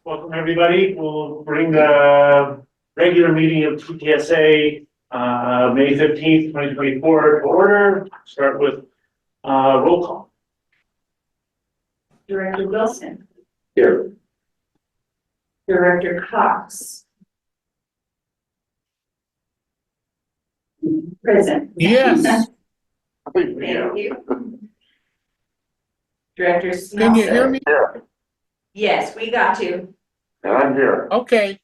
Welcome, everybody. We'll bring the regular meeting of TTSA, May 15th, 2024 to order. Start with, roll call. Director Wilson. Here. Director Cox. Present. Yes. Thank you. Director Smelser. Can you hear me? Yes, we got you. And I'm here. Okay.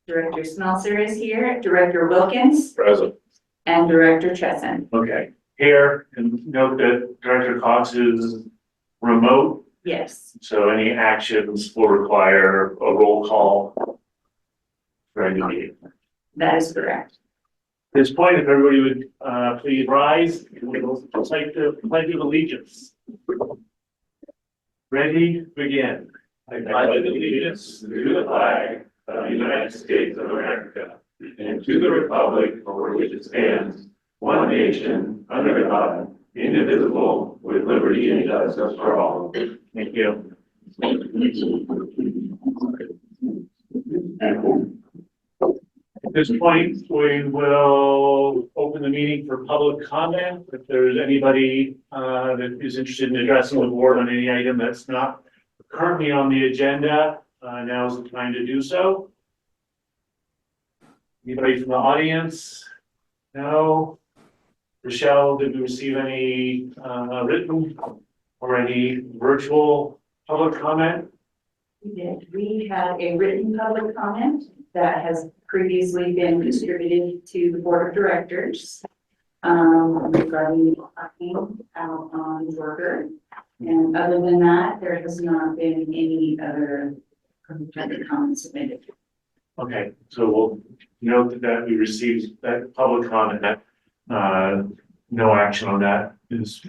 Director Smelser is here, Director Wilkins, Present. and Director Chesson. Okay, here, and note that Director Cox is remote, Yes. so any actions will require a roll call for any meeting. That is correct. At this point, if everybody would please rise, we'll recite the Pledge of Allegiance. Ready, begin. I pledge allegiance to the flag of the United States of America and to the republic for which it stands, one nation, under God, indivisible, with liberty and justice for all. Thank you. At this point, we will open the meeting for public comment. If there's anybody that is interested in addressing the board on any item that's not currently on the agenda, now is the time to do so. Anybody from the audience? No? Rochelle, did we receive any written or any virtual public comment? We did. We had a written public comment that has previously been distributed to the board of directors regarding parking out on Worker. And other than that, there has not been any other comments submitted. Okay, so we'll note that we received that public comment, that no action on that is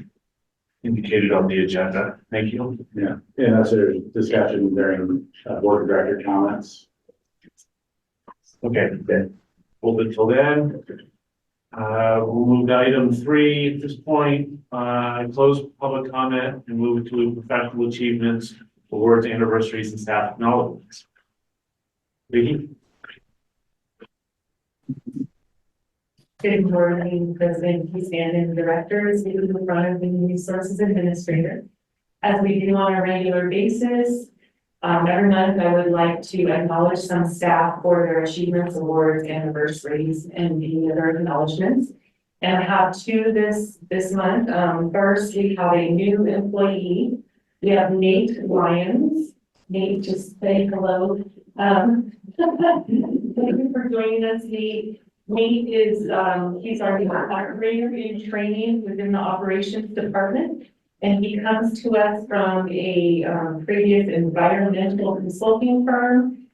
indicated on the agenda. Thank you. Yeah, and that's a discussion during board of director comments. Okay, then, hold it till then. We'll move to item 3 at this point, close public comment and move to professional achievements, awards, anniversaries, and staff acknowledgements. Vicky? Good morning, President Keith and directors, in the front of the Resources Administrator. As we do on a regular basis, every month I would like to acknowledge some staff for their achievements, awards, anniversaries, and the other acknowledgements. And I have two this month. First, we have a new employee. We have Nate Lyons. Nate, just say hello. Thank you for joining us, Nate. Nate is, he's our new operator in training within the operations department. And he comes to us from a previous environmental consulting firm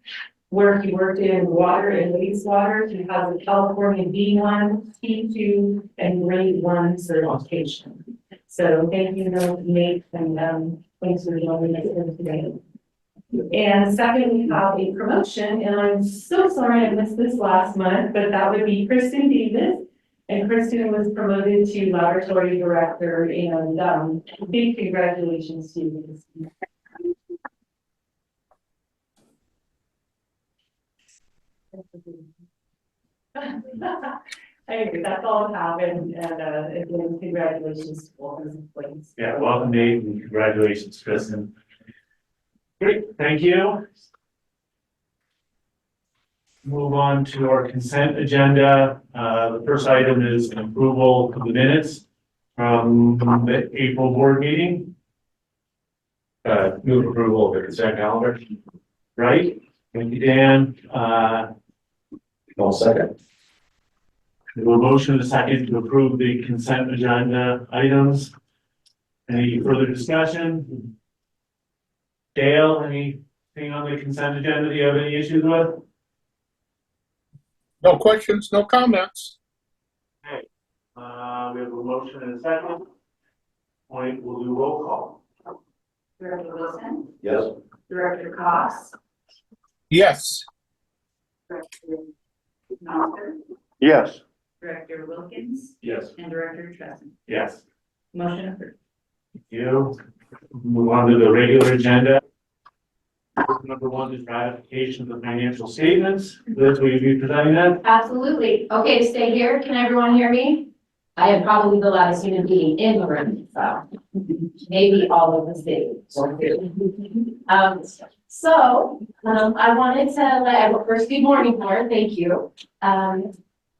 where he worked in water and wastewater. He has a California B1, T2, and grade 1 certification. So thank you, Nate, and thanks for joining us here today. And second, we have a promotion, and I'm so sorry I missed this last month, but that would be Kristen Davis. And Kristen was promoted to laboratory director, and big congratulations to you, Kristen. Anyway, that's all I have, and again, congratulations to all those employees. Yeah, welcome, Nate, and congratulations, Kristen. Great, thank you. Move on to our consent agenda. The first item is an approval of the minutes from the April board meeting. Move approval of the consent calendar. Right? Thank you, Dan. I'll second. We have a motion and a second to approve the consent agenda items. Any further discussion? Dale, anything on the consent agenda that you have any issues with? No questions, no comments. Okay, we have a motion and a second. Point, we'll do roll call. Director Wilson, Yes. Director Cox, Yes. Director Smelser, Yes. Director Wilkins, Yes. and Director Chesson. Yes. Motion approved. Thank you. Move on to the regular agenda. Number one is ratification of the financial statements. Liz, will you be presenting that? Absolutely. Okay, stay here. Can everyone hear me? I am probably the loudest human being in the room, so maybe all of the city. I wanted to let, first, good morning, Board, thank you.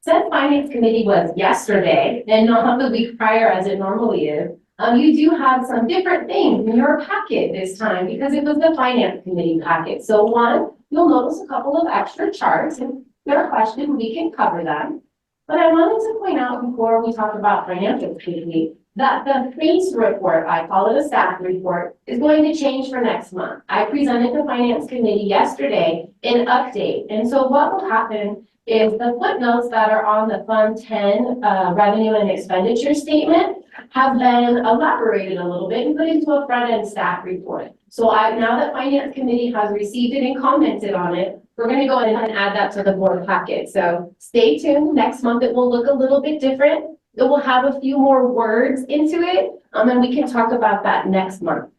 Since Finance Committee was yesterday and not the week prior as it normally is, you do have some different things in your packet this time because it was the Finance Committee packet. So one, you'll notice a couple of extra charts, and if there are questions, we can cover them. But I wanted to point out before we talk about Financial Committee that the PACE report, I call it a staff report, is going to change for next month. I presented to Finance Committee yesterday an update. And so what will happen is the footnotes that are on the Fund 10 revenue and expenditure statement have been elaborated a little bit and put into a front-end staff report. So now that Finance Committee has received it and commented on it, we're going to go ahead and add that to the board packet. So stay tuned. Next month, it will look a little bit different. It will have a few more words into it, and we can talk about that next month.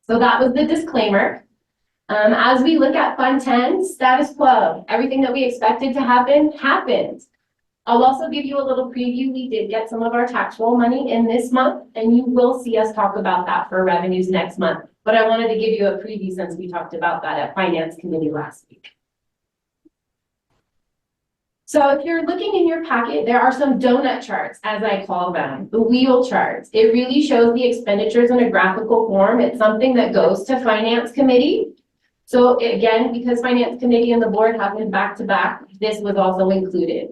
So that was the disclaimer. As we look at Fund 10, status quo, everything that we expected to happen, happened. I'll also give you a little preview. We did get some of our tax roll money in this month, and you will see us talk about that for revenues next month. But I wanted to give you a preview since we talked about that at Finance Committee last week. So if you're looking in your packet, there are some donut charts, as I call them, the wheel charts. It really shows the expenditures in a graphical form. It's something that goes to Finance Committee. So again, because Finance Committee and the board have been back to back, this was also included.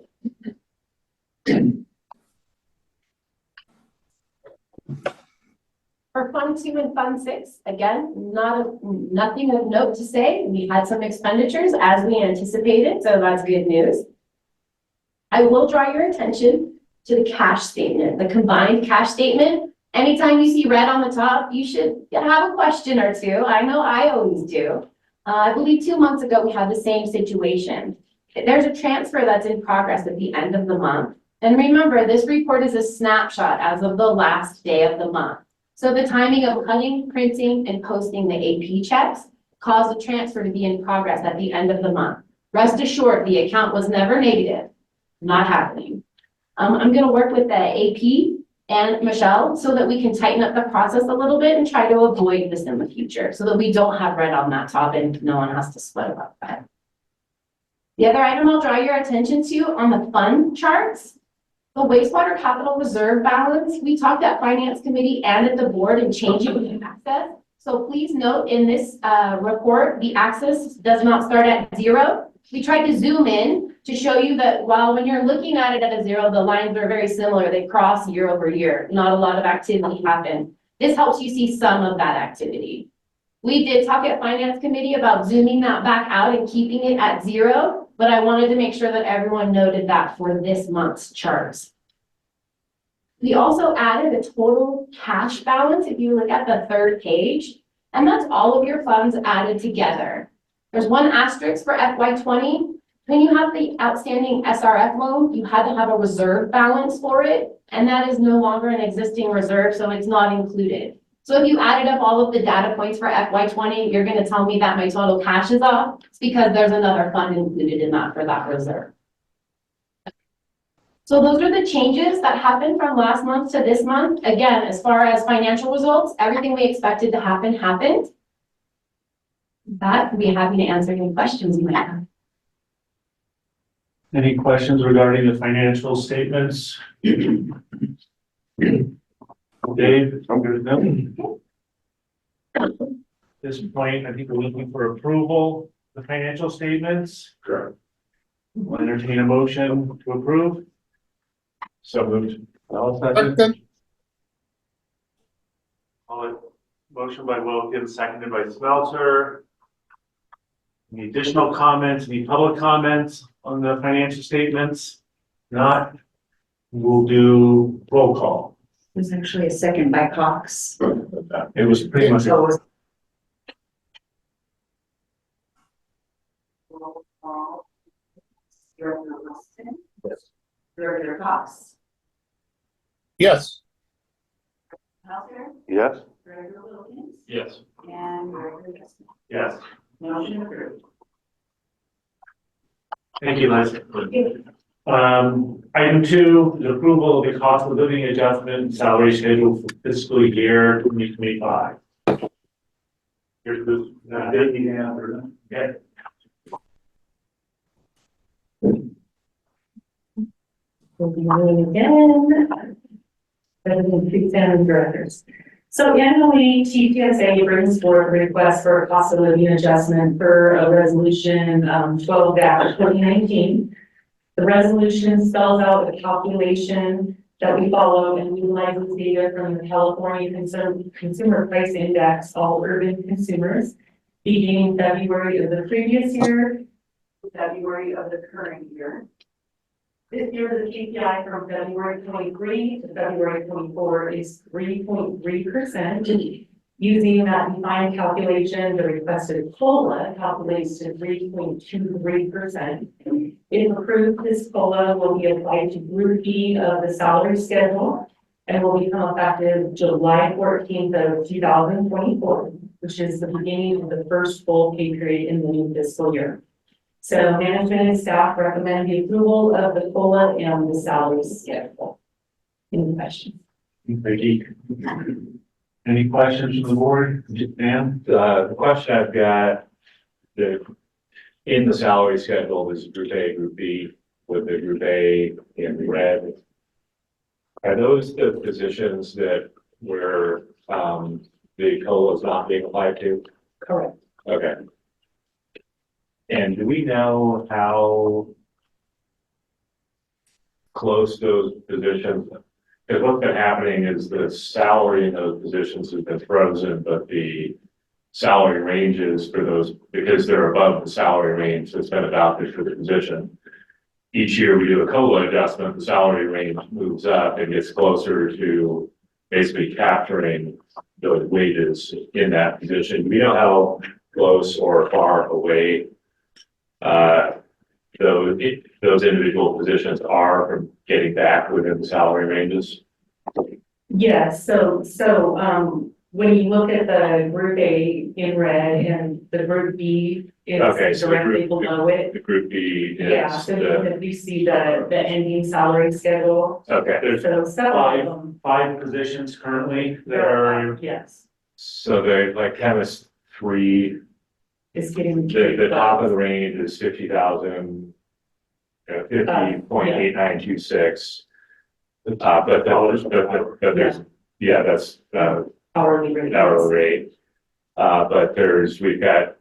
For Fund 2 and Fund 6, again, nothing of note to say. We had some expenditures as we anticipated, so that's good news. I will draw your attention to the cash statement, the combined cash statement. Anytime you see red on the top, you should have a question or two. I know I always do. I believe 2 months ago, we had the same situation. There's a transfer that's in progress at the end of the month. And remember, this report is a snapshot as of the last day of the month. So the timing of cutting, printing, and posting the AP checks caused the transfer to be in progress at the end of the month. Rest assured, the account was never negative, not happening. I'm going to work with the AP and Michelle so that we can tighten up the process a little bit and try to avoid this in the future so that we don't have red on that top and no one has to sweat about that. The other item I'll draw your attention to on the fund charts, the wastewater capital reserve balance. We talked at Finance Committee and at the board and changing the access. So please note in this report, the access does not start at 0. We tried to zoom in to show you that while when you're looking at it at a 0, the lines are very similar. They cross year over year. Not a lot of activity happened. This helps you see some of that activity. We did talk at Finance Committee about zooming that back out and keeping it at 0, but I wanted to make sure that everyone noted that for this month's charts. We also added a total cash balance if you look at the third page, and that's all of your funds added together. There's one asterisk for FY20. When you have the outstanding SRF loan, you had to have a reserve balance for it, and that is no longer an existing reserve, so it's not included. So if you added up all of the data points for FY20, you're going to tell me that my total cash is off. It's because there's another fund included in that for that reserve. So those are the changes that happened from last month to this month. Again, as far as financial results, everything we expected to happen happened. I'd be happy to answer any questions you might have. Any questions regarding the financial statements? Dave? I'm good. No? At this point, I think we're looking for approval of the financial statements. Correct. We'll entertain a motion to approve. So moved. I'll second. Second. Motion by Wilkins, seconded by Smelter. Any additional comments, any public comments on the financial statements? Not, we'll do roll call. There's actually a second by Cox. It was pretty much. So it was- Director Cox, Yes. Melter, Yes. Director Wilkins, Yes. and Director adjustment. Yes. Motion approved. Thank you, Liz. Item two, the approval of the cost of living adjustment salary schedule for fiscal year 2025. Here's the, yeah. We'll be moving again. President, please stand with directors. So annually, TPSA brings forward a request for a cost of living adjustment for a resolution 12-2019. The resolution spells out the calculation that we follow and utilizes data from the California Consumer Price Index, all urban consumers, beginning February of the previous year, to February of the current year. This year, the KPI from February 23 to February 24 is 3.3%. Using that defined calculation, the requested COLA calculates to 3.23%. If approved, this COLA will be applied to Group B of the salary schedule and will become effective July 14th of 2024, which is the beginning of the first full pay period in the new fiscal year. So management and staff recommend the approval of the COLA and the salary schedule. Any questions? Vicky. Any questions from the board? Dan? The question I've got, in the salary schedule, is Group A, Group B, with the Group A in red. Are those the positions that where, the COLA is not being applied to? Correct. Okay. And do we know how close those positions, because what's been happening is the salary in those positions has been frozen, but the salary ranges for those, because they're above the salary range that's been adopted for the position. Each year we do a COLA adjustment, the salary range moves up and gets closer to basically capturing those wages in that position. Do we know how close or far away those individual positions are from getting back within the salary ranges? Yes, so when you look at the Group A in red and the Group B Okay, is so the directly group- below it. The Group B Yeah, is so the, you see the ending salary schedule. okay, There's So several of them. five positions currently that are, Yes, so they're like chemist 3, it's getting. the top of the range is 50,000. 50.8926. The top, but there's, yeah, that's, Hourly rate. hourly rate. But we've got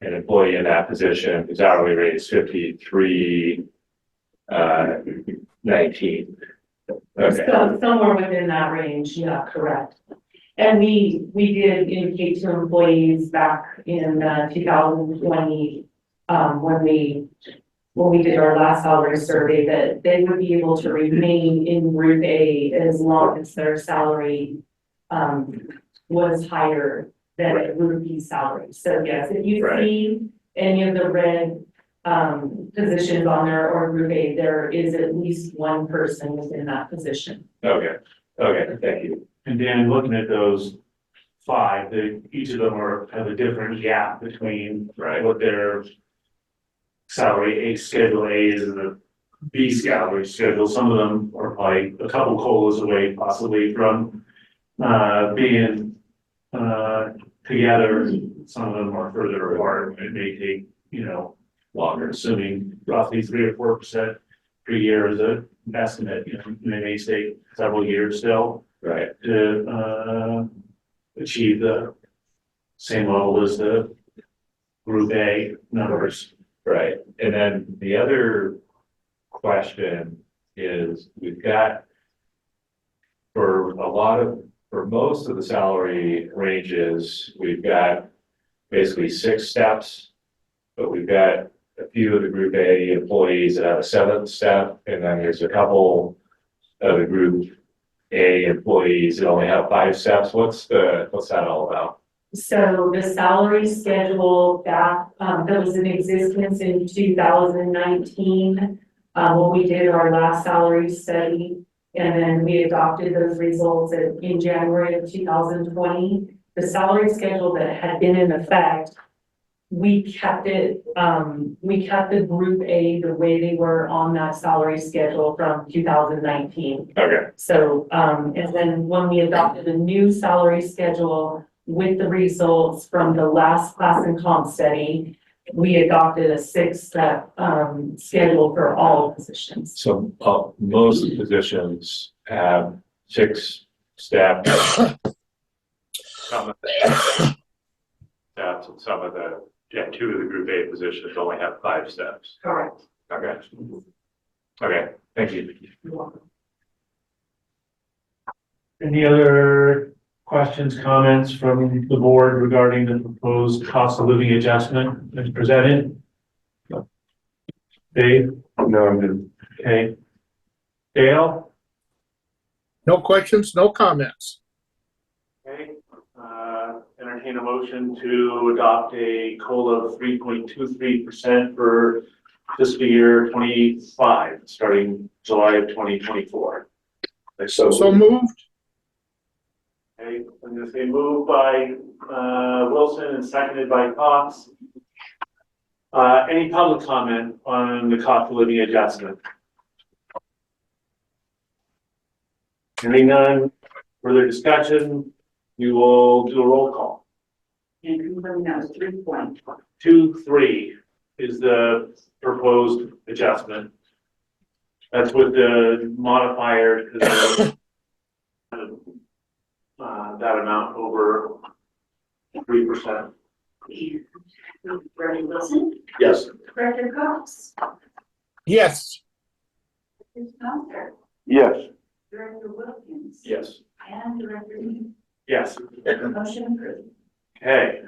an employee in that position, his hourly rate is 53.19. Okay, So somewhere within that range, yeah, correct. And we did indicate to employees back in 2020, when we did our last salary survey, that they would be able to remain in Group A as long as their salary was higher than a Group B salary. So yes, if you Right. see any of the red positions on there or Group A, there is at least one person within that position. okay, thank you. and Dan, looking at those five, each of them have a different gap between Right. what their salary schedule A is and the B salary schedule. Some of them are probably a couple COLAs away possibly from being together. Some of them are further apart. It may take, longer, assuming roughly 3 or 4% per year is an estimate. They may take several years still Right, to achieve the same level as the Group A numbers. right. And then the other question is, we've got for most of the salary ranges, we've got basically 6 steps, but we've got a few of the Group A employees that have a 7th step, and then there's a couple of the Group A employees that only have 5 steps. What's that all about? So the salary schedule that was in existence in 2019, when we did our last salary study, and then we adopted those results in January of 2020. the salary schedule that had been in effect, we kept the group A the way they were on that salary schedule from 2019. Okay, So, and then when we adopted a new salary schedule with the results from the last class and comp study, we adopted a 6-step, schedule for all positions. so, most positions have 6 steps. Some of the steps and some of the, 2 of the group A positions only have 5 steps. Correct. Okay. Okay, thank you. Any other questions, comments from the board regarding the proposed cost of living adjustment as presented? Dave? No, I'm good. Okay. Dale? No questions, no comments. Okay, entertain a motion to adopt a COLA of 3.23% for fiscal year 25, starting July of 2024. So moved. Okay, I'm gonna say moved by, Wilson and seconded by Cox. Any public comment on the cost of living adjustment? Hearing none, further discussion, we will do a roll call. And confirm that was 3 point. 2, 3 is the proposed adjustment. That's with the modifier, because that amount over 3%. Director Wilson, Yes. Director Cox, Yes. Director Spencer, Yes. Director Wilkins. Yes. And Director Lee. Yes. Motion approved. Okay.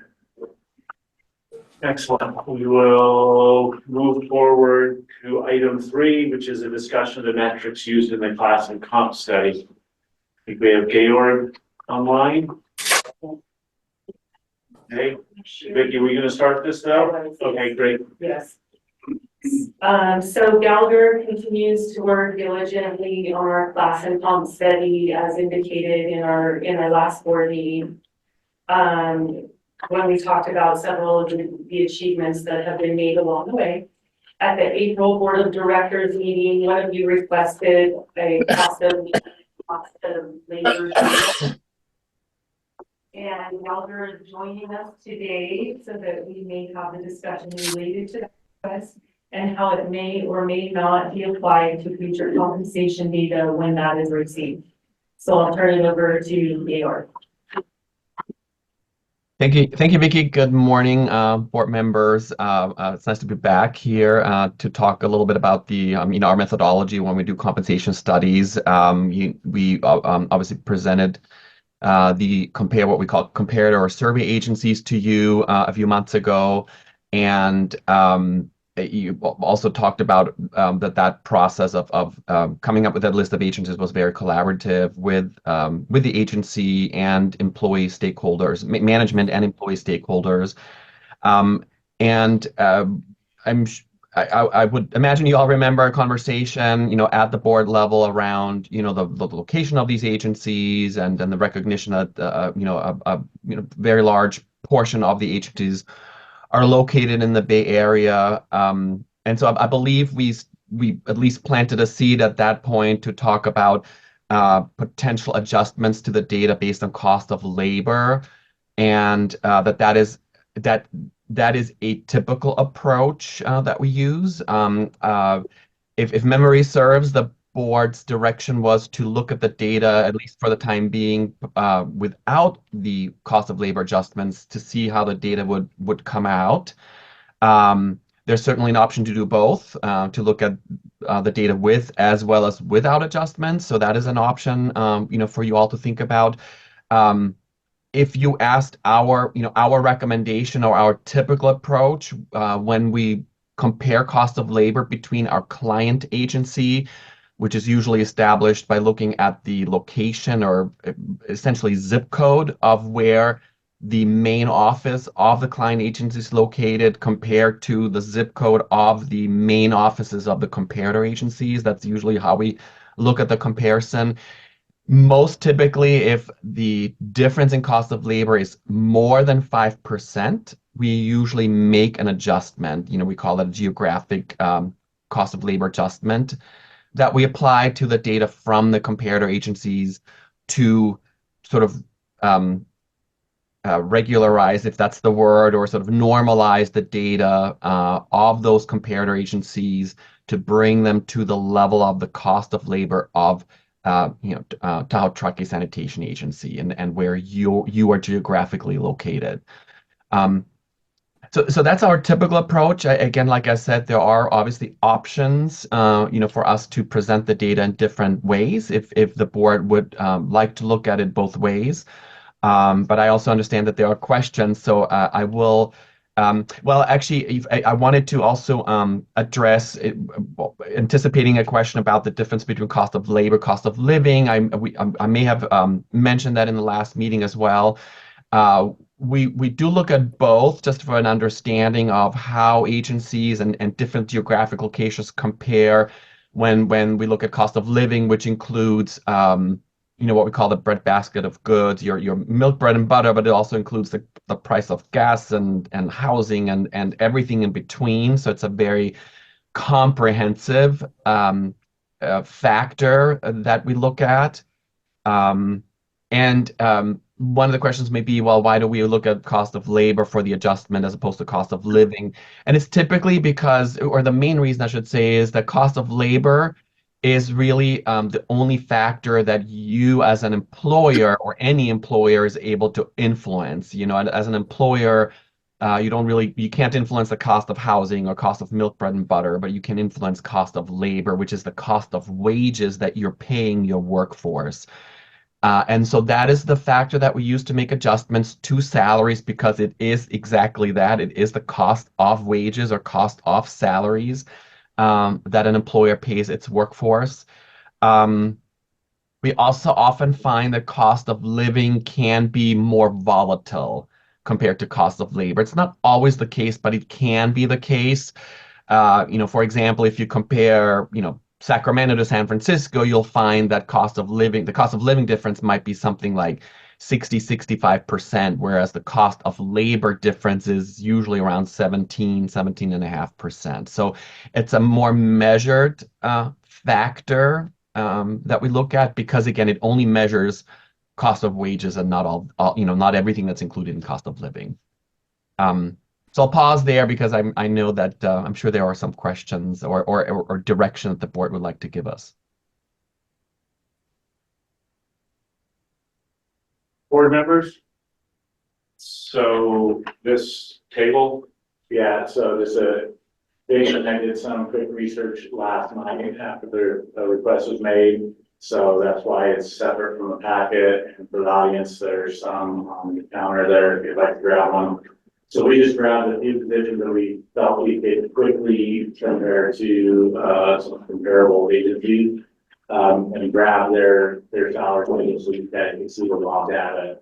Excellent. We will move forward to item 3, which is a discussion of the metrics used in the class and comp study. I think we have Georg online. Okay, Vicky, are we gonna start this though? Okay, great. Yes. So Gallagher continues to work diligently on our class and comp study as indicated in our last board meeting. When we talked about several of the achievements that have been made along the way. At the April Board of Directors meeting, one of you requested a cost of labor. And Gallagher is joining us today so that we may have the discussion related to that request and how it may or may not be applied to future compensation data when that is received. So I'll turn it over to Georg. Thank you, Vicky. Good morning, board members. It's nice to be back here to talk a little bit about the, our methodology when we do compensation studies. We obviously presented what we call comparator or survey agencies to you a few months ago, and you also talked about that process of coming up with that list of agencies was very collaborative with the agency and employee stakeholders, management and employee stakeholders. I would imagine you all remember a conversation, at the board level around, the location of these agencies and the recognition that, a very large portion of the agencies are located in the Bay Area. And so I believe we at least planted a seed at that point to talk about potential adjustments to the data based on cost of labor, and that is a typical approach that we use. If memory serves, the board's direction was to look at the data, at least for the time being, without the cost of labor adjustments to see how the data would come out. There's certainly an option to do both, to look at the data with as well as without adjustments. So that is an option, for you all to think about. If you asked our recommendation or our typical approach when we compare cost of labor between our client agency, which is usually established by looking at the location or essentially zip code of where the main office of the client agency is located compared to the zip code of the main offices of the comparator agencies. That's usually how we look at the comparison. Most typically, if the difference in cost of labor is more than 5%, we usually make an adjustment. We call it a geographic cost of labor adjustment that we apply to the data from the comparator agencies to sort of regularize, if that's the word, or sort of normalize the data of those comparator agencies to bring them to the level of the cost of labor of Tahoe Truckee Sanitation Agency and where you are geographically located. So that's our typical approach. Again, like I said, there are obviously options, for us to present the data in different ways if the board would like to look at it both ways. But I also understand that there are questions, so I will. Well, actually, I wanted to also address anticipating a question about the difference between cost of labor, cost of living. I may have mentioned that in the last meeting as well. We do look at both just for an understanding of how agencies and different geographic locations compare when we look at cost of living, which includes what we call the breadbasket of goods, your milk, bread, and butter, but it also includes the price of gas and housing and everything in between. So it's a very comprehensive factor that we look at. One of the questions may be, well, why do we look at cost of labor for the adjustment as opposed to cost of living? And it's typically because, or the main reason I should say, is that cost of labor is really the only factor that you as an employer or any employer is able to influence. As an employer, you can't influence the cost of housing or cost of milk, bread, and butter, but you can influence cost of labor, which is the cost of wages that you're paying your workforce. And so that is the factor that we use to make adjustments to salaries, because it is exactly that. It is the cost of wages or cost of salaries that an employer pays its workforce. We also often find that cost of living can be more volatile compared to cost of labor. It's not always the case, but it can be the case. For example, if you compare, Sacramento to San Francisco, you'll find that the cost of living difference might be something like 65%, whereas the cost of labor difference is usually around 17.5%. So it's a more measured factor that we look at, because again, it only measures cost of wages and not everything that's included in cost of living. So I'll pause there because I know that I'm sure there are some questions or direction that the board would like to give us. Board members? So this table, Yeah, so this, Jason, I did some quick research last night after the request was made. So that's why it's separate from the packet, and for the audience, there's some on the counter there if you'd like to grab one. So we just grabbed a few positions that we felt we could quickly compare to some comparable agencies, and grab their salary ranges so you can see the raw data.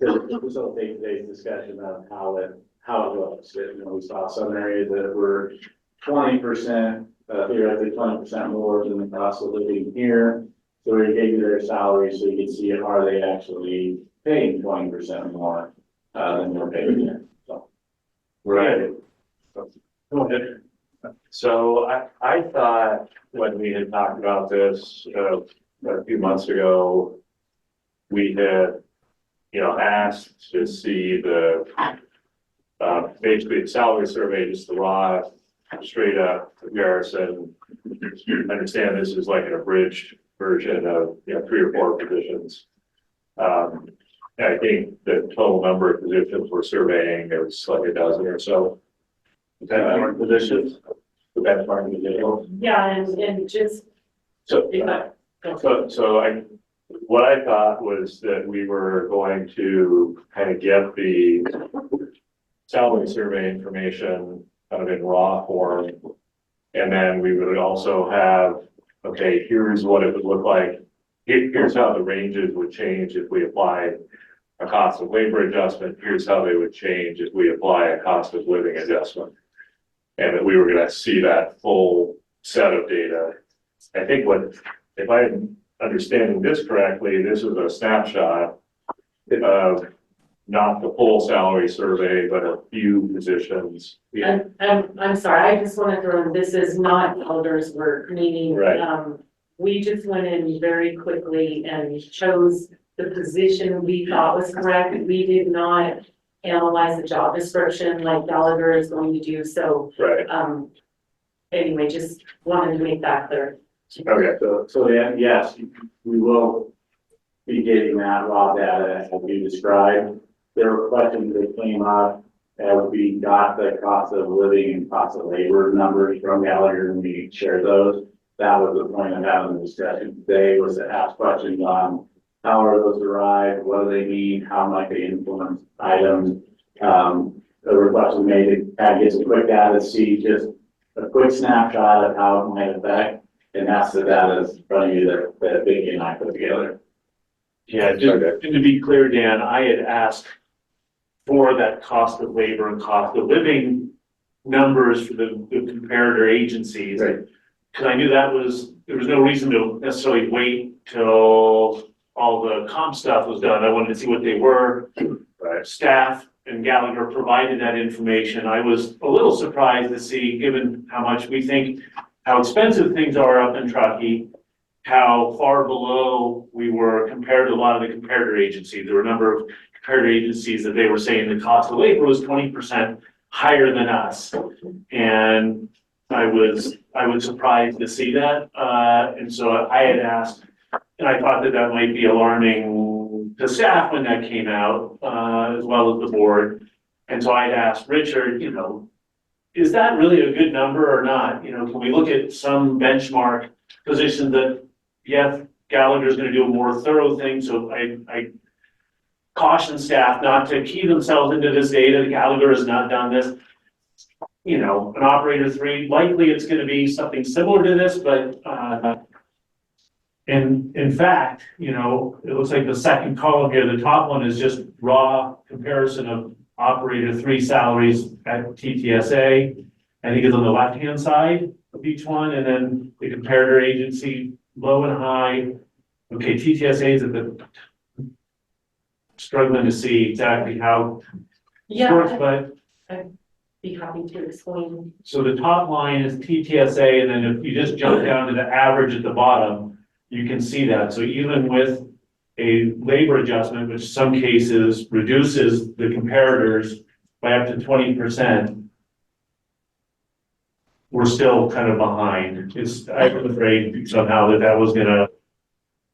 To facilitate today's discussion of how it looks. We saw some areas that were 20%, theoretically 20% more than the cost of living here. So we gave you their salaries so you can see, are they actually paying 20% more than they're paying here? So. right. Go ahead. So I thought when we had talked about this a few months ago, we had, asked to see the basically the salary survey, just the raw, straight up comparison. I understand this is like an abridged version of 3 or 4 positions. I think the total number of positions we're surveying, there was like a dozen or so. Benchmark positions, the benchmark positions. Yeah, and just, So what I thought was that we were going to kind of get the salary survey information kind of in raw form. And then we would also have, okay, here's what it would look like. Here's how the ranges would change if we applied a cost of labor adjustment. Here's how they would change if we apply a cost of living adjustment. And that we were going to see that full set of data. I think what if I'm understanding this correctly, this is a snapshot of not the full salary survey, but a few positions. I'm sorry, I just want to throw in, this is not Elder's work, meaning, Right. we just went in very quickly and chose the position we thought was correct. We did not analyze the job description like Gallagher is going to do, so, Right, anyway, just wanted to make that clear. okay, So yeah, yes, we will be getting that raw data as you described. There were questions that came up as we got the cost of living and cost of labor numbers from Gallagher, and we shared those. That was the point of having the discussion today, was to ask questions on how are those derived, what do they mean, how might they influence items. The request was made to kind of get some quick data to see just a quick snapshot of how it might affect. And that's the data in front of you that Vicky and I put together. Yeah, just to be clear, Dan, I had asked for that cost of labor and cost of living numbers for the comparator agencies. Right. Because I knew there was no reason to necessarily wait till all the comp stuff was done. I wanted to see what they were. Staff and Gallagher provided that information. I was a little surprised to see, given how much we think, how expensive things are up in Truckee, how far below we were compared to a lot of the comparator agencies. There were a number of comparator agencies that they were saying the cost of labor was 20% higher than us. And I was surprised to see that. And so I had asked, and I thought that might be alarming to staff when that came out, as well as the board. And so I'd asked Richard, is that really a good number or not? Can we look at some benchmark position that, yeah, Gallagher's gonna do a more thorough thing, so I caution staff not to key themselves into this data. Gallagher has not done this. An operator 3, likely it's gonna be something similar to this, but, in fact, it looks like the second column here, the top one is just raw comparison of operator 3 salaries at TTSA. I think it's on the left-hand side of each one, and then the comparator agency, low and high. Okay, TTSA is at the, struggling to see exactly how it works, Yeah, but I'd be happy to explain. so the top line is TTSA, and then if you just jump down to the average at the bottom, you can see that. So even with a labor adjustment, which in some cases reduces the comparators by up to 20%, we're still kind of behind. I was afraid somehow that was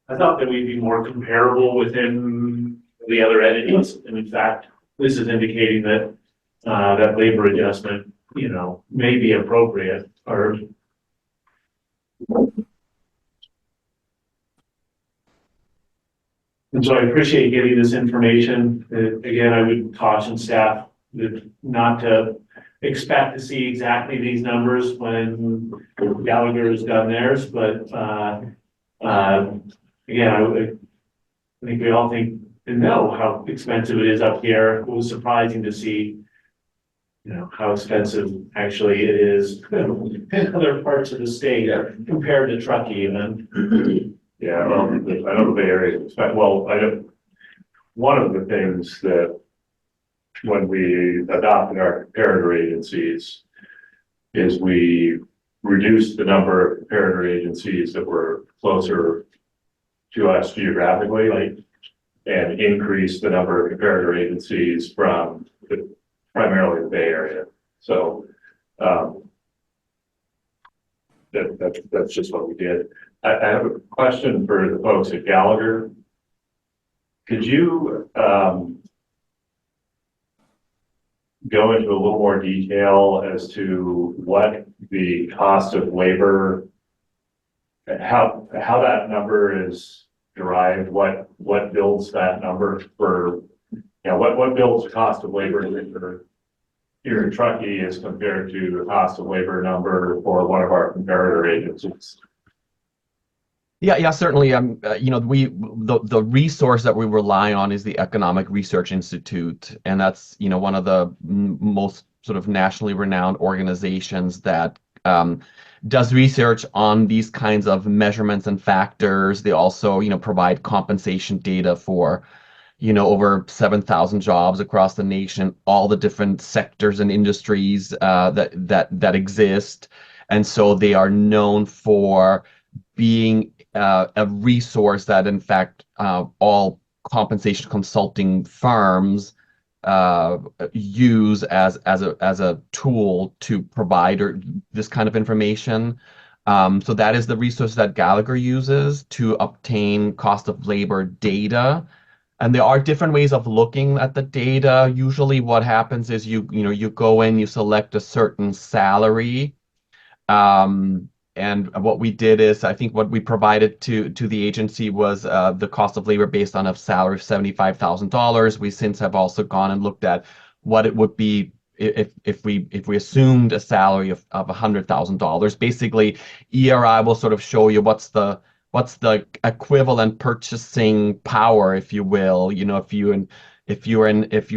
I thought that we'd be more comparable within the other entities. And in fact, this is indicating that, that labor adjustment, may be appropriate or. And so I appreciate getting this information. Again, I would caution staff not to expect to see exactly these numbers when Gallagher has done theirs, but, again, I think we all think and know how expensive it is up here. It was surprising to see, how expensive actually it is in other parts of the state compared to Truckee even. yeah, well, I know the Bay Area, one of the things that when we adopted our comparator agencies is we reduced the number of comparator agencies that were closer to us geographically, and increased the number of comparator agencies from primarily the Bay Area. So that's just what we did. I have a question for the folks at Gallagher. Could you go into a little more detail as to what the cost of labor, how that number is derived, what builds that number for, what builds the cost of labor here in Truckee as compared to the cost of labor number for one of our comparator agencies? Yeah, certainly. The resource that we rely on is the Economic Research Institute, and that's one of the most sort of nationally renowned organizations that does research on these kinds of measurements and factors. They also, provide compensation data for, over 7,000 jobs across the nation, all the different sectors and industries that exist. And so they are known for being a resource that, in fact, all compensation consulting firms use as a tool to provide this kind of information. So that is the resource that Gallagher uses to obtain cost of labor data. And there are different ways of looking at the data. Usually what happens is you go in, you select a certain salary. And what we did is, I think what we provided to the agency was the cost of labor based on a salary of $75,000. We since have also gone and looked at what it would be if we assumed a salary of $100,000. Basically, ERI will sort of show you what's the equivalent purchasing power, if you will. If you're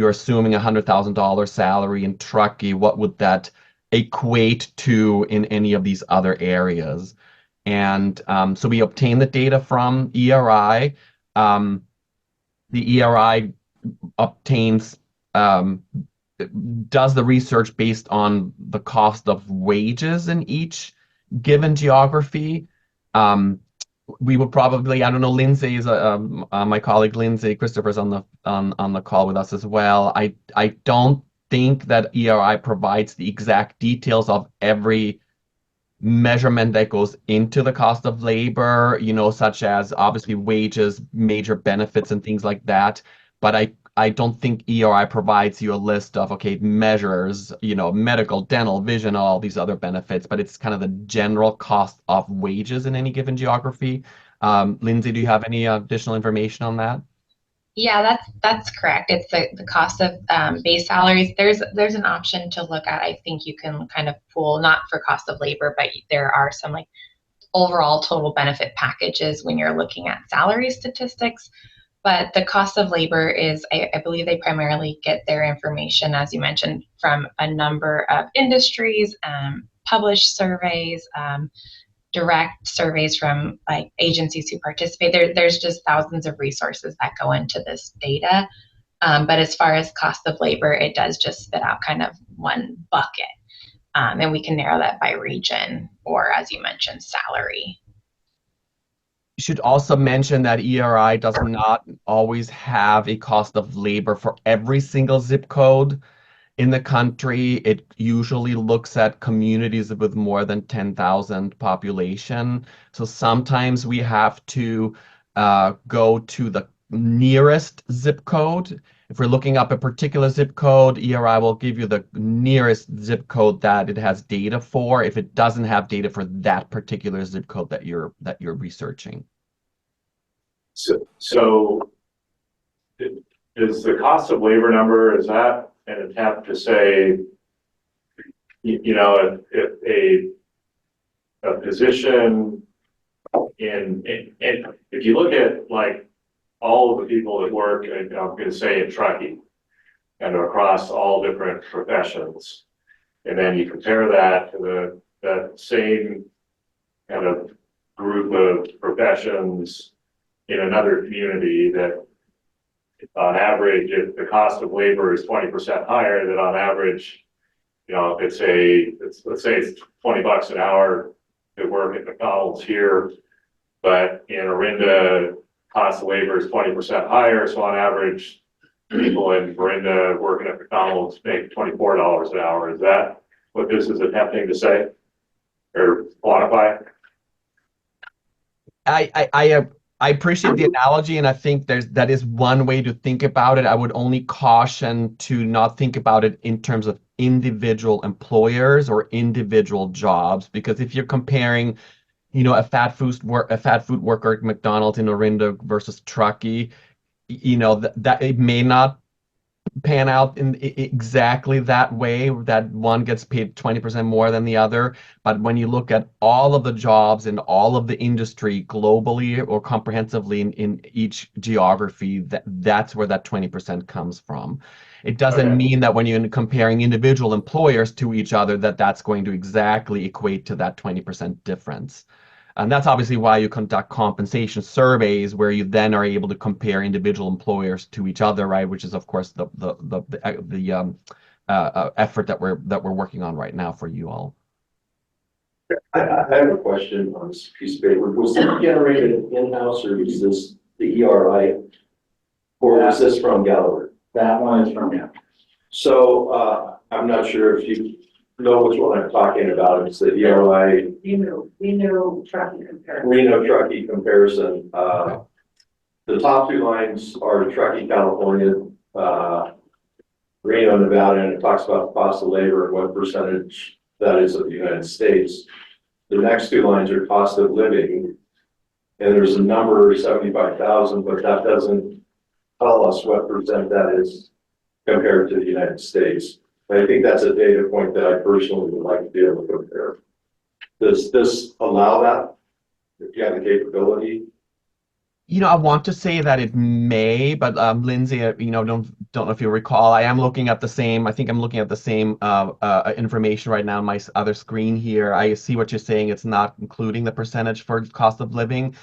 assuming $100,000 salary in Truckee, what would that equate to in any of these other areas? And so we obtain the data from ERI. The ERI obtains does the research based on the cost of wages in each given geography. We would probably, I don't know, Lindsay is my colleague Lindsay Christopher's on the call with us as well. I don't think that ERI provides the exact details of every measurement that goes into the cost of labor, such as obviously wages, major benefits, and things like that. But I don't think ERI provides you a list of, measures, medical, dental, vision, all these other benefits, but it's kind of the general cost of wages in any given geography. Lindsay, do you have any additional information on that? Yeah, that's correct. It's the cost of base salaries. There's an option to look at. I think you can kind of pool, not for cost of labor, but there are some like overall total benefit packages when you're looking at salary statistics. But the cost of labor is, I believe they primarily get their information, as you mentioned, from a number of industries, published surveys, direct surveys from like agencies who participate. There's just thousands of resources that go into this data. But as far as cost of labor, it does just spit out kind of one bucket. And we can narrow that by region or, as you mentioned, salary. You should also mention that ERI does not always have a cost of labor for every single zip code in the country. It usually looks at communities with more than 10,000 population. So sometimes we have to go to the nearest zip code. If we're looking up a particular zip code, ERI will give you the nearest zip code that it has data for, if it doesn't have data for that particular zip code that you're researching. So is the cost of labor number, is that an attempt to say, if a position if you look at like all of the people that work, I'm going to say in Truckee and across all different professions, and then you compare that to that same kind of group of professions in another community, that on average, if the cost of labor is 20% higher, that on average, if let's say it's $20 an hour to work at McDonald's here, but in Orinda, cost of labor is 20% higher. So on average, people in Orinda working at McDonald's make $24 an hour. Is that what this is attempting to say or quantify? I appreciate the analogy, and I think that is one way to think about it. I would only caution to not think about it in terms of individual employers or individual jobs, because if you're comparing, a fast food worker at McDonald's in Orinda versus Truckee, that it may not pan out in exactly that way, that one gets paid 20% more than the other. But when you look at all of the jobs in all of the industry globally or comprehensively in each geography, that's where that 20% comes from. It doesn't Okay. mean that when you're comparing individual employers to each other, that's going to exactly equate to that 20% difference. And that's obviously why you conduct compensation surveys, where you then are able to compare individual employers to each other, right? Which is, of course, the effort that we're working on right now for you all. I have a question on this piece of paper. Was that generated in-house or was this the ERI? Or was this from Gallagher? That one is from him. So, I'm not sure if you know which one I'm talking about. It's the ERI We know trucking comparison. Reno Truckee comparison. The top two lines are Truckee, California, Reno, Nevada, and it talks about the cost of labor and what percentage that is of the United States. The next two lines are cost of living, and there's a number 75,000, but that doesn't tell us what percent that is compared to the United States. I think that's a data point that I personally would like to be able to compare. Does this allow that? If you have the capability? I want to say that it may, but Lindsay, don't know if you recall. I am looking at the same. I think I'm looking at the same information right now on my other screen here. I see what you're saying. It's not including the percentage for cost of living.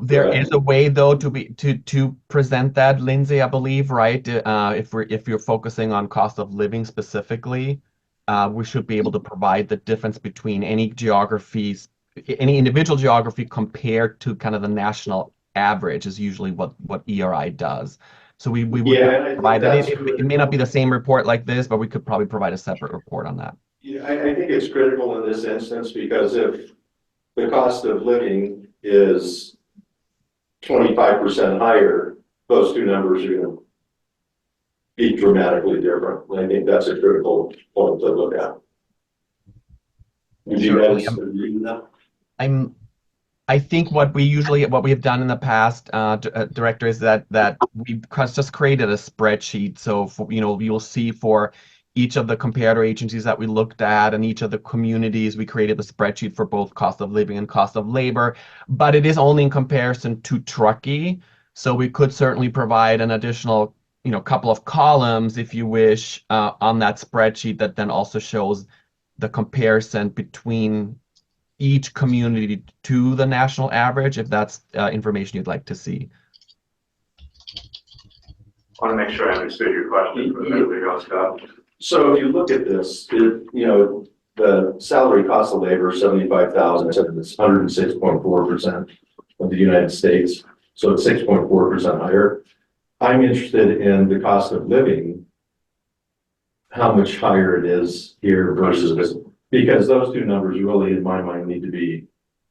There Right. is a way though to present that, Lindsay, I believe, right? If you're focusing on cost of living specifically, we should be able to provide the difference between any individual geography compared to kind of the national average is usually what ERI does. So we would Yeah, and I think provide that. that's It may not be the same report like this, but we could probably provide a separate report on that. Yeah, I think it's critical in this instance because if the cost of living is 25% higher, those two numbers are going to be dramatically different. And I think that's a critical point to look at. Would you guys agree with that? I think what we have done in the past, Director, is that we've just created a spreadsheet. So you'll see for each of the comparator agencies that we looked at and each of the communities, we created a spreadsheet for both cost of living and cost of labor, but it is only in comparison to Truckee. So we could certainly provide an additional, couple of columns, if you wish, on that spreadsheet that then also shows the comparison between each community to the national average, if that's information you'd like to see. I want to make sure I understood your question for everybody else, Scott. So if you look at this, the salary cost of labor, 75,000, it's 106.4% of the United States. So it's 6.4% higher. I'm interested in the cost of living, how much higher it is here versus, because those two numbers really, in my mind, need to be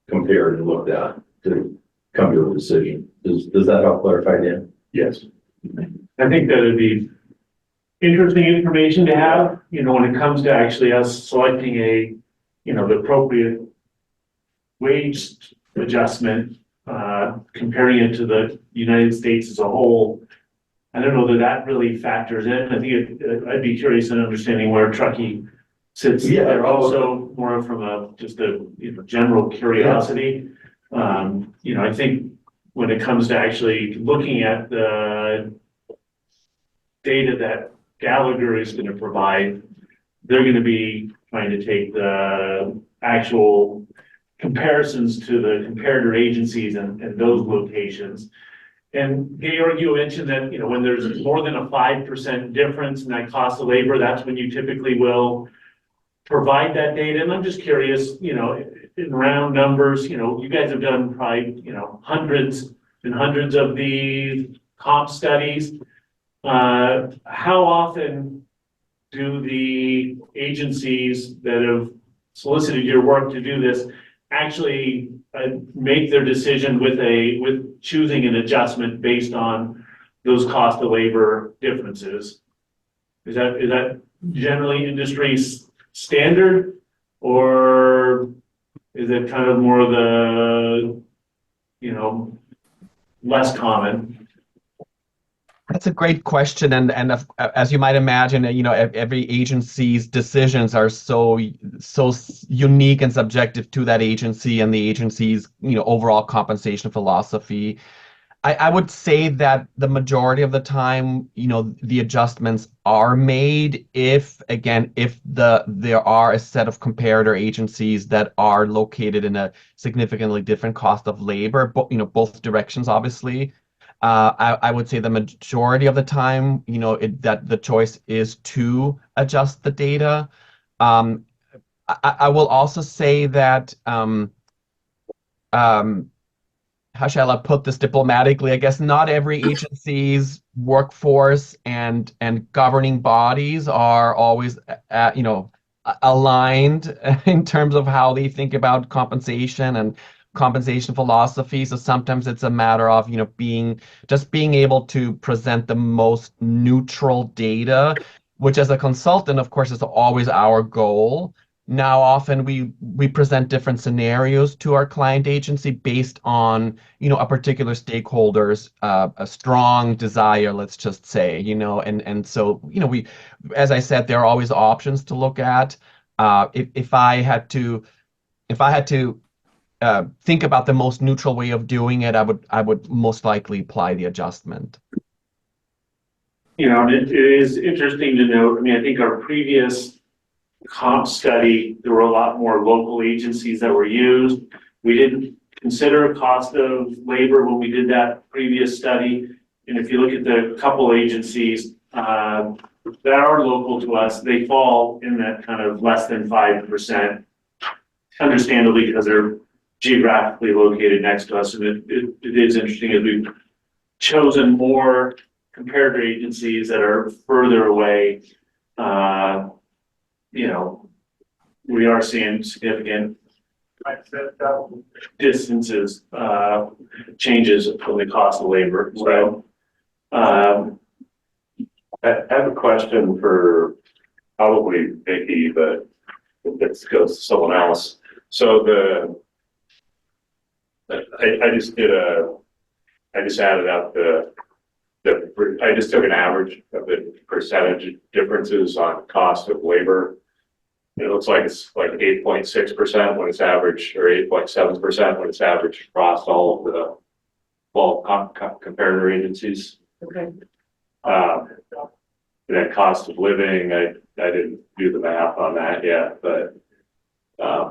compared and looked at to come to a decision. Does that help clarify, Dan? Yes. I think that would be interesting information to have, when it comes to actually us selecting the appropriate wage adjustment, comparing it to the United States as a whole. I don't know that really factors in. I think I'd be curious in understanding where Truckee sits there also, more from just a general curiosity. I think when it comes to actually looking at the data that Gallagher is going to provide, they're going to be trying to take the actual comparisons to the comparator agencies and those locations. And Georg, you mentioned that, when there's more than a 5% difference in that cost of labor, that's when you typically will provide that data. And I'm just curious, in round numbers, you guys have done probably, hundreds and hundreds of these comp studies. How often do the agencies that have solicited your work to do this actually make their decision with choosing an adjustment based on those cost of labor differences? Is that generally industry standard, or is it kind of more of the, less common? That's a great question, as you might imagine, every agency's decisions are so unique and subjective to that agency and the agency's overall compensation philosophy. I would say that the majority of the time, the adjustments are made if there are a set of comparator agencies that are located in a significantly different cost of labor, both directions, obviously. I would say the majority of the time, that the choice is to adjust the data. I will also say that, how shall I put this diplomatically? I guess not every agency's workforce and governing bodies are always, aligned in terms of how they think about compensation and compensation philosophy. So sometimes it's a matter of, being able to present the most neutral data, which as a consultant, of course, is always our goal. Now, often we present different scenarios to our client agency based on, a particular stakeholder's a strong desire, let's just say, and so, as I said, there are always options to look at. If I had to think about the most neutral way of doing it, I would most likely apply the adjustment. And it is interesting to note, I mean, I think our previous comp study, there were a lot more local agencies that were used. We didn't consider cost of labor when we did that previous study. And if you look at the couple agencies that are local to us, they fall in that kind of less than 5%, understandably, because they're geographically located next to us. And it is interesting as we've chosen more comparator agencies that are further away. We are seeing significant distances, changes from the cost of labor. So, I have a question for probably Vicki, but this goes to someone else. So I just added up I just took an average of the percentage differences on cost of labor. It looks like it's like 8.6% when it's average, or 8.7% when it's average across all of the comparator agencies. Okay. That cost of living, I didn't do the math on that yet, but I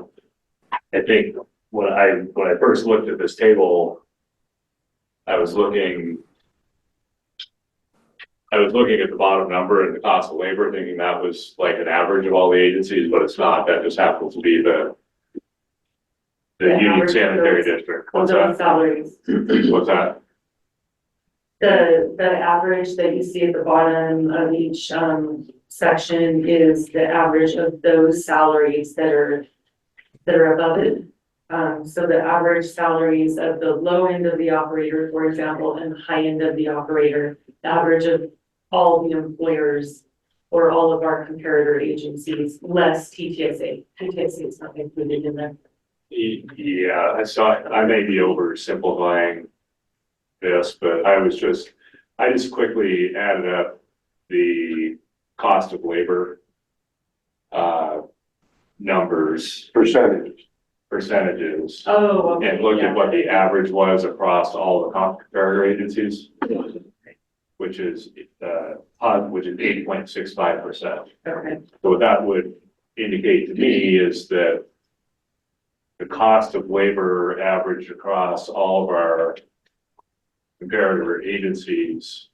think when I first looked at this table, I was looking at the bottom number and the cost of labor, thinking that was like an average of all the agencies, but it's not. That just happens to be the Union average Sanitary of those- District. Well, What's those that? salaries. What's that? The average that you see at the bottom of each section is the average of those salaries that are above it. So the average salaries of the low end of the operator, for example, and the high end of the operator, the average of all the employers or all of our comparator agencies, less TTSA. TTSA is not included in there. Yeah, I may be oversimplifying this, but I just quickly added up the cost of labor numbers. Percentages. Oh, okay. And looked at what the average was across all the comparator agencies, which is 8.65%. Okay. So what that would indicate to me is that the cost of labor average across all of our comparator agencies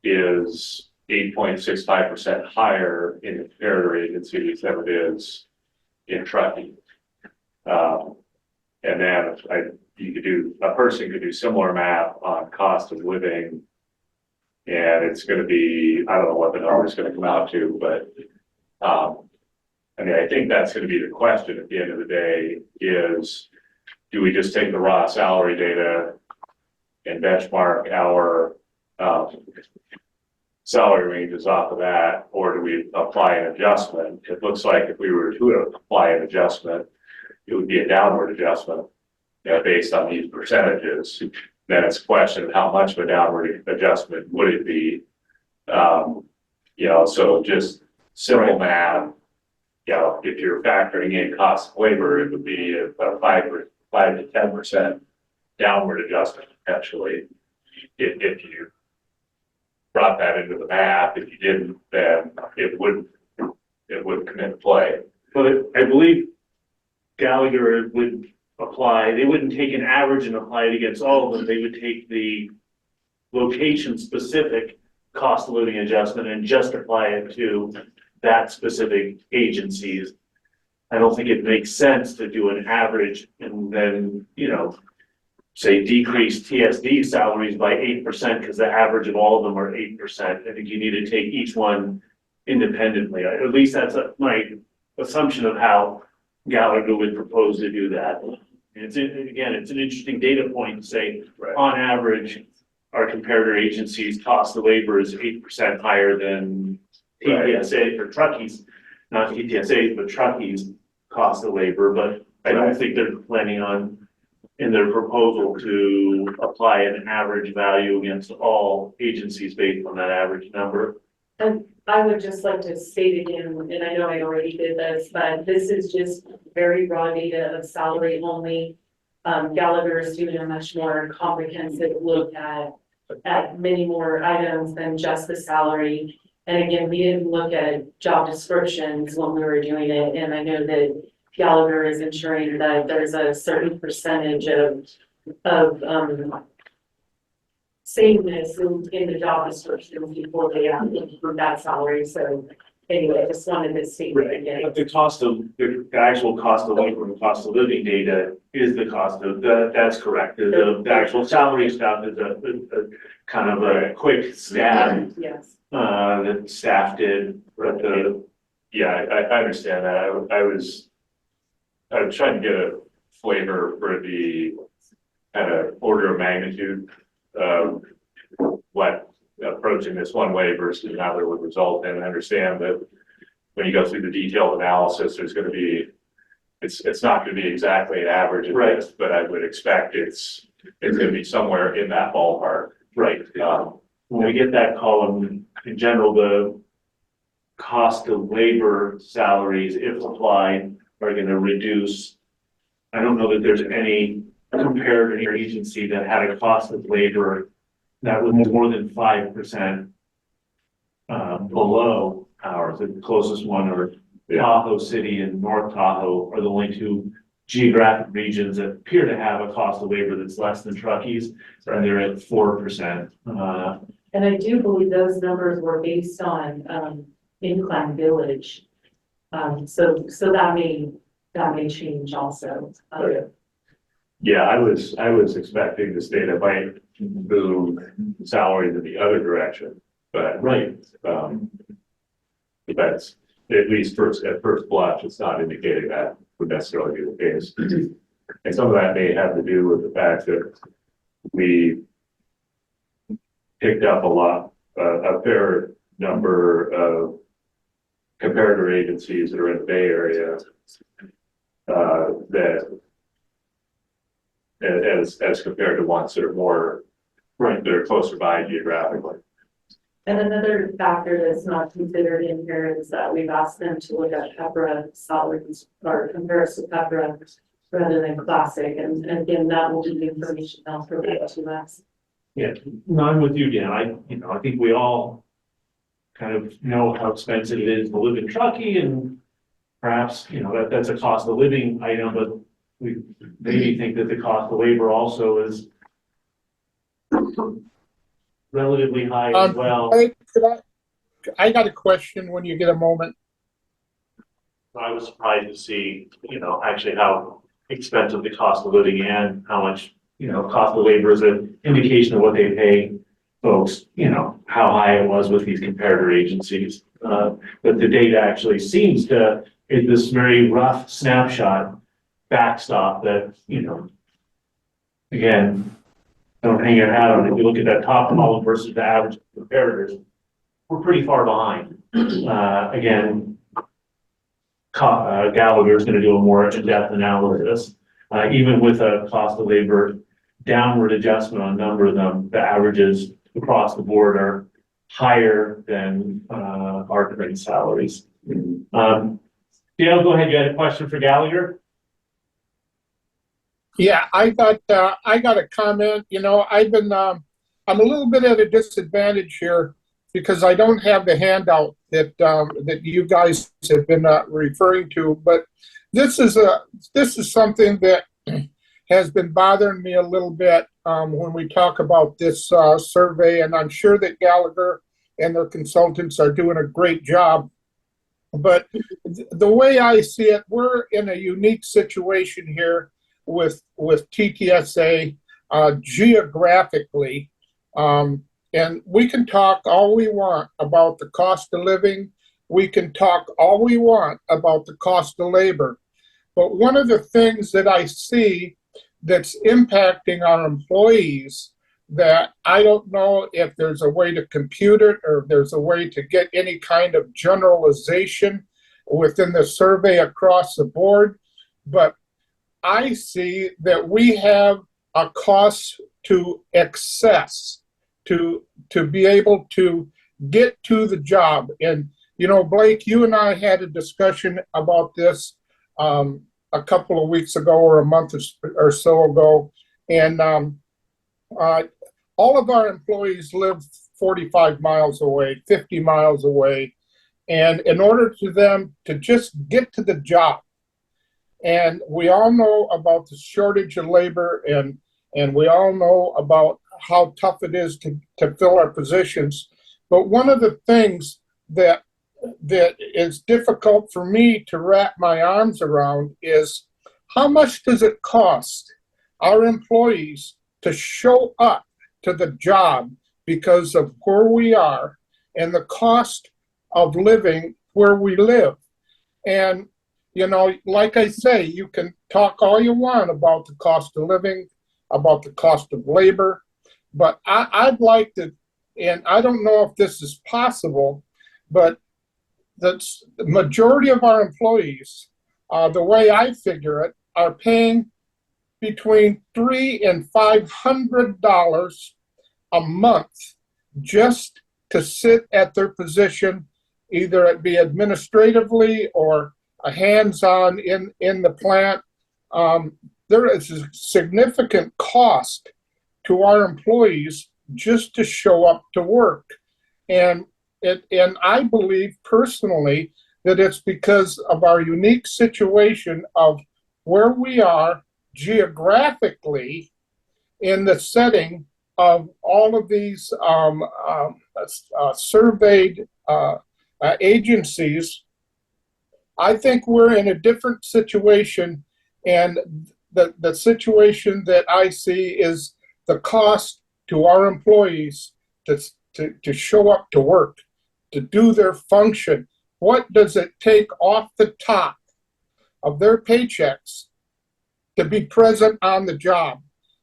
is 8.65% higher in the comparator agencies than it is in trucking. And then a person could do similar math on cost of living, and it's going to be, I don't know what the number is going to come out to, but I think that's going to be the question at the end of the day is, do we just take the raw salary data and benchmark our salary ranges off of that, or do we apply an adjustment? It looks like if we were to apply an adjustment, it would be a downward adjustment, based on these percentages. then it's a question of how much of a downward adjustment would it be? So just simple math, if you're factoring in cost of labor, it would be a 5 to 10% downward adjustment potentially. If you brought that into the math, if you didn't, then it wouldn't come into play. But I believe Gallagher would apply, they wouldn't take an average and apply it against all of them. They would take the location-specific cost of living adjustment and just apply it to that specific agencies. I don't think it makes sense to do an average and then, say decrease TSD salaries by 8% because the average of all of them are 8%. I think you need to take each one independently. At least that's my assumption of how Gallagher would propose to do that. It's an interesting data point to say, on average, our comparator agencies' cost of labor is 8% higher than TTSA for truckies, not TTSA, but truckies' cost of labor. But I don't think they're planning on, in their proposal, to apply an average value against all agencies based on that average number. I would just like to state again, and I know I already did this, but this is just very raw data of salary only. Gallagher is doing a much more comprehensive look at many more items than just the salary. And again, we didn't look at job descriptions when we were doing it, and I know that Gallagher is ensuring that there's a certain percentage of sameness in the job description before they for that salary. So anyway, I just wanted to state that again. But the actual cost of labor and cost of living data is the cost of, that's correct. The actual salary stuff is a kind of a quick stab Yes. that staff did, but I understand that. I was trying to get a flavor for the kind of order of magnitude of what approaching this one way versus another would result in. I understand that when you go through the detailed analysis, there's going to be, it's not going to be exactly an average of this, but I would expect it's going to be somewhere in that ballpark. right. When we get that column, in general, the cost of labor salaries, if applied, are gonna reduce. I don't know that there's any comparator agency that had a cost of labor that was more than 5% below ours. The closest one are Tahoe City and North Tahoe are the only two geographic regions that appear to have a cost of labor that's less than Truckies, and they're at 4%. And I do believe those numbers were based on Incline Village. So that may change also. Yeah, I was expecting this data might move salaries in the other direction, but that's at least at first blush, it's not indicating that would necessarily be the case. And some of that may have to do with the fact that we picked up a fair number of comparator agencies that are in the Bay Area that as compared to ones that are more that are closer by geographically. And another factor that's not considered in here is that we've asked them to look at Pepra salaries or comparison to Pepra rather than Classic. And again, that will be the information they'll provide to us. Yeah, no, I'm with you, Dan. I think we all kind of know how expensive it is to live in Truckee, and perhaps, that's a cost of living item, but we maybe think that the cost of labor also is relatively high as well. I got a question when you get a moment. I was surprised to see, actually how expensive the cost of living and how much, cost of labor is an indication of what they pay folks, how high it was with these comparator agencies. But the data actually seems to, is this very rough snapshot backstop that, again, don't hang your hat on it. If you look at that top column versus the average comparators, we're pretty far behind. Again, Gallagher is going to do a more in-depth analysis, even with a cost of labor downward adjustment on a number of them, the averages across the board are higher than, our current salaries. Dale, go ahead. You had a question for Gallagher? Yeah, I got a comment. You know, I'm a little bit at a disadvantage here because I don't have the handout that you guys have been referring to. But this is something that has been bothering me a little bit when we talk about this survey, and I'm sure that Gallagher and their consultants are doing a great job. But the way I see it, we're in a unique situation here with TTSA geographically. And we can talk all we want about the cost of living. We can talk all we want about the cost of labor. But one of the things that I see that's impacting our employees that I don't know if there's a way to compute it or if there's a way to get any kind of generalization within the survey across the board. But I see that we have a cost to excess to be able to get to the job. And, you know, Blake, you and I had a discussion about this a couple of weeks ago or a month or so ago. And all of our employees live 45 miles away, 50 miles away. And in order for them to just get to the job, and we all know about the shortage of labor, and we all know about how tough it is to fill our positions. But one of the things that is difficult for me to wrap my arms around is how much does it cost our employees to show up to the job because of where we are and the cost of living where we live. And, you know, like I say, you can talk all you want about the cost of living, about the cost of labor, but I'd like to, and I don't know if this is possible, but that's the majority of our employees, the way I figure it, are paying between $300 and $500 a month just to sit at their position, either it be administratively or a hands-on in the plant. There is a significant cost to our employees just to show up to work. And I believe personally that it's because of our unique situation of where we are geographically in the setting of all of these surveyed agencies. I think we're in a different situation, and the situation that I see is the cost to our employees to show up to work, to do their function. What does it take off the top of their paychecks to be present on the job?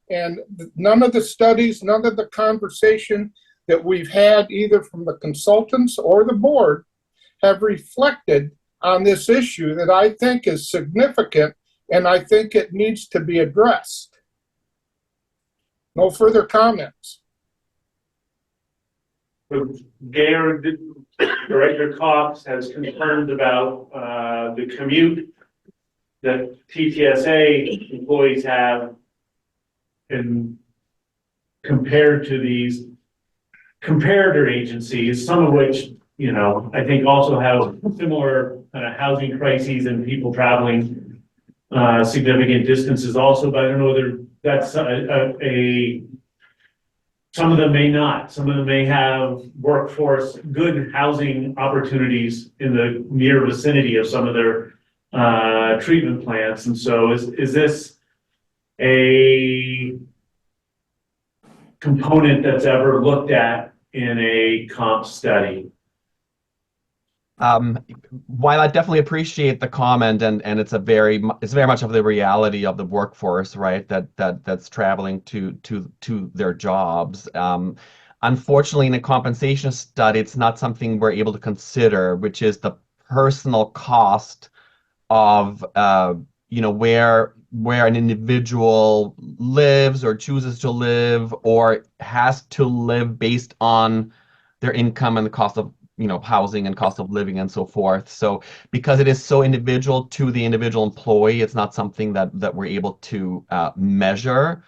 And none of the studies, none of the conversation that we've had either from the consultants or the board have reflected on this issue that I think is significant, and I think it needs to be addressed. No further comments. Gayer, Director Cox has confirmed about the commute that TTSA employees have and compared to these comparator agencies, some of which, you know, I think also have similar kind of housing crises and people traveling significant distances also, but I don't know whether that's some of them may not. Some of them may have workforce, good housing opportunities in the near vicinity of some of their treatment plants. And so is this a component that's ever looked at in a comp study? While I definitely appreciate the comment, and it's very much of the reality of the workforce, right? That's traveling to their jobs. Unfortunately, in a compensation study, it's not something we're able to consider, which is the personal cost of where where an individual lives or chooses to live or has to live based on their income and the cost of, housing and cost of living and so forth. So because it is so individual to the individual employee, it's not something that we're able to measure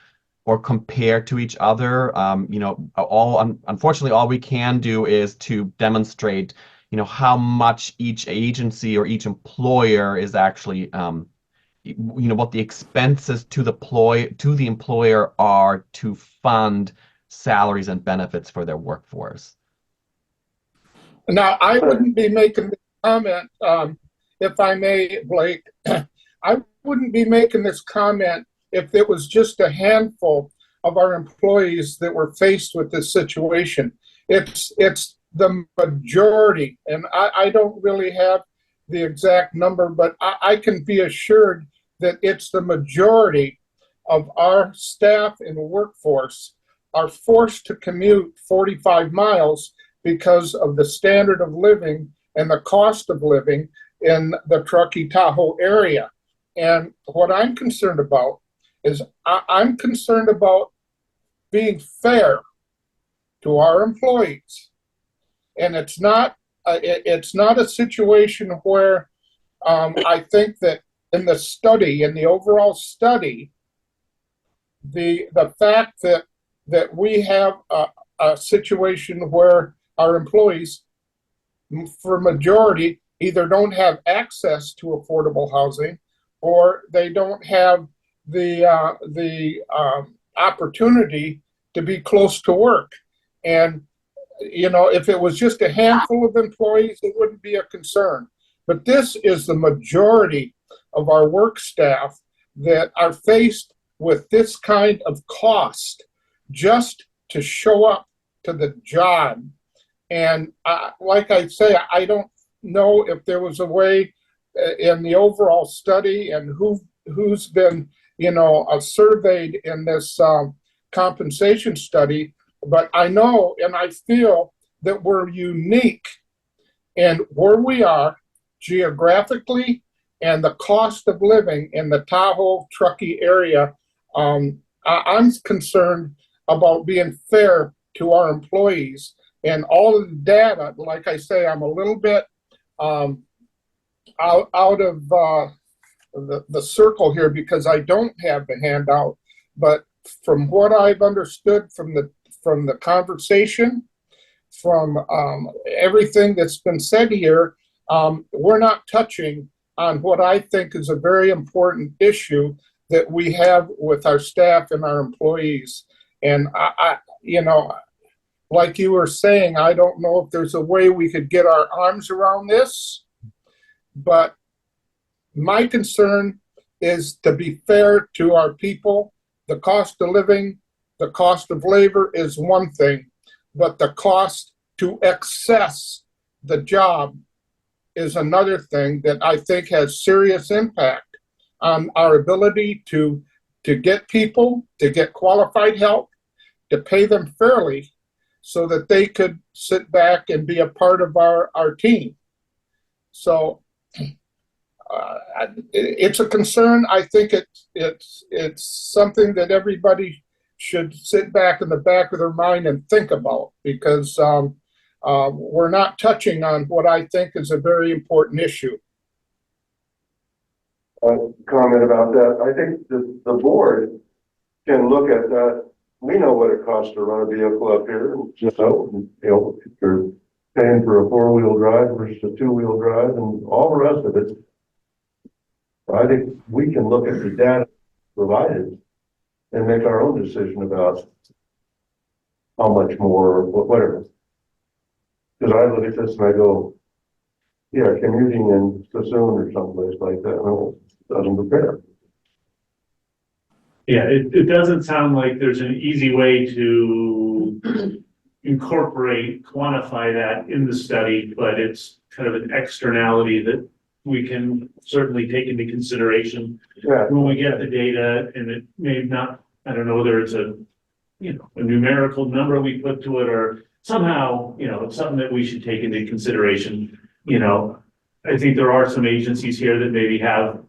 or compare to each other. Unfortunately, all we can do is to demonstrate, how much each agency or each employer is actually, what the expenses to the employer are to fund salaries and benefits for their workforce. Now, I wouldn't be making this comment, if I may, Blake. I wouldn't be making this comment if it was just a handful of our employees that were faced with this situation. It's the majority, and I don't really have the exact number, but I can be assured that it's the majority of our staff and workforce are forced to commute 45 miles because of the standard of living and the cost of living in the Truckee-Tahoe area. And what I'm concerned about is I'm concerned about being fair to our employees. And it's not a situation where I think that in the overall study, the fact that we have a situation where our employees, for majority, either don't have access to affordable housing or they don't have the opportunity to be close to work. And, if it was just a handful of employees, it wouldn't be a concern. But this is the majority of our work staff that are faced with this kind of cost just to show up to the job. And like I say, I don't know if there was a way in the overall study and who's been, surveyed in this compensation study, but I know and I feel that we're unique in where we are geographically and the cost of living in the Tahoe Truckee area. I'm concerned about being fair to our employees. And all of the data, like I say, I'm a little bit out of the circle here because I don't have the handout. But from what I've understood from the conversation, from everything that's been said here, we're not touching on what I think is a very important issue that we have with our staff and our employees. And like you were saying, I don't know if there's a way we could get our arms around this, but my concern is to be fair to our people. The cost of living, the cost of labor is one thing, but the cost to access the job is another thing that I think has serious impact on our ability to get people, to get qualified help, to pay them fairly, so that they could sit back and be a part of our team. So it's a concern. I think it's something that everybody should sit back in the back of their mind and think about, because we're not touching on what I think is a very important issue. Comment about that. I think the board can look at that. We know what it costs to run a vehicle up here, and if you're paying for a 4-wheel drive versus a 2-wheel drive and all the rest of it. I think we can look at the data provided and make our own decision about how much more, or whatever. Because I look at this and I go, yeah, commuting in Sassoon or someplace like that, no, doesn't compare. Yeah, it doesn't sound like there's an easy way to quantify that in the study, but it's kind of an externality that we can certainly take into consideration when we get the data. And it may not, I don't know whether it's a numerical number we put to it or somehow, it's something that we should take into consideration. I think there are some agencies here that maybe have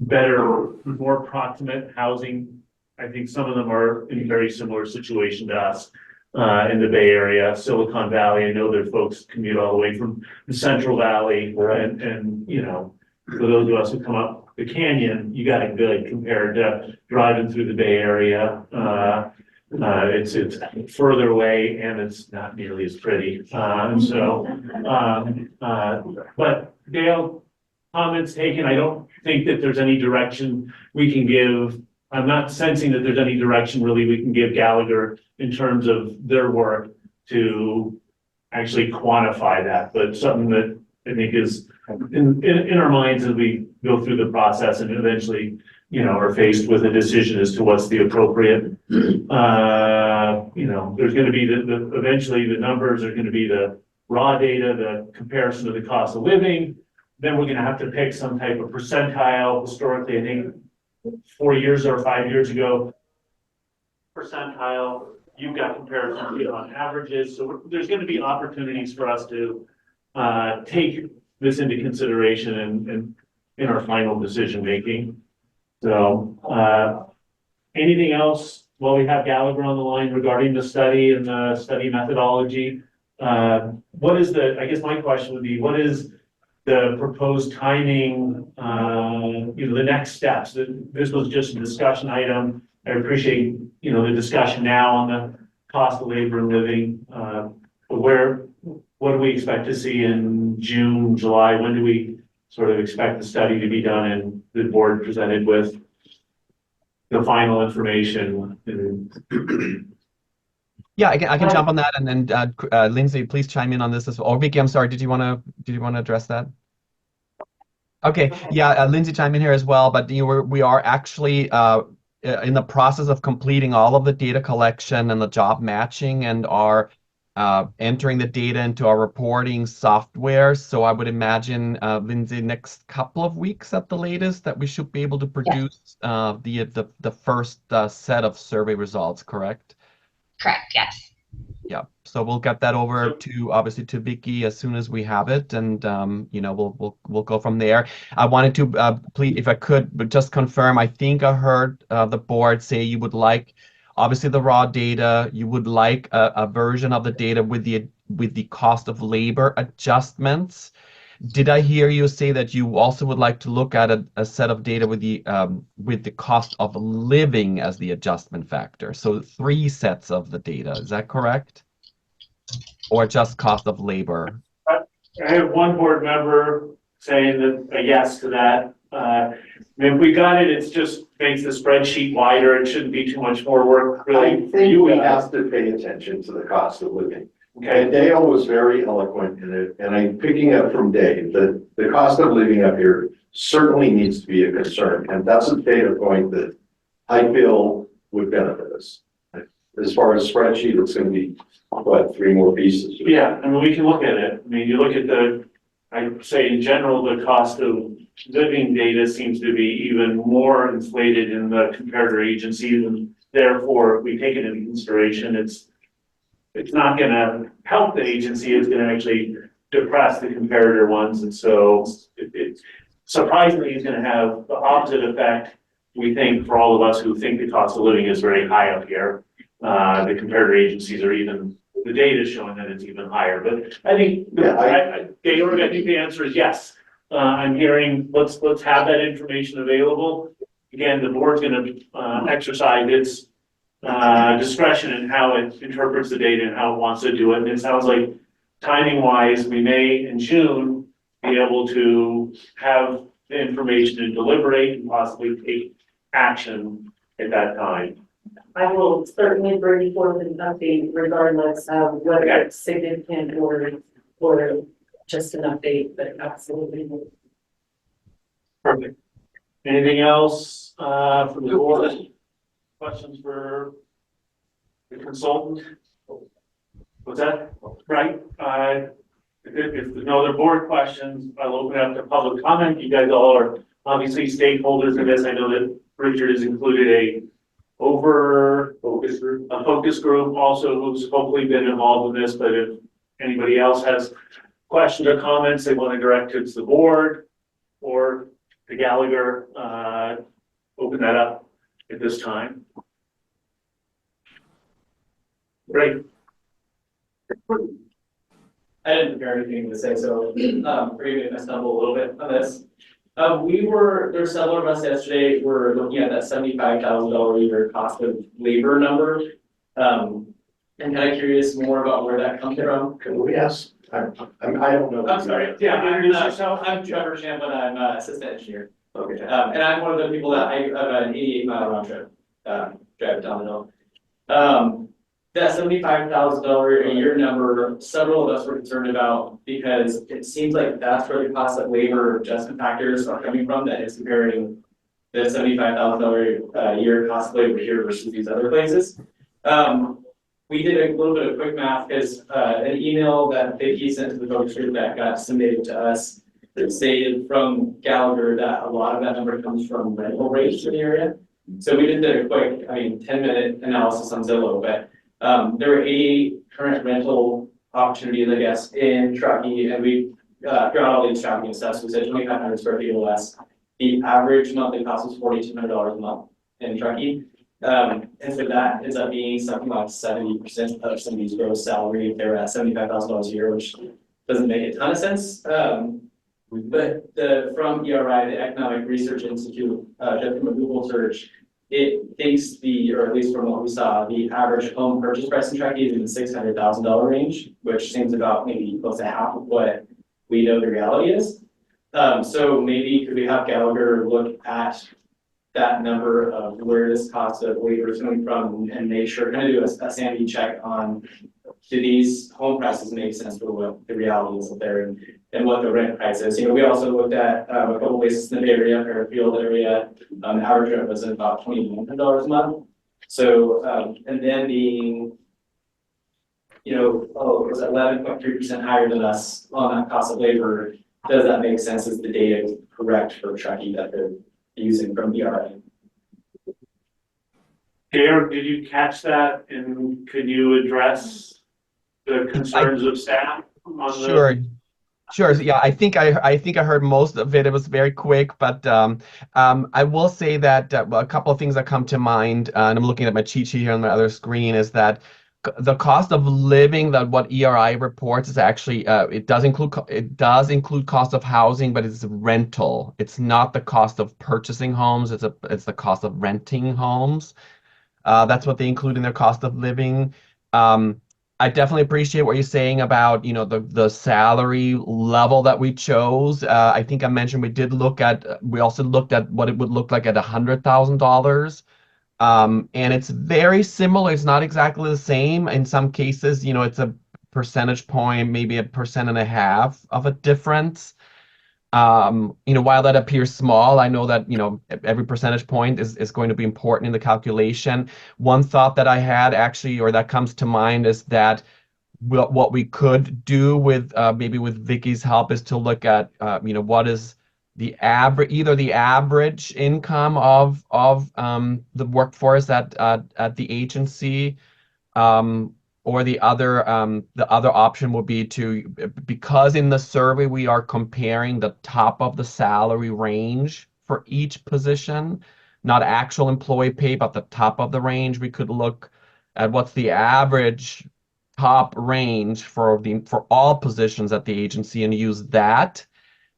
better, more proximate housing. I think some of them are in a very similar situation to us, in the Bay Area, Silicon Valley. I know there are folks commute all the way from the Central Valley and, you know, for those of us who come up the canyon, you got it good compared to driving through the Bay Area. It's further away and it's not nearly as pretty. But Dale, comments taken. I don't think that there's any direction we can give. I'm not sensing that there's any direction really we can give Gallagher in terms of their work to actually quantify that, but something that I think is in our minds as we go through the process and eventually, you know, are faced with a decision as to what's the appropriate, you know, there's gonna be eventually the numbers are gonna be the raw data, the comparison of the cost of living. Then we're gonna have to pick some type of percentile. Historically, I think 4 years or 5 years ago, percentile, you've got comparison on averages. So there's gonna be opportunities for us to take this into consideration and in our final decision making. So anything else while we have Gallagher on the line regarding the study and the study methodology? What is I guess my question would be, what is the proposed timing, you know, the next steps? This was just a discussion item. I appreciate, you know, the discussion now on the cost of labor and living. What do we expect to see in June, July? When do we sort of expect the study to be done and the board presented with the final information? Yeah, I can jump on that, and then Lindsay, please chime in on this as well. Or Vicky, I'm sorry, did you want to address that? Okay, yeah, Lindsay chime in here as well, but we are actually in the process of completing all of the data collection and the job matching, and are entering the data into our reporting software. So I would imagine, Lindsay, next couple of weeks at the latest that we should be able to produce the first set of survey results, correct? Correct, yes. Yeah, so we'll get that over to obviously to Vicky as soon as we have it, and you know, we'll go from there. I wanted to please, if I could, but just confirm. I think I heard the board say you would like obviously the raw data. You would like a version of the data with the cost of labor adjustments. Did I hear you say that you also would like to look at a set of data with the cost of living as the adjustment factor? So 3 sets of the data, is that correct? Or just cost of labor? I have one board member saying that a yes to that. If we got it, it just makes the spreadsheet wider. It shouldn't be too much more work, really. I think we have to pay attention to the cost of living. Okay, Dale was very eloquent in it, and I'm picking up from Dave that the cost of living up here certainly needs to be a concern, and that's a data point that I feel would benefit us. As far as spreadsheet, it's going to be, what, 3 more pieces? Yeah, I mean, we can look at it. I mean, you look at I'd say in general, the cost of living data seems to be even more inflated in the comparator agencies, and therefore, if we take it into consideration, it's not gonna help the agency, it's gonna actually depress the comparator ones, and so it surprisingly is gonna have the opposite effect, we think, for all of us who think the cost of living is very high up here. The comparator agencies are even, the data is showing that it's even higher, but I think, Georg, I think the answer is yes. I'm hearing, let's have that information available. Again, the board's gonna exercise its discretion in how it interprets the data and how it wants to do it. And it sounds like timing wise, we may in June be able to have the information and deliberate and possibly take action at that time. I will certainly bring forth an update regardless of whether it's significant or just an update, but absolutely. Perfect. Anything else from the board? Questions for the consultant? What's that? Right. If there's no other board questions, I'll open up to public comment. You guys all are obviously stakeholders in this. I know that Richard has included a focus group also who's hopefully been involved in this, but if anybody else has questions or comments they want to direct to the board, or Gallagher, open that up at this time. Great. I didn't prepare anything to say, so, forgive me if I stumble a little bit on this. There were several of us yesterday, were looking at that $75,000 a year cost of labor number. And kind of curious more about where that comes from. Can we ask? I don't know. I'm sorry, Yeah, introduce yourself. I'm Trevor Champlin, I'm assistant engineer. Okay. And I'm one of the people that I have an 88-mile round trip, drive down the hill. That $75,000 a year number, several of us were concerned about because it seems like that's where the cost of labor adjustment factors are coming from, that is comparing the $75,000 a year cost of labor here versus these other places. We did a little bit of quick math because an email that Vicky sent to the focus group that got submitted to us that stated from Gallagher that a lot of that number comes from rental rates in the area. So we just did a quick, 10-minute analysis on Zillow, but there were 80 current rental opportunities, I guess, in Truckee, and we got all these tracking stuff. So we said 2,500 square feet or less. The average monthly cost was $4,200 a month in Truckee. And so that ends up being something like 70% of somebody's gross salary if they're at $75,000 a year, which doesn't make a ton of sense. But from ERI, the Economic Research Institute, just from a Google search, it thinks or at least from what we saw, the average home purchase price in Truckee is in the $600,000 range, which seems about maybe close to half of what we know the reality is. So maybe could we have Gallagher look at that number of where this cost of labor is coming from and make sure, kind of do a sanity check on, do these home prices make sense for what the reality is up there and what the rent price is. We also looked at a couple places in the Bay Area, Fairfield area, the average rent was about $2,100 a month. So, and then being, it was 11.3% higher than us on that cost of labor. Does that make sense? Is the data correct for Truckee that they're using from ERI? Derek, did you catch that, and could you address the concerns of staff on the? Sure. So, yeah, I think I heard most of it. It was very quick, but I will say that a couple of things that come to mind, and I'm looking at my cheat sheet here on my other screen, is that the cost of living that what ERI reports is actually it does include cost of housing, but it's rental. It's not the cost of purchasing homes. It's the cost of renting homes. That's what they include in their cost of living. I definitely appreciate what you're saying about, the salary level that we chose. I think I mentioned we also looked at what it would look like at $100,000. And it's very similar. It's not exactly the same. In some cases, it's a percentage point, maybe 1.5% of a difference. While that appears small, I know that, every percentage point is going to be important in the calculation. One thought that I had actually, or that comes to mind, is that what we could do with maybe with Vicky's help is to look at, what is the average income of the workforce at the agency, or the other option would be because in the survey we are comparing the top of the salary range for each position, not actual employee pay, but the top of the range. We could look at what's the average top range for all positions at the agency and use that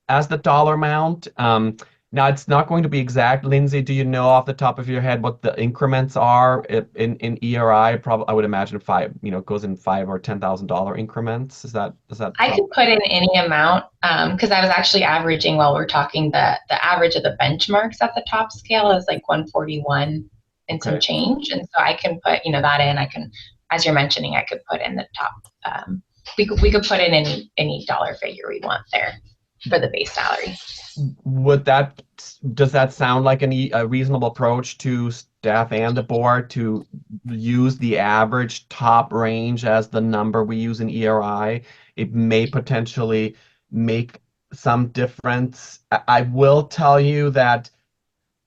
as the dollar amount. Now, it's not going to be exact. Lindsay, do you know off the top of your head what the increments are in ERI? Probably, I would imagine it goes in $5,000 or $10,000 increments. Is that? I could put in any amount because I was actually averaging while we're talking. The average of the benchmarks at the top scale is like 141 and some change, and so I can put that in. I can, as you're mentioning, I could put in the top. We could put in any dollar figure we want there for the base salary. Does that sound like a reasonable approach to staff and the board to use the average top range as the number we use in ERI? It may potentially make some difference. I will tell you that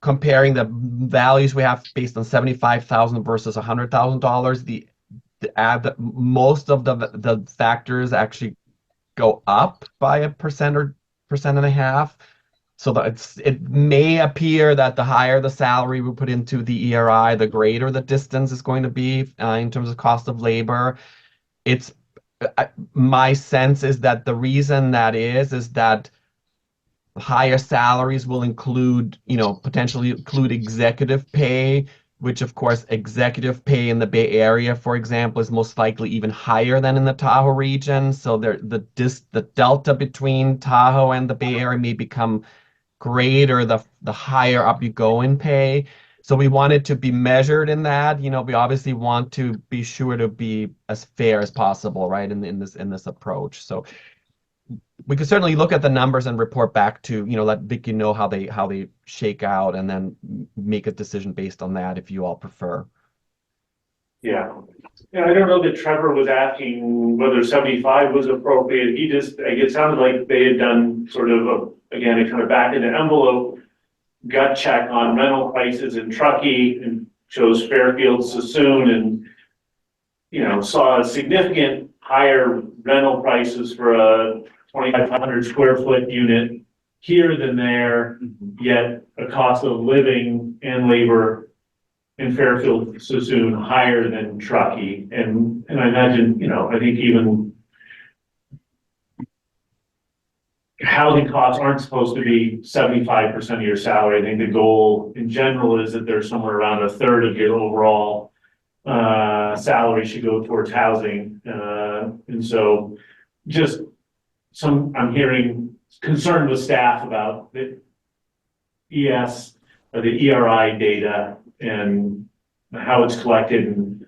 comparing the values we have based on $75,000 versus $100,000, most of the factors actually go up by 1% or 1.5%. So that it may appear that the higher the salary we put into the ERI, the greater the distance is going to be in terms of cost of labor. It's my sense is that the reason that is that higher salaries will include, potentially include executive pay, which of course executive pay in the Bay Area, for example, is most likely even higher than in the Tahoe region. So the delta between Tahoe and the Bay Area may become greater the higher up you go in pay. So we wanted to be measured in that. We obviously want to be sure to be as fair as possible, right, in this approach. So we could certainly look at the numbers and report back to, let Vicky know how they shake out, and then make a decision based on that if you all prefer. Yeah. Yeah, I don't know that Trevor was asking whether 75 was appropriate. It sounded like they had done sort of again, a kind of back in the envelope gut check on rental prices in Truckee, and chose Fairfield, Sassoon, and, saw a significant higher rental prices for a 2,500 square foot unit here than there, yet a cost of living and labor in Fairfield, Sassoon higher than Truckee. And I imagine, I think even housing costs aren't supposed to be 75% of your salary. I think the goal in general is that there's somewhere around a third of your overall salary should go towards housing. And so I'm hearing concern with staff about the ES or the ERI data and how it's collected. And,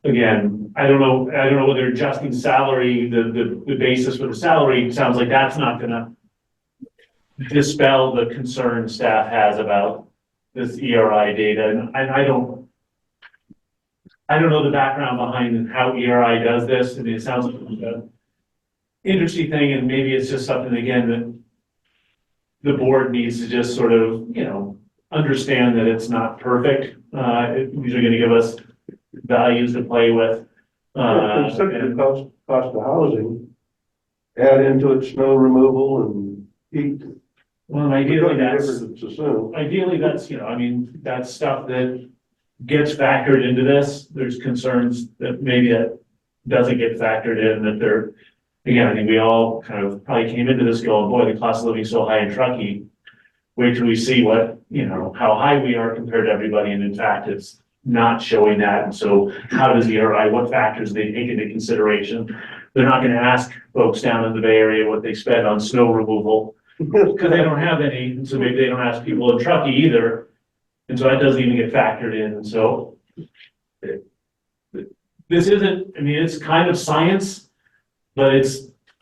again, I don't know whether adjusting salary, the basis for the salary, sounds like that's not gonna dispel the concern staff has about this ERI data. And I don't know the background behind how ERI does this. I mean, it sounds like an interesting thing, and maybe it's just something, again, that the board needs to just sort of, understand that it's not perfect. These are gonna give us values to play with. Consider the cost of housing, add into it snow removal and heat. Well, ideally, that's that's stuff that gets factored into this. There's concerns that maybe that doesn't get factored in, that again, I think we all kind of probably came into this going, boy, the cost of living is so high in Truckee. Wait till we see how high we are compared to everybody. And in fact, it's not showing that. And so how does ERI, what factors they take into consideration? They're not gonna ask folks down in the Bay Area what they spend on snow removal, because they don't have any. And so maybe they don't ask people in Truckee either. And so that doesn't even get factored in. And so this isn't, it's kind of science, but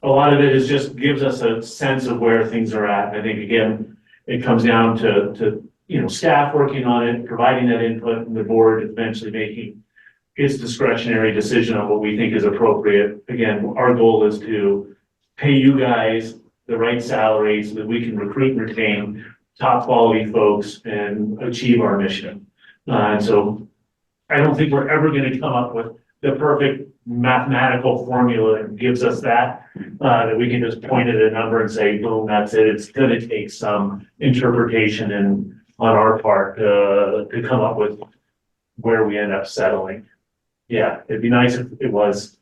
a lot of it is just gives us a sense of where things are at. I think, again, it comes down to staff working on it, providing that input, and the board eventually making its discretionary decision on what we think is appropriate. Again, our goal is to pay you guys the right salary so that we can recruit and retain top quality folks and achieve our mission. And so I don't think we're ever going to come up with the perfect mathematical formula that gives us that we can just point at a number and say, boom, that's it. It's going to take some interpretation and on our part to come up with where we end up settling. Yeah, it'd be nice if it was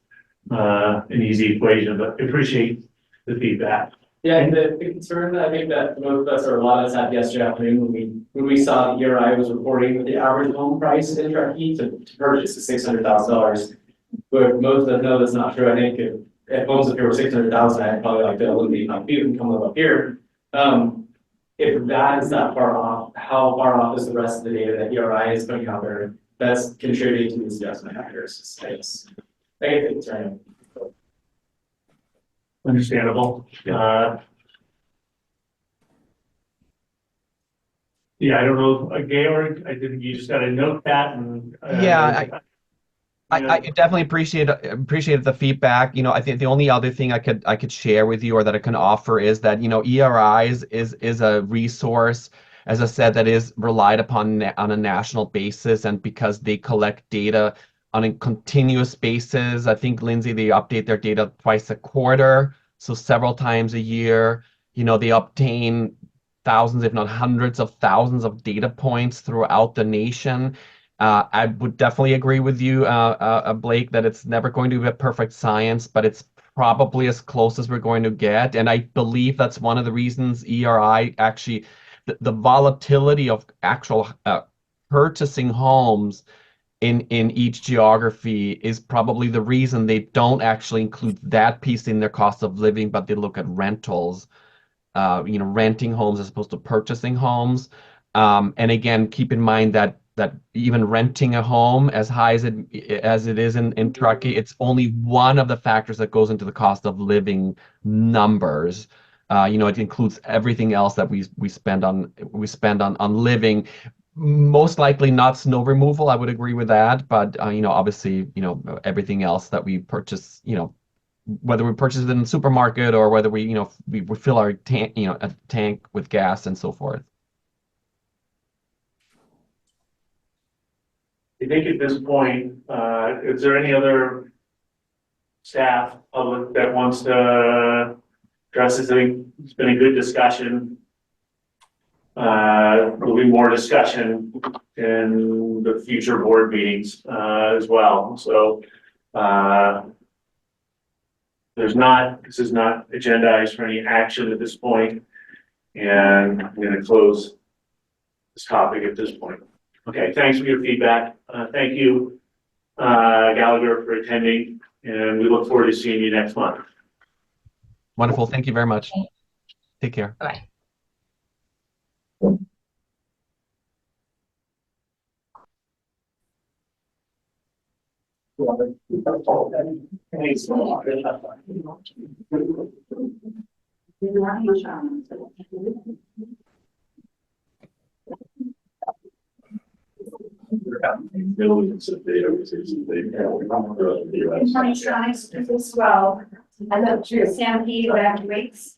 an easy equation, but I appreciate the feedback. Yeah, and the concern that I think that most of us, or a lot of us had yesterday afternoon when we saw the ERI was reporting that the average home price in Truckee to purchase is $600,000. But most of us know that's not true. I think if homes up here were 600,000, I'd probably like to eliminate my feet and come up here. If that is not far off, how far off is the rest of the data that ERI is putting out there that's contributing to these adjustment factors? I think it's right. Understandable. Yeah, I don't know, Georg, I think you just gotta note that and. I definitely appreciated the feedback. I think the only other thing I could share with you, or that I can offer, is that ERI is a resource, as I said, that is relied upon on a national basis, and because they collect data on a continuous basis. I think, Lindsay, they update their data twice a quarter, so several times a year. They obtain thousands, if not hundreds of thousands of data points throughout the nation. I would definitely agree with you, Blake, that it's never going to be a perfect science, but it's probably as close as we're going to get. And I believe that's one of the reasons ERI actually, the volatility of actual purchasing homes in each geography is probably the reason they don't actually include that piece in their cost of living, but they look at rentals, renting homes as opposed to purchasing homes. And again, keep in mind that even renting a home, as high as it is in Truckee, it's only one of the factors that goes into the cost of living numbers. It includes everything else that we spend on living. Most likely not snow removal. I would agree with that, but obviously, everything else that we purchase, whether we purchase it in the supermarket or whether we fill our tank, a tank with gas and so forth. I think at this point, is there any other staff, public that wants to address this? I think it's been a good discussion. There'll be more discussion in the future board meetings, as well. So, this is not agendized for any action at this point, and I'm going to close this topic at this point. Okay, thanks for your feedback. Thank you, Gallagher, for attending, and we look forward to seeing you next month. Wonderful. Thank you very much. Take care. Bye. Electronics as well. And then Stampede evacuates.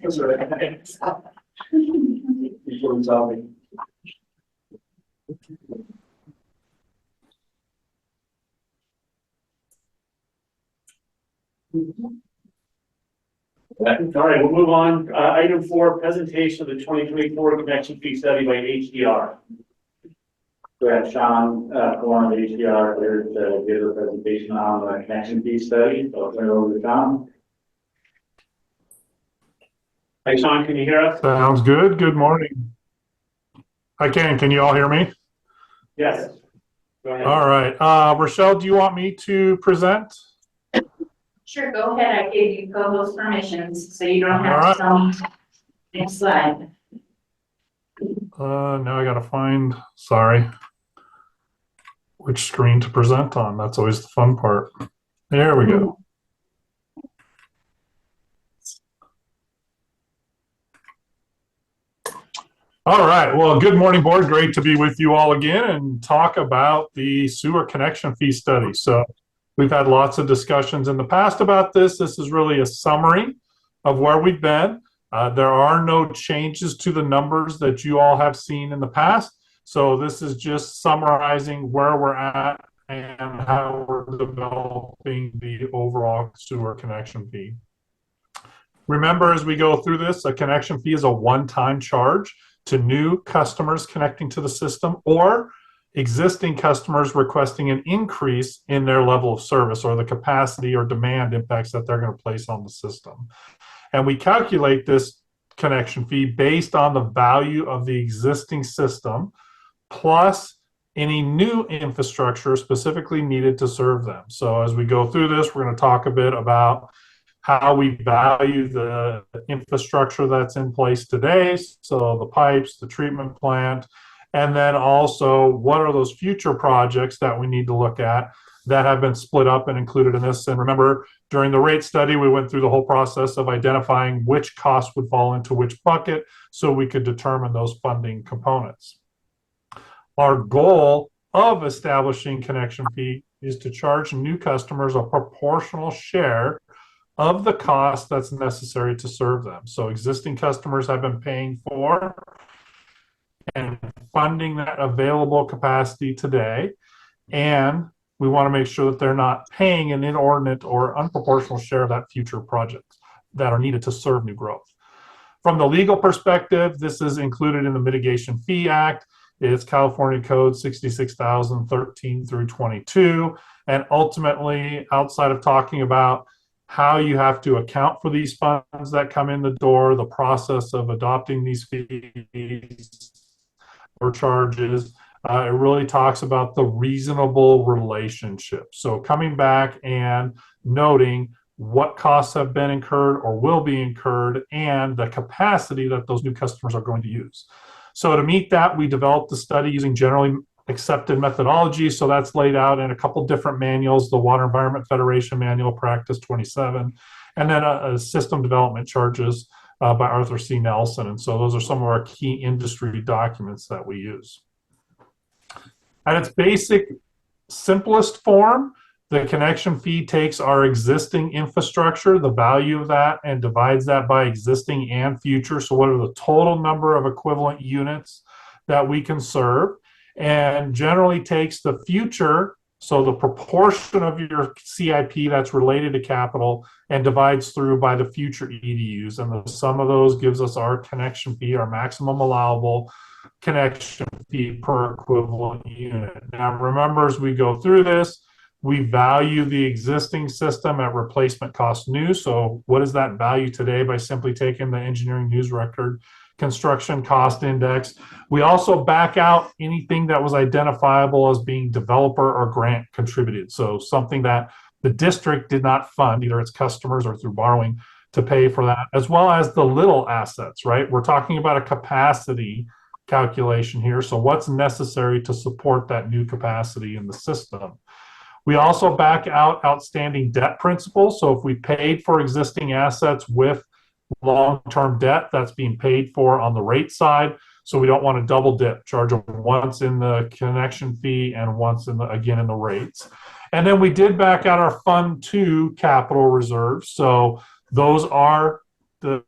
All right, we'll move on. Item 4, presentation of the 2024 connection fee study by HDR. We have Sean, Warren of HDR here to give a presentation on the connection fee study. So I'll turn it over to Sean. Hi, Sean, can you hear us? Sounds good. Good morning. I can. Can you all hear me? Yes. Go ahead. All right. Rochelle, do you want me to present? Sure, go ahead. I gave you co-host permissions, so you don't have to tell me. Next slide. Now I gotta find, sorry, which screen to present on. That's always the fun part. There we go. All right. Well, good morning, board. Great to be with you all again and talk about the sewer connection fee study. So we've had lots of discussions in the past about this. This is really a summary of where we've been. There are no changes to the numbers that you all have seen in the past. So this is just summarizing where we're at and how we're developing the overall sewer connection fee. Remember, as we go through this, a connection fee is a one-time charge to new customers connecting to the system or existing customers requesting an increase in their level of service or the capacity or demand impacts that they're going to place on the system. And we calculate this connection fee based on the value of the existing system plus any new infrastructure specifically needed to serve them. So as we go through this, we're going to talk a bit about how we value the infrastructure that's in place today. So the pipes, the treatment plant, and then also what are those future projects that we need to look at that have been split up and included in this. And remember, during the rate study, we went through the whole process of identifying which costs would fall into which bucket so we could determine those funding components. Our goal of establishing connection fee is to charge new customers a proportional share of the cost that's necessary to serve them. So existing customers have been paying for and funding that available capacity today. And we want to make sure that they're not paying an inordinate or unproportional share of that future projects that are needed to serve new growth. From the legal perspective, this is included in the Mitigation Fee Act. It's California Code 66,013 through 22. And ultimately, outside of talking about how you have to account for these funds that come in the door, the process of adopting these fees or charges, it really talks about the reasonable relationship. So coming back and noting what costs have been incurred or will be incurred and the capacity that those new customers are going to use. So to meet that, we developed the study using generally accepted methodology. So that's laid out in a couple different manuals, the Water Environment Federation Manual Practice 27, and then a system development charges by Arthur C. Nelson. And so those are some of our key industry documents that we use. At its basic, simplest form, the connection fee takes our existing infrastructure, the value of that, and divides that by existing and future. So what are the total number of equivalent units that we can serve? And generally takes the future, so the proportion of your CIP that's related to capital, and divides through by the future EDUs. And the sum of those gives us our connection fee, our maximum allowable connection fee per equivalent unit. Now, remember, as we go through this, we value the existing system at replacement cost new. So what is that value today by simply taking the engineering news record construction cost index? We also back out anything that was identifiable as being developer or grant contributed. So something that the district did not fund, either its customers or through borrowing, to pay for that, as well as the little assets, right? We're talking about a capacity calculation here. So what's necessary to support that new capacity in the system? We also back out outstanding debt principal. So if we paid for existing assets with long-term debt, that's being paid for on the rate side. So we don't want to double dip, charge them once in the connection fee and once again in the rates. And then we did back out our Fund 2 capital reserves. So those are the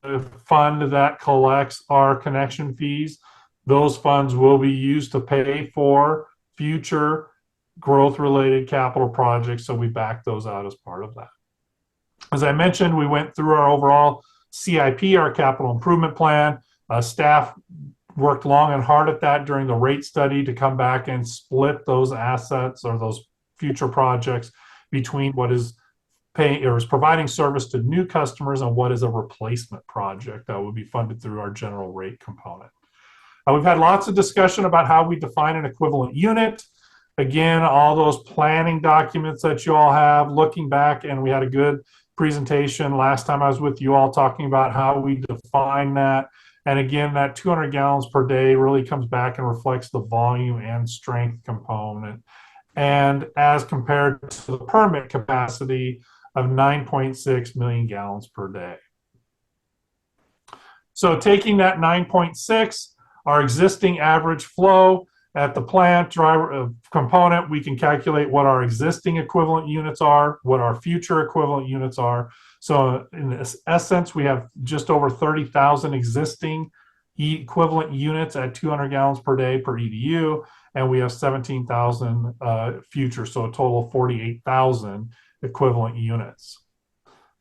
fund that collects our connection fees. Those funds will be used to pay for future growth-related capital projects, so we back those out as part of that. As I mentioned, we went through our overall CIP, our capital improvement plan. Staff worked long and hard at that during the rate study to come back and split those assets or those future projects between what is paying or is providing service to new customers and what is a replacement project that would be funded through our general rate component. We've had lots of discussion about how we define an equivalent unit. Again, all those planning documents that you all have, looking back, and we had a good presentation last time I was with you all talking about how we define that. And again, that 200 gallons per day really comes back and reflects the volume and strength component. And as compared to the permit capacity of 9.6 million gallons per day. So taking that 9.6, our existing average flow at the plant driver component, we can calculate what our existing equivalent units are, what our future equivalent units are. So in this essence, we have just over 30,000 existing equivalent units at 200 gallons per day per EDU, and we have 17,000 future, so a total of 48,000 equivalent units.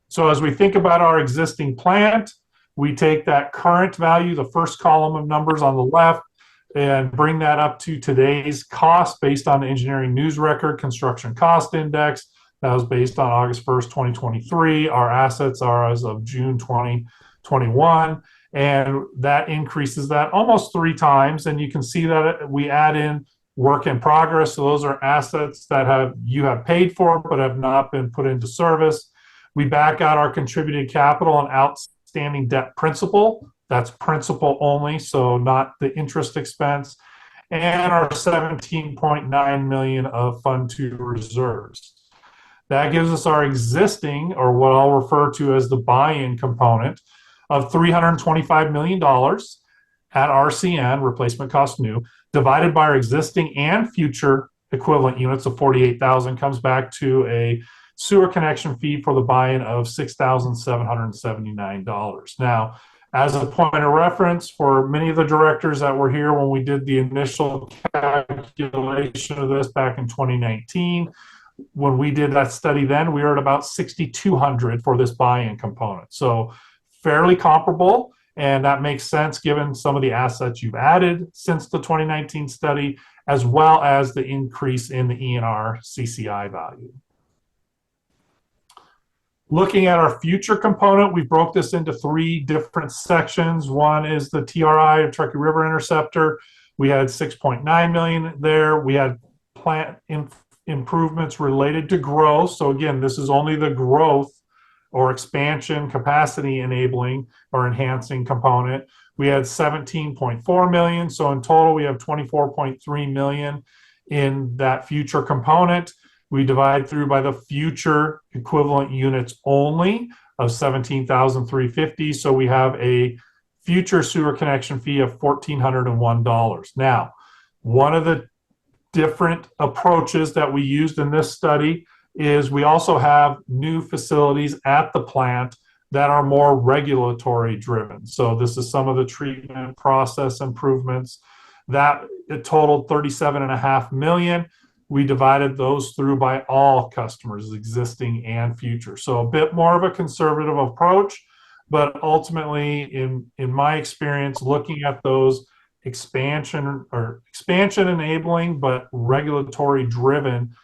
So as we think about our existing plant, we take that current value, the first column of numbers on the left, and bring that up to today's cost based on the engineering news record construction cost index. That was based on August 1st, 2023. Our assets are as of June 2021. And that increases that almost 3 times. And you can see that we add in work in progress. So those are assets that you have paid for, but have not been put into service. We back out our contributed capital and outstanding debt principal. That's principal only, so not the interest expense, and our 17.9 million of Fund 2 reserves. That gives us our existing, or what I'll refer to as the buy-in component, of $325 million at RCN, replacement cost new, divided by our existing and future equivalent units of 48,000, comes back to a sewer connection fee for the buy-in of $6,779. Now, as a point of reference for many of the directors that were here when we did the initial calculation of this back in 2019, when we did that study then, we were at about 6,200 for this buy-in component. So fairly comparable. And that makes sense given some of the assets you've added since the 2019 study, as well as the increase in the ENR CCI value. Looking at our future component, we broke this into 3 different sections. One is the TRI, or Truckee River Interceptor. We had 6.9 million there. We had plant improvements related to growth. So again, this is only the growth or expansion, capacity enabling or enhancing component. We had 17.4 million. So in total, we have 24.3 million in that future component. We divide through by the future equivalent units only of 17,350. So we have a future sewer connection fee of $1,401. Now, one of the different approaches that we used in this study is we also have new facilities at the plant that are more regulatory driven. So this is some of the treatment process improvements that it totaled 37.5 million. We divided those through by all customers, existing and future. So a bit more of a conservative approach, but ultimately in my experience, looking at those expansion enabling, but regulatory driven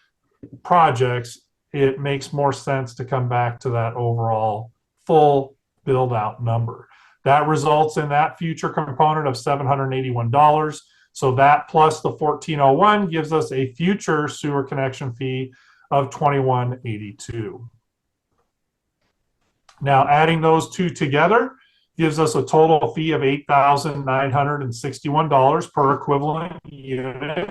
projects, it makes more sense to come back to that overall full build out number. That results in that future component of $781. So that plus the 1401 gives us a future sewer connection fee of $2182. Now adding those two together gives us a total fee of $8,961 per equivalent unit.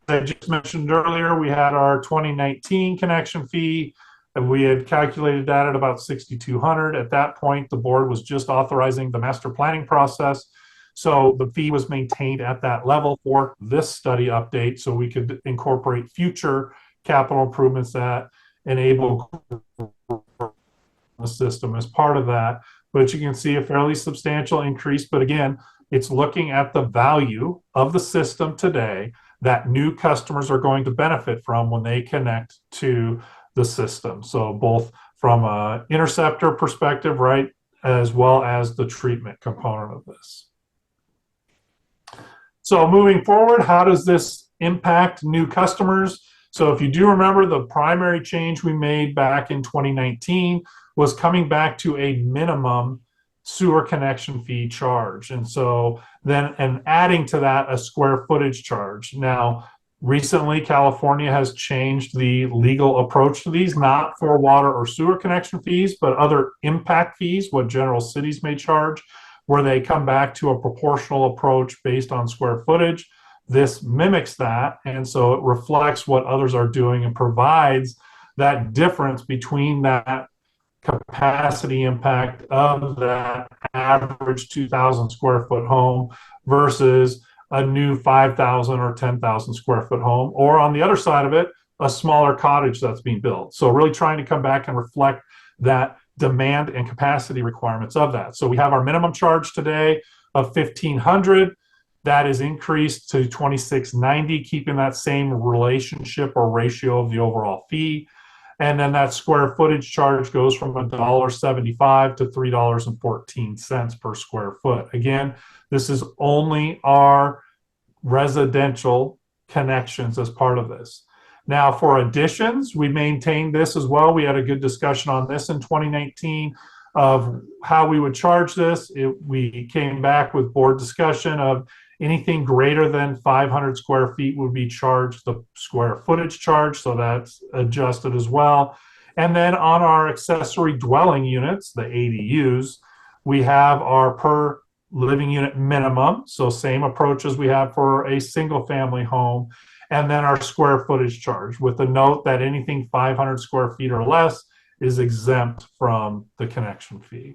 As I just mentioned earlier, we had our 2019 connection fee, and we had calculated that at about $6,200. At that point, the board was just authorizing the master planning process. So the fee was maintained at that level for this study update so we could incorporate future capital improvements that enable the system as part of that. But you can see a fairly substantial increase. But again, it's looking at the value of the system today that new customers are going to benefit from when they connect to the system. So both from an interceptor perspective, right, as well as the treatment component of this. So moving forward, how does this impact new customers? So if you do remember, the primary change we made back in 2019 was coming back to a minimum sewer connection fee charge. And so then, and adding to that a square footage charge. Now, recently, California has changed the legal approach to these, not for water or sewer connection fees, but other impact fees, what general cities may charge, where they come back to a proportional approach based on square footage. This mimics that, and so it reflects what others are doing and provides that difference between that capacity impact of that average 2,000 square foot home versus a new 5,000 or 10,000 square foot home, or on the other side of it, a smaller cottage that's being built. So really trying to come back and reflect that demand and capacity requirements of that. So we have our minimum charge today of $1,500. That is increased to $2,690, keeping that same relationship or ratio of the overall fee. And then that square footage charge goes from $1.75 to $3.14 per square foot. Again, this is only our residential connections as part of this. Now for additions, we maintained this as well. We had a good discussion on this in 2019 of how we would charge this. We came back with board discussion of anything greater than 500 square feet would be charged the square footage charge, so that's adjusted as well. And then on our accessory dwelling units, the ADUs, we have our per living unit minimum, so same approach as we have for a single family home, and then our square footage charge with the note that anything 500 square feet or less is exempt from the connection fee.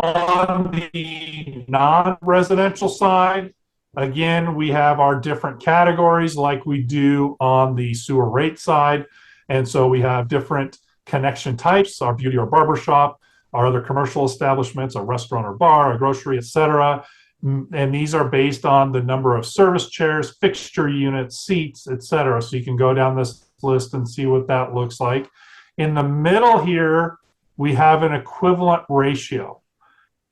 On the non-residential side, again, we have our different categories like we do on the sewer rate side. And so we have different connection types, our beauty or barber shop, our other commercial establishments, a restaurant or bar, a grocery, etc. And these are based on the number of service chairs, fixture units, seats, etc. So you can go down this list and see what that looks like. In the middle here we have an equivalent ratio.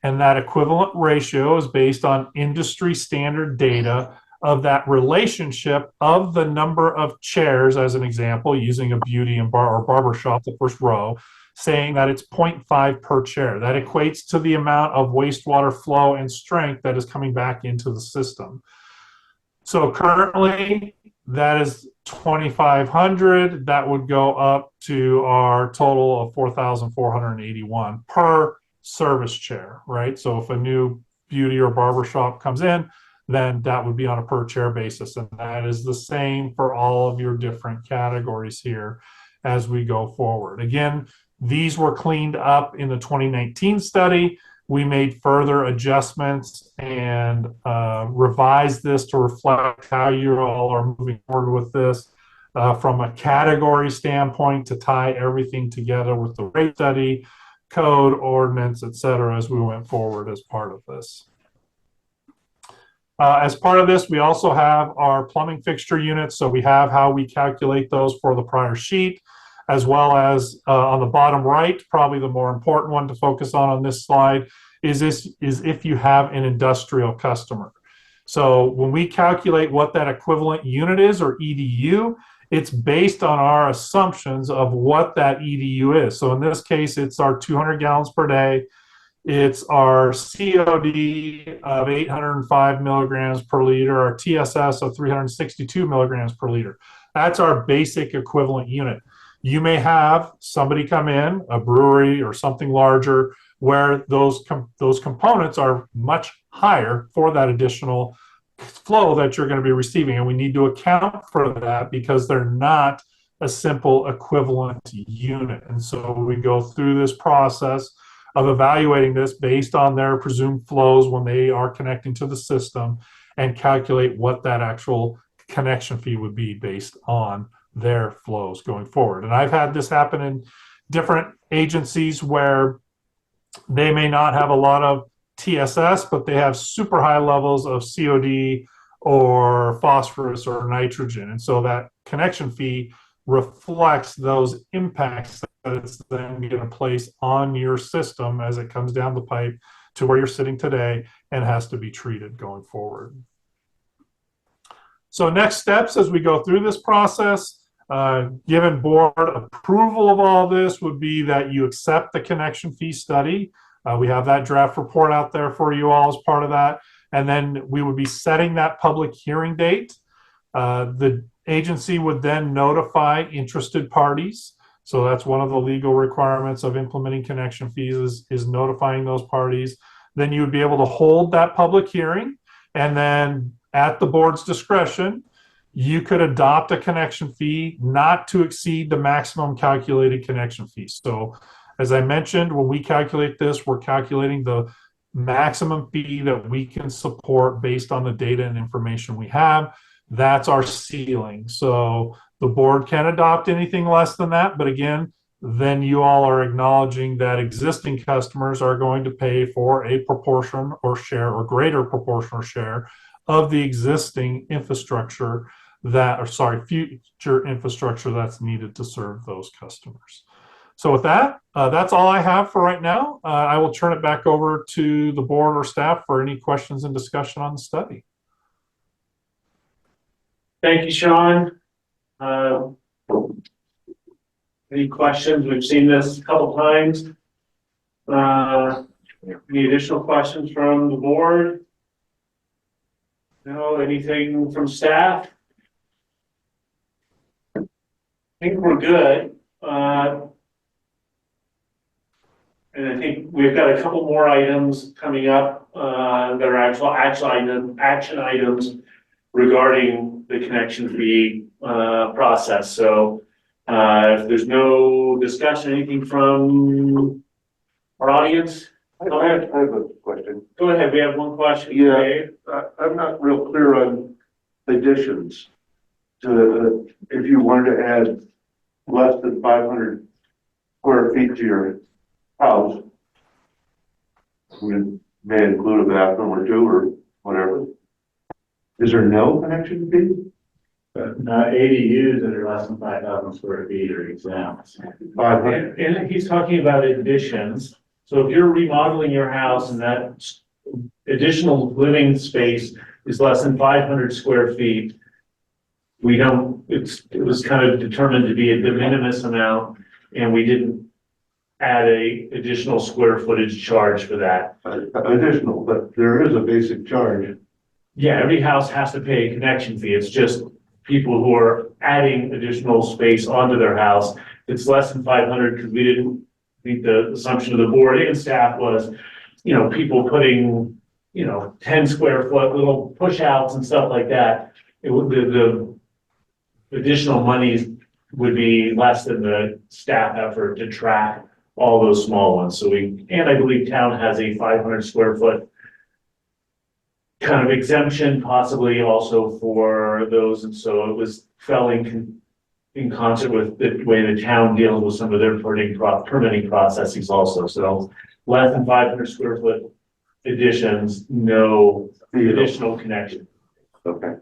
And that equivalent ratio is based on industry standard data of that relationship of the number of chairs, as an example, using a beauty and barber shop, the first row, saying that it's 0.5 per chair. That equates to the amount of wastewater flow and strength that is coming back into the system. So currently, that is 2,500. That would go up to our total of 4,481 per service chair, right? So if a new beauty or barber shop comes in, then that would be on a per chair basis. And that is the same for all of your different categories here as we go forward. Again, these were cleaned up in the 2019 study. We made further adjustments and revised this to reflect how you all are moving forward with this from a category standpoint to tie everything together with the rate study, code, ordinance, et cetera, as we went forward as part of this. As part of this, we also have our plumbing fixture units. So we have how we calculate those for the prior sheet, as well as on the bottom right, probably the more important one to focus on this slide is if you have an industrial customer. So when we calculate what that equivalent unit is, or EDU, it's based on our assumptions of what that EDU is. So in this case, it's our 200 gallons per day. It's our COD of 805 milligrams per liter, our TSS of 362 milligrams per liter. That's our basic equivalent unit. You may have somebody come in, a brewery or something larger, where those components are much higher for that additional flow that you're going to be receiving. And we need to account for that because they're not a simple equivalent unit. And so we go through this process of evaluating this based on their presumed flows when they are connecting to the system and calculate what that actual connection fee would be based on their flows going forward. And I've had this happen in different agencies where they may not have a lot of TSS, but they have super high levels of COD or phosphorus or nitrogen. And so that connection fee reflects those impacts that it's then going to place on your system as it comes down the pipe to where you're sitting today and has to be treated going forward. So next steps as we go through this process, given board approval of all this, would be that you accept the connection fee study. We have that draft report out there for you all as part of that. And then we would be setting that public hearing date. The agency would then notify interested parties. So that's one of the legal requirements of implementing connection fees is notifying those parties. Then you would be able to hold that public hearing. And then at the board's discretion, you could adopt a connection fee not to exceed the maximum calculated connection fee. So as I mentioned, when we calculate this, we're calculating the maximum fee that we can support based on the data and information we have. That's our ceiling. So the board can adopt anything less than that. But again, then you all are acknowledging that existing customers are going to pay for a proportion or share or greater proportional share of the existing infrastructure future infrastructure that's needed to serve those customers. So with that, that's all I have for right now. I will turn it back over to the board or staff for any questions and discussion on the study. Thank you, Sean. Any questions? We've seen this a couple times. Any additional questions from the board? No, anything from staff? I think we're good. And I think we've got a couple more items coming up that are action items regarding the connection fee process. So if there's no discussion, anything from our audience? I have a question. Go ahead, we have one question. Yeah. Dave. I'm not real clear on additions to, if you wanted to add less than 500 square feet to your house, we may include a bathroom or two or whatever. Is there no connection fee? But ADUs that are less than 5,000 square feet are exempt. And he's talking about additions. So if you're remodeling your house and that additional living space is less than 500 square feet, we don't, it was kind of determined to be a de minimis amount, and we didn't add a additional square footage charge for that. Additional, but there is a basic charge. Yeah, every house has to pay a connection fee. It's just people who are adding additional space onto their house. It's less than 500 because we didn't, I think the assumption of the board and staff was, people putting, 10 square foot little push outs and stuff like that. It would, the additional monies would be less than the staff effort to track all those small ones. So and I believe town has a 500 square foot kind of exemption possibly also for those. And so it was fell in concert with the way the town deals with some of their permitting processes also. So less than 500 square foot additions, no additional connection. Okay.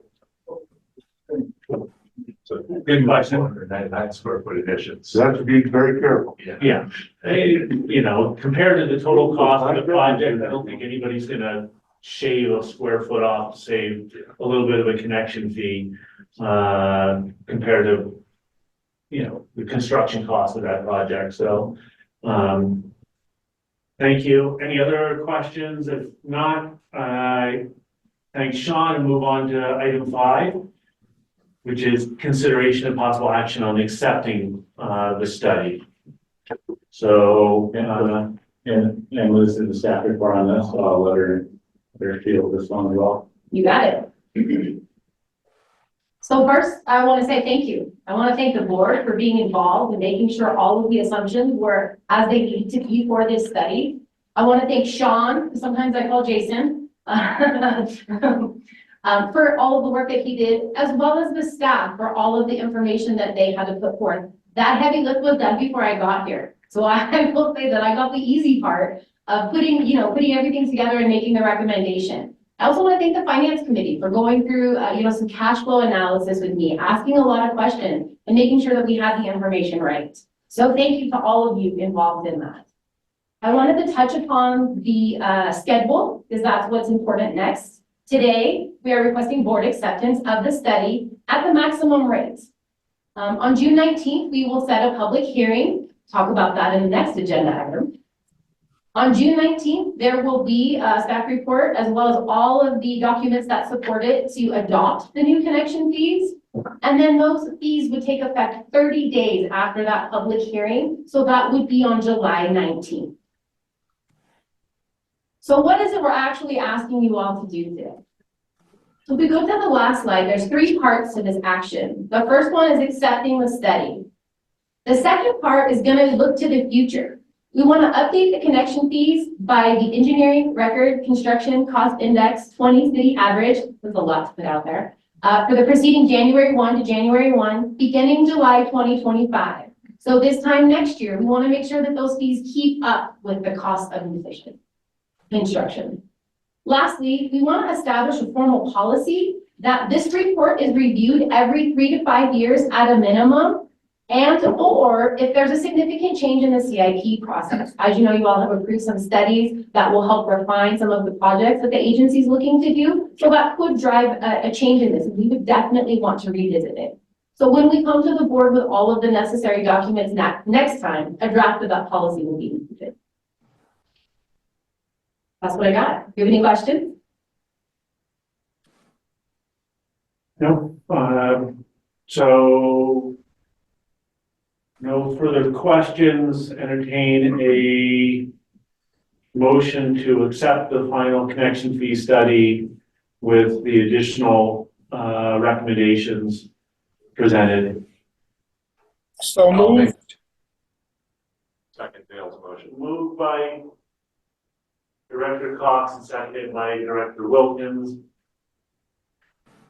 So good question. 99 square foot additions. So have to be very careful. Yeah, compared to the total cost of the project, I don't think anybody's gonna shave a square foot off to save a little bit of a connection fee, compared to, the construction cost of that project. So, thank you. Any other questions? If not, I thank Sean and move on to item 5, which is consideration of possible action on accepting the study. So, And Liz did the staff report on this, so I'll let her field this one as well. You got it. So first, I want to say thank you. I want to thank the board for being involved and making sure all of the assumptions were as they need to be for this study. I want to thank Sean, who sometimes I call Jason, for all of the work that he did, as well as the staff for all of the information that they had to put forth. That heavy lift was done before I got here. So I will say that I got the easy part of putting everything together and making the recommendation. I also want to thank the finance committee for going through, some cash flow analysis with me, asking a lot of questions and making sure that we had the information right. So thank you to all of you involved in that. I wanted to touch upon the schedule because that's what's important next. Today, we are requesting board acceptance of the study at the maximum rate. On June 19th, we will set a public hearing, talk about that in the next agenda item. On June 19th, there will be a staff report as well as all of the documents that support it to adopt the new connection fees. And then those fees would take effect 30 days after that public hearing. So that would be on July 19th. So what is it we're actually asking you all to do today? So if we go to the last slide, there's 3 parts to this action. The first one is accepting the study. The second part is going to look to the future. We want to update the connection fees by the engineering record construction cost index 20 city average. There's a lot to put out there. For the preceding January 1 to January 1, beginning July 2025. So this time next year, we want to make sure that those fees keep up with the cost of efficient construction. Lastly, we want to establish a formal policy that this report is reviewed every 3 to 5 years at a minimum, and or if there's a significant change in the CIP process. As you know, you all have approved some studies that will help refine some of the projects that the agency is looking to do. So that could drive a change in this. We would definitely want to revisit it. So when we come to the board with all of the necessary documents next time, a draft of that policy will be included. That's what I got. Do you have any questions? No, so no further questions. Entertain a motion to accept the final connection fee study with the additional recommendations presented. So moved. Second Dale's motion. Moved by Director Cox and seconded by Director Wilkins.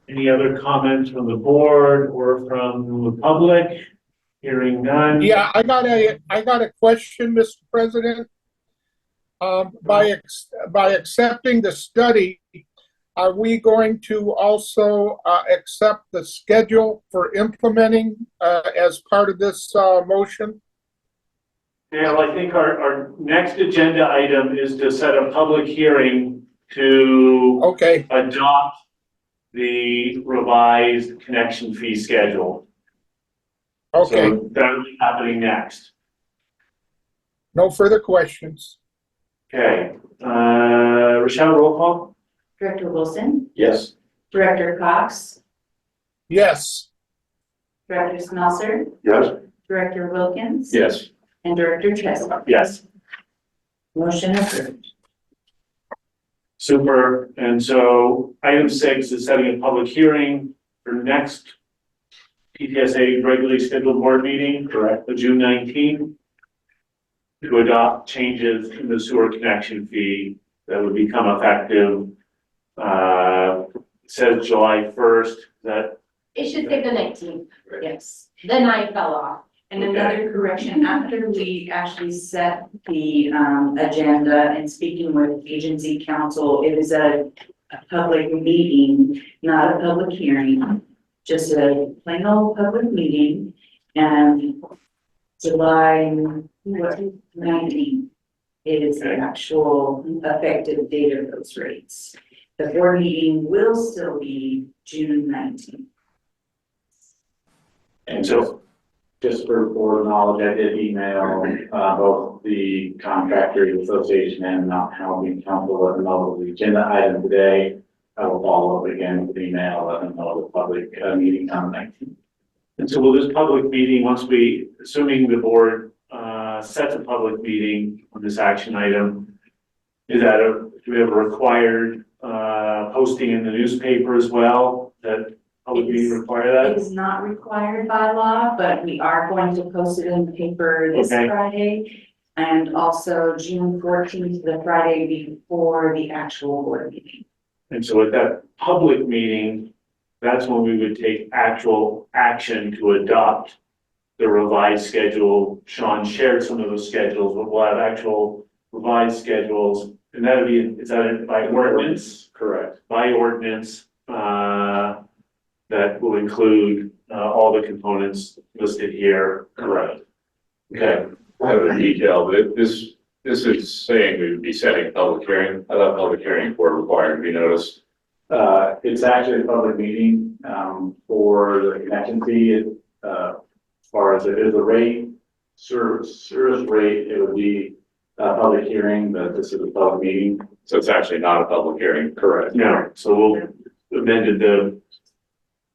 Any other comments from the board or from the public? Hearing none. Yeah, I got a question, Mr. President. By accepting the study, are we going to also accept the schedule for implementing as part of this motion? Dale, I think our next agenda item is to set a public hearing to Okay, adopt the revised connection fee schedule. okay, So that'll be happening next. no further questions. Okay, Rochelle, roll call? Director Wilson, Yes. Director Cox, Yes, Director Smelser, Yes, Director Wilkins. Yes. And Director Chesler. Yes. Motion approved. Super. And so item 6 is setting a public hearing for next PTSA regularly scheduled board meeting, correct, the June 19th, to adopt changes in the sewer connection fee that would become effective, it says July 1st, that, It should say the 19th. Yes. The 9 fell off. And another correction, after we actually set the agenda and speaking with agency council, it is a public meeting, not a public hearing, just a plain old public meeting. And July 19th is the actual effective date of those rates. The board meeting will still be June 19th. and so, Just for board knowledge, I did email, both the contractors association and Mount Housing Council, let them know the agenda item today. I will follow up again with email, let them know the public, meeting on the 19th. and so will this public meeting, once we, assuming the board, sets a public meeting on this action item, is that do we have a required, posting in the newspaper as well, that public meeting require It that? is not required by law, but we are going to post it in the paper this Okay. Friday. And also June 14th, the Friday before the actual board meeting. And so at that public meeting, that's when we would take actual action to adopt the revised schedule. Sean shared some of those schedules, but we'll have actual revised schedules. And that'll be, is that by ordinance? Correct. By ordinance, that will include, all the components listed here. Correct. Okay, I have a detail, but this is saying we would be setting a public hearing. I thought public hearing were required to be noticed. It's actually a public meeting, for the connection fee, as far as it is a rate, service rate, it would be a public hearing, but this is a public meeting. So it's actually not a public hearing. Correct. no, so we'll amended the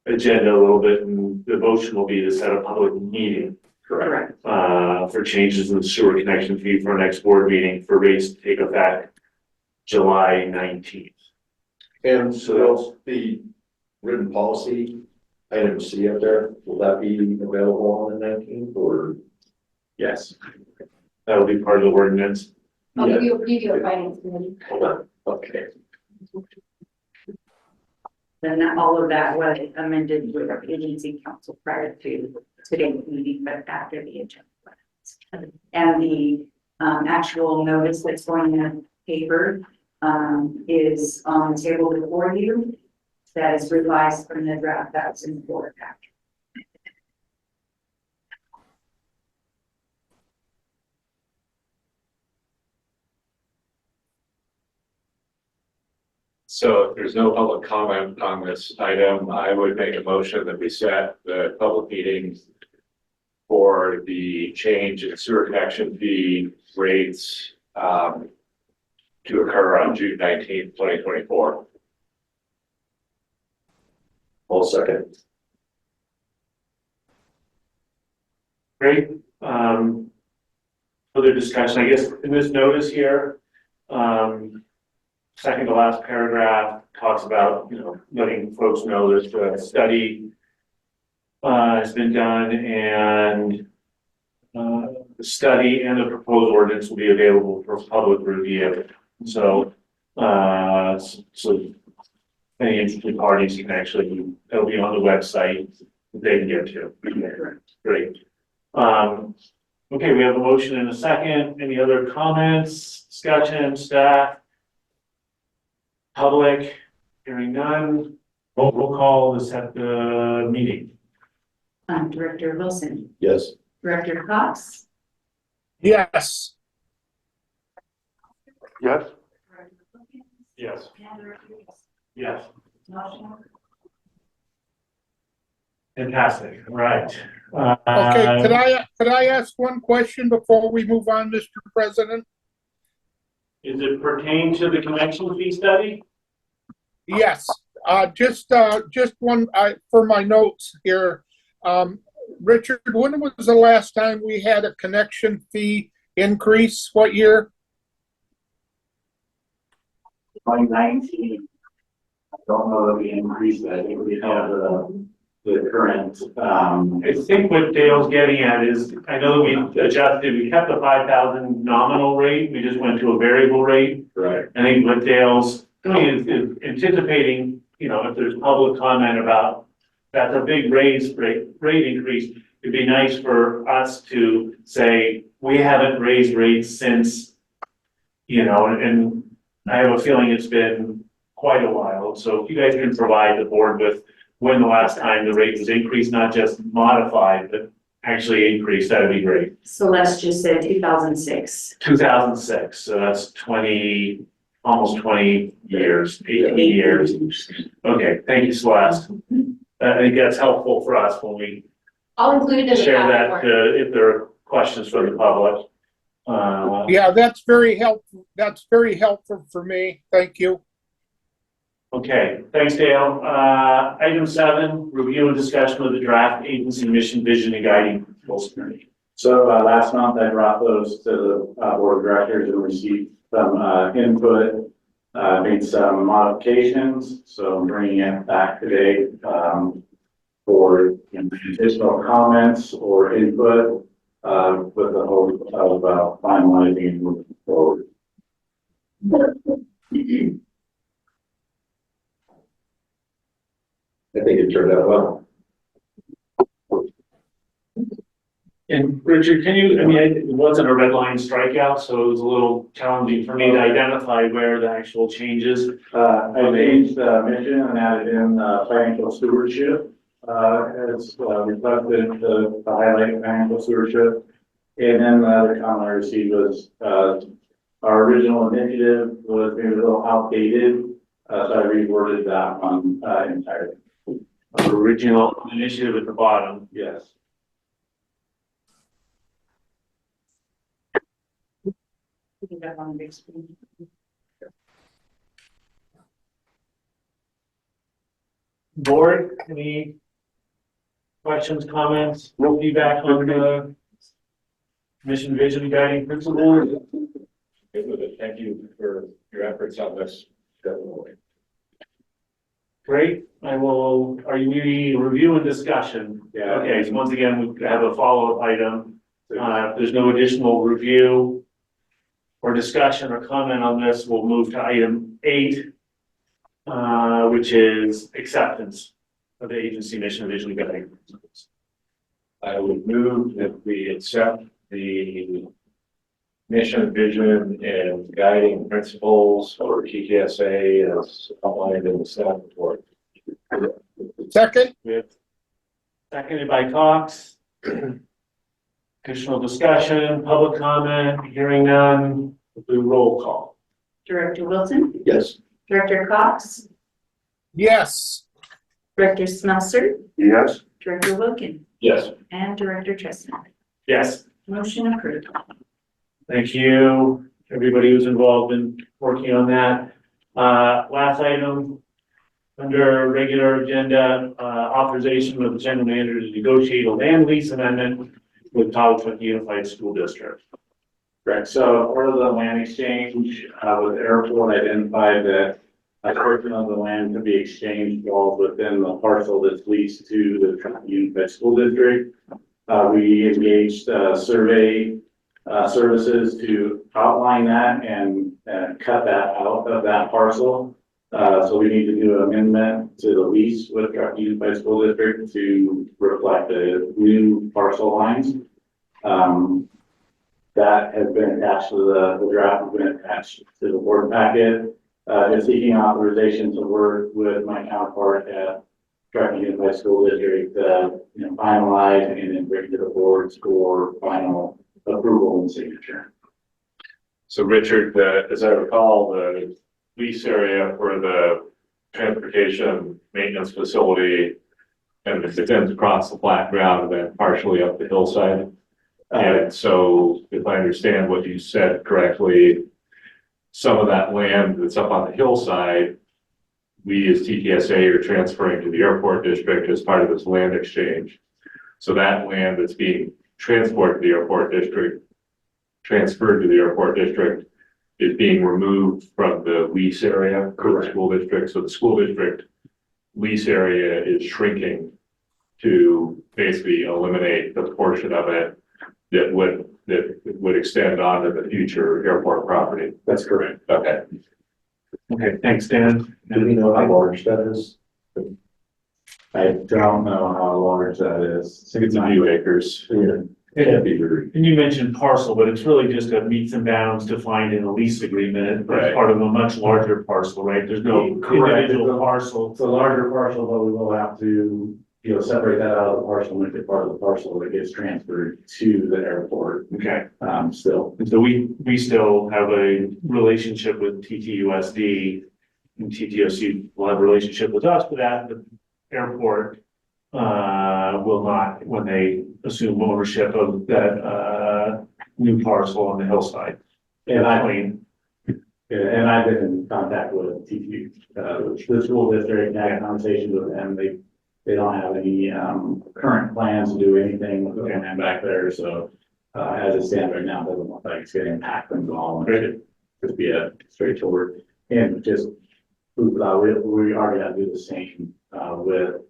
agenda a little bit, and the motion will be to set a public meeting, Correct. for changes in the sewer connection fee for our next board meeting for rates to take effect July 19th. And so the written policy, item C up there, will that be available on the 19th or? Yes. That'll be part of the ordinance. I'll give you a preview of finance committee. Okay. Then all of that was amended with our agency council prior to today's meeting, but after the agenda. And the actual notice that's going in the paper is on the table before you. That is revised from the draft that was in the board pack. So if there's no public comment on this item, I would make a motion that we set the public meeting for the change in sewer connection fee rates to occur on June 19th, 2024. All second. Great. Further discussion, I guess, in this notice here, second to last paragraph talks about, letting folks know that the study has been done, and the study and the proposed ordinance will be available for public review. So, so any interested parties can actually, it'll be on the website that they can get to. Great. Okay, we have a motion and a second. Any other comments, discussion, staff? Public, Hearing none, roll call to set the meeting. Director Wilson, Yes. Director Cox, Yes. Yes? Director Wilkins, Yes. and Director Trust. Yes. Motion approved. Fantastic, all right. Okay, could I ask one question before we move on, Mr. President? Is it pertain to the connection fee study? Yes, just one, for my notes here. Richard, when was the last time we had a connection fee increase? What year? 2019. I don't know that we increased that. I think we have the current, I think what Dale's getting at is, I know that we adjusted, we kept the 5,000 nominal rate, we just went to a variable rate. right. I think what Dale's doing is anticipating, you know, if there's public comment about that's a big rate increase, it'd be nice for us to say, we haven't raised rates since, you know, and I have a feeling it's been quite a while. So if you guys can provide the board with when the last time the rate was increased, not just modified, but actually increased, that'd be great. Celeste just said 2006. 2006, so that's 20, almost 20 years, 18 years. Okay, thank you, Celeste. I think that's helpful for us when we I'll include it in the share that, packet. if there are questions from the public. Yeah, that's very helpful. That's very helpful for me. Thank you. Okay, thanks, Dale. Item 7, review and discussion of the draft agency mission, vision, and guiding principles. So last month I brought those to the board of directors and received some input, made some modifications. So I'm bringing it back today for additional comments or input with the hope of finalizing and moving forward. I think it turned out well. And Richard, can you, I mean, it wasn't a red line strikeout, so it was a little challenging for me to identify where the actual changes. I changed the mission and added in financial stewardship as reflected to highlight financial stewardship. And then the other comment I received was our original initiative was maybe a little outdated, so I reworded that one entirely. Original initiative at the bottom. Yes. Putting that on the big screen. Board, any questions, comments, no feedback on the mission, vision, and guiding principles? Thank you for your efforts on this. Definitely. Great, are you needing review and discussion? Yeah. Okay, so once again, we have a follow-up item. If there's no additional review or discussion or comment on this, we'll move to item 8, which is acceptance of the agency mission, vision, and guiding principles. I would move that we accept the mission, vision, and guiding principles for TTSA as outlined in the staff report. Second? Seconded by Cox. Additional discussion, public comment, hearing none, we'll do roll call. Director Wilson, Yes. Director Cox, Yes. Director Smelser, Yes? Director Wilkins, Yes. and Director Trustman. Yes. Motion approved. Thank you, everybody who's involved in working on that. Last item, under regular agenda, authorization of the general manager to negotiate a land lease amendment with Pawtucket Unified School District. Correct. So part of the land exchange with Airport identified that a portion of the land to be exchanged falls within the parcel that's leased to the Pawtucket Unified School District. We engaged survey services to outline that and cut that out of that parcel. So we need to do an amendment to the lease with Pawtucket Unified School District to reflect the new parcel lines. That has been attached to the draft has been attached to the board packet. is seeking authorization to work with my counterpart at Trenton Unified School District, finalize and then bring to the boards for final approval and signature. So Richard, as I recall, the lease area for the transportation maintenance facility and it extends across the flat ground and then partially up the hillside. And so if I understand what you said correctly, some of that land that's up on the hillside, we as TTSA are transferring to the airport district as part of this land exchange. So that land that's being transferred to the airport district is being removed from the lease area for the school district. So the school district lease area is shrinking to basically eliminate the portion of it that would extend onto the future airport property. That's correct. Okay. Okay, thanks, Dan. Do we know how large that is? I don't know how large that is. I think it's a few acres. Can't be very. And you mentioned parcel, but it's really just a meets and bounds defined in a lease agreement. Right. It's part of a much larger parcel, right? There's no Correct. individual parcel. It's a larger parcel, but we will have to, separate that out of the parcel, make it part of the parcel that gets transferred to the airport, Okay. still. And so we still have a relationship with TTUSD and TTOC will have a relationship with us, but that the airport will not when they assume ownership of that new parcel on the hillside. And I've Clean. been in contact with TTU, the school district, had conversations with them. They don't have any current plans to do anything with the land back there, so as it stands right now, it doesn't look like it's getting packed and all. It should just be a straightforward and just we already have to do the same with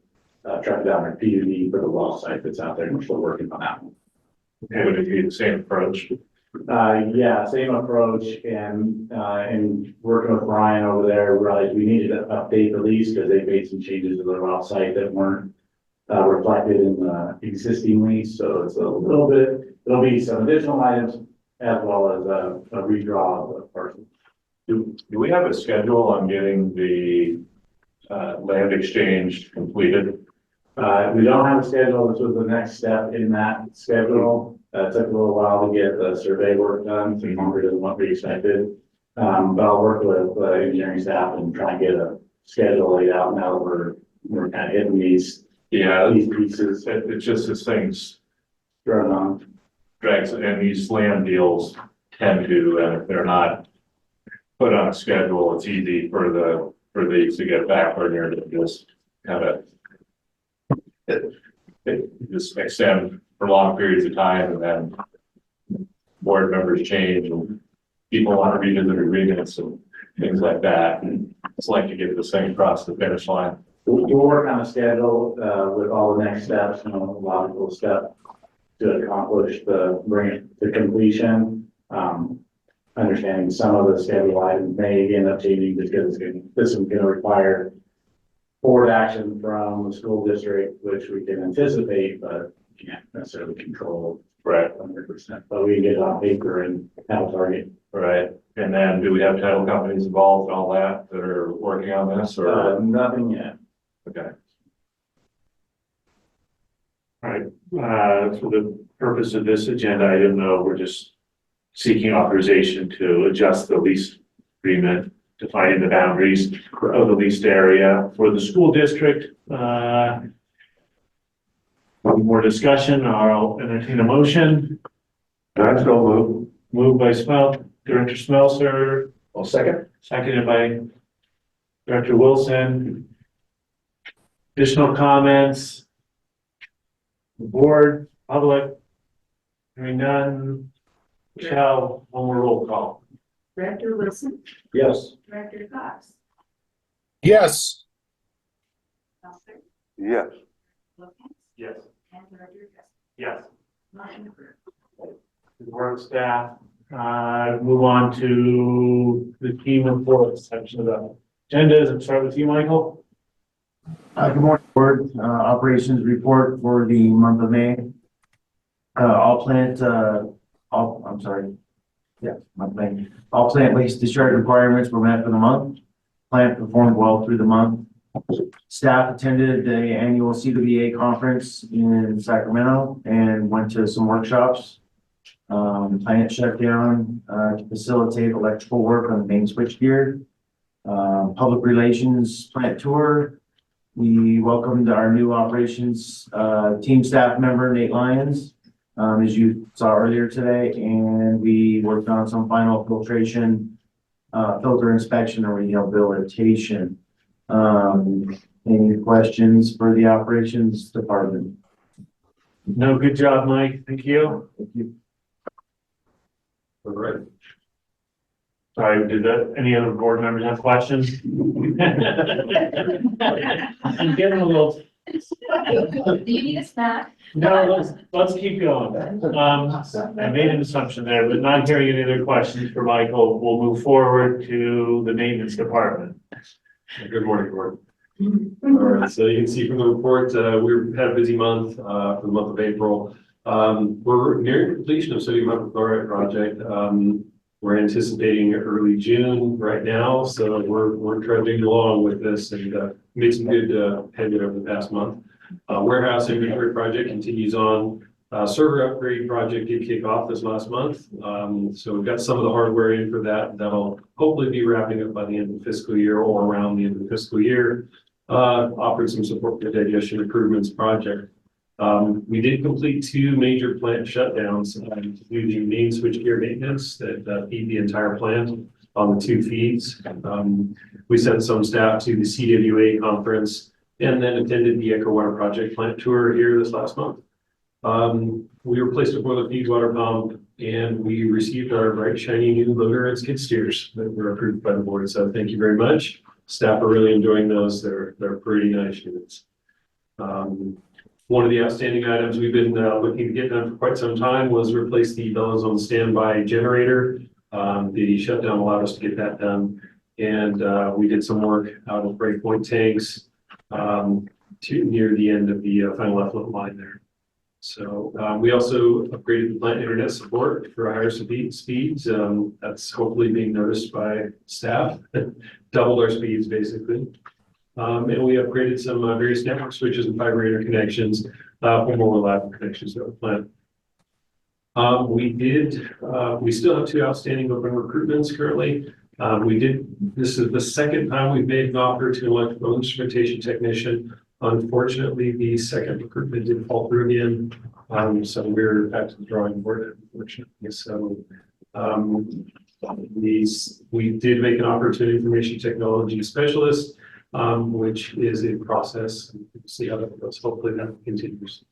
track down our PUD for the well site that's out there, and we're still working on that one. Okay, would it be the same approach? Yeah, same approach and working with Brian over there, realized we needed to update the lease because they made some changes to their well site that weren't reflected in the existing lease. So it's a little bit, there'll be some additional items as well as a redraw of the parcel. Do we have a schedule on getting the land exchange completed? We don't have a schedule. This was the next step in that schedule. It took a little while to get the survey work done, so longer than what we expected. But I'll work with the engineering staff and try and get a schedule laid out now that we're kind of hitting these pieces It's just as things thrown on. drags, and these land deals tend to, and if they're not put on a schedule, it's easy for these to get backward and just kind of just extend for long periods of time, and then board members change and people want to revisit agreements and things like that. And it's like to get this thing across the finish line. We'll work on a schedule with all the next steps, logical step to accomplish bring it to completion. Understanding some of the schedule items may end up changing because this is going to require board action from the school district, which we can anticipate, but can't necessarily control. Right. 100%, but we can get it on paper and have a target. Right. And then do we have title companies involved and all that are working on this or? Nothing yet. Okay. All right, for the purpose of this agenda item, though, we're just seeking authorization to adjust the lease agreement, defining the boundaries of the leased area for the school district. Any more discussion, I'll entertain a motion. That's no Moved by Director Smelser, I'll second. seconded by Director Wilson. Additional comments? Board, public? Hearing none. Michelle, one more roll call. Director Wilson, Yes. Director Cox, Yes. Smelser, Yes. Wilkins, Yes. and Director Justin. Yes. Motion approved. Good work, staff. Move on to the team report section of the agendas and start with you, Michael. Good morning, board. Operations report for the month of May. All plant waste discharge requirements were met for the month. plant performed well through the month. Staff attended the annual CWA conference in Sacramento and went to some workshops. Plant shut down to facilitate electrical work on the main switchgear. Public relations plant tour. We welcomed our new operations team staff member, Nate Lyons, as you saw earlier today, and we worked on some final filtration, filter inspection and rehabilitation. Any questions for the operations department? No, good job, Mike. Thank you. Thank you. All right. Sorry, any other board members have questions? I'm getting a little. Do you need a snack? No, let's keep going. I made an assumption there, but not hearing any other questions for Michael, we'll move forward to the maintenance department. Good morning, board. All right, so you can see from the report, we've had a busy month for the month of April. We're nearing completion of sodium hypochlorite project. We're anticipating early June right now, so we're trudging along with this and made some good headway over the past month. Warehouse inventory project continues on. Server upgrade project did kick off this last month. So we've got some of the hardware in for that. That'll hopefully be wrapping up by the end of the fiscal year or around the end of the fiscal year. Offered some support for digestion improvements project. We did complete 2 major plant shutdowns to do the main switchgear maintenance that feed the entire plant on the 2 feeds. We sent some staff to the CWA conference and then attended the Echo Water Project plant tour here this last month. We replaced a boiler feed water pump and we received our bright shiny new loader and skid steers that were approved by the board. So thank you very much. Staff are really enjoying those. They're pretty nice units. One of the outstanding items we've been looking to get done for quite some time was replace the Bellows on standby generator. The shutdown allowed us to get that done. And we did some work out of breakpoint tanks near the end of the final effluent line there. So we also upgraded the plant internet support for higher speeds. That's hopefully being noticed by staff. Doubled our speeds basically. And we upgraded some various network switches and fiber interconnections for more reliable connections to the plant. We still have 2 outstanding open recruitments currently. This is the second time we've made an offer to an electrical instrumentation technician. Unfortunately, the second recruitment didn't fall through again. So we're back to the drawing board, unfortunately. So we did make an offer to an information technology specialist, which is in process. We'll see how that goes. Hopefully that continues.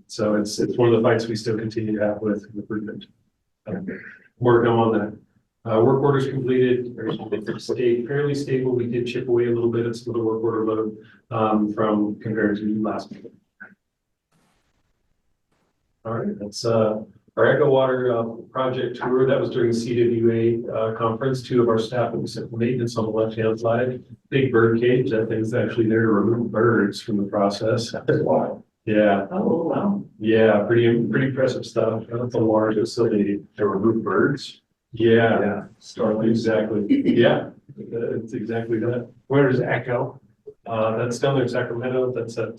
So it's one of the fights we still continue to have with recruitment. Working on that. Work orders completed, stayed fairly stable. We did chip away a little bit at some of the work order load from compared to last month. All right, that's our Echo Water project tour. That was during the CWA conference. 2 of our staff that we sent maintenance on the left-hand side. Big bird cage. That thing's actually there to remove birds from the process. Wow. Yeah. Oh, wow. Yeah, pretty impressive stuff. That's a large facility to remove birds. Yeah. Exactly. Yeah, it's exactly that. Where is Echo? That's down there in Sacramento. That's at,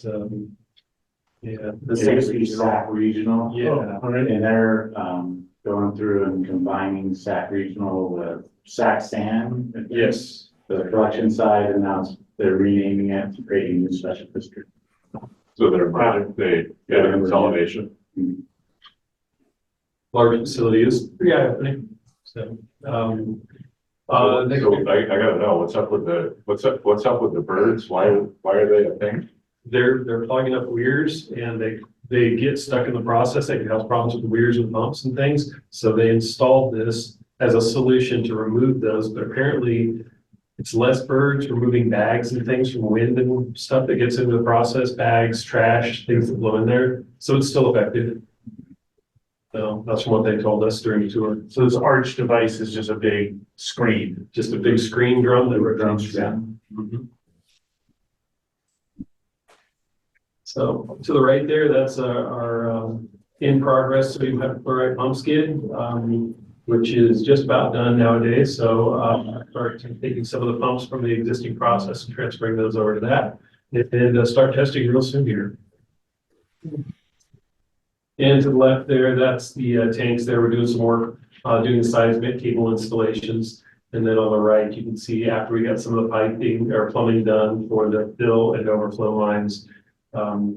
The 60 SAC regional. Yeah. And they're, going through and combining SAC regional with SAC Sand. Yes. The collection side, and now they're renaming it, creating a new special district. So they're project, they get a consolidation. Large facility is pretty eye-opening. So, I gotta know, what's up with the birds? Why are they a thing? They're clogging up weirs and they get stuck in the process. They can cause problems with the weirs and pumps and things. So they installed this as a solution to remove those, but apparently it's less birds, removing bags and things from wind and stuff that gets into the process, bags, trash, things that blow in there. So it's still effective. So that's what they told us during the tour. So this arch device is just a big screen. Just a big screen drum that rotates. Yeah. Mm-hmm. So to the right there, that's our in progress sodium hypochlorite pump skid. which is just about done nowadays. So, start taking some of the pumps from the existing process and transferring those over to that. And start testing real soon here. And to the left there, that's the tanks there. We're doing some work, doing the seismic cable installations. And then on the right, you can see after we got some of the piping or plumbing done for the fill and overflow lines,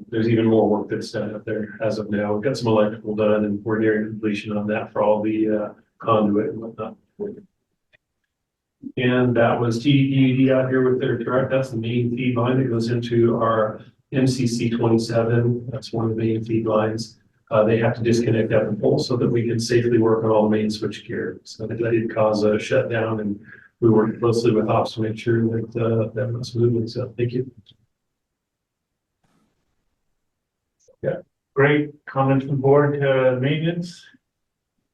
there's even more work that's done up there as of now. We've got some electrical done and we're nearing completion on that for all the conduit and whatnot. And that was TDPUD out here with their direct. That's the main feed line that goes into our MCC 27. That's one of the main feed lines. They have to disconnect that and pull so that we can safely work on all the main switch gear. So that did cause a shutdown, and we worked closely with ops to make sure that that went smoothly. So thank you. Yeah, great comments from board to maintenance.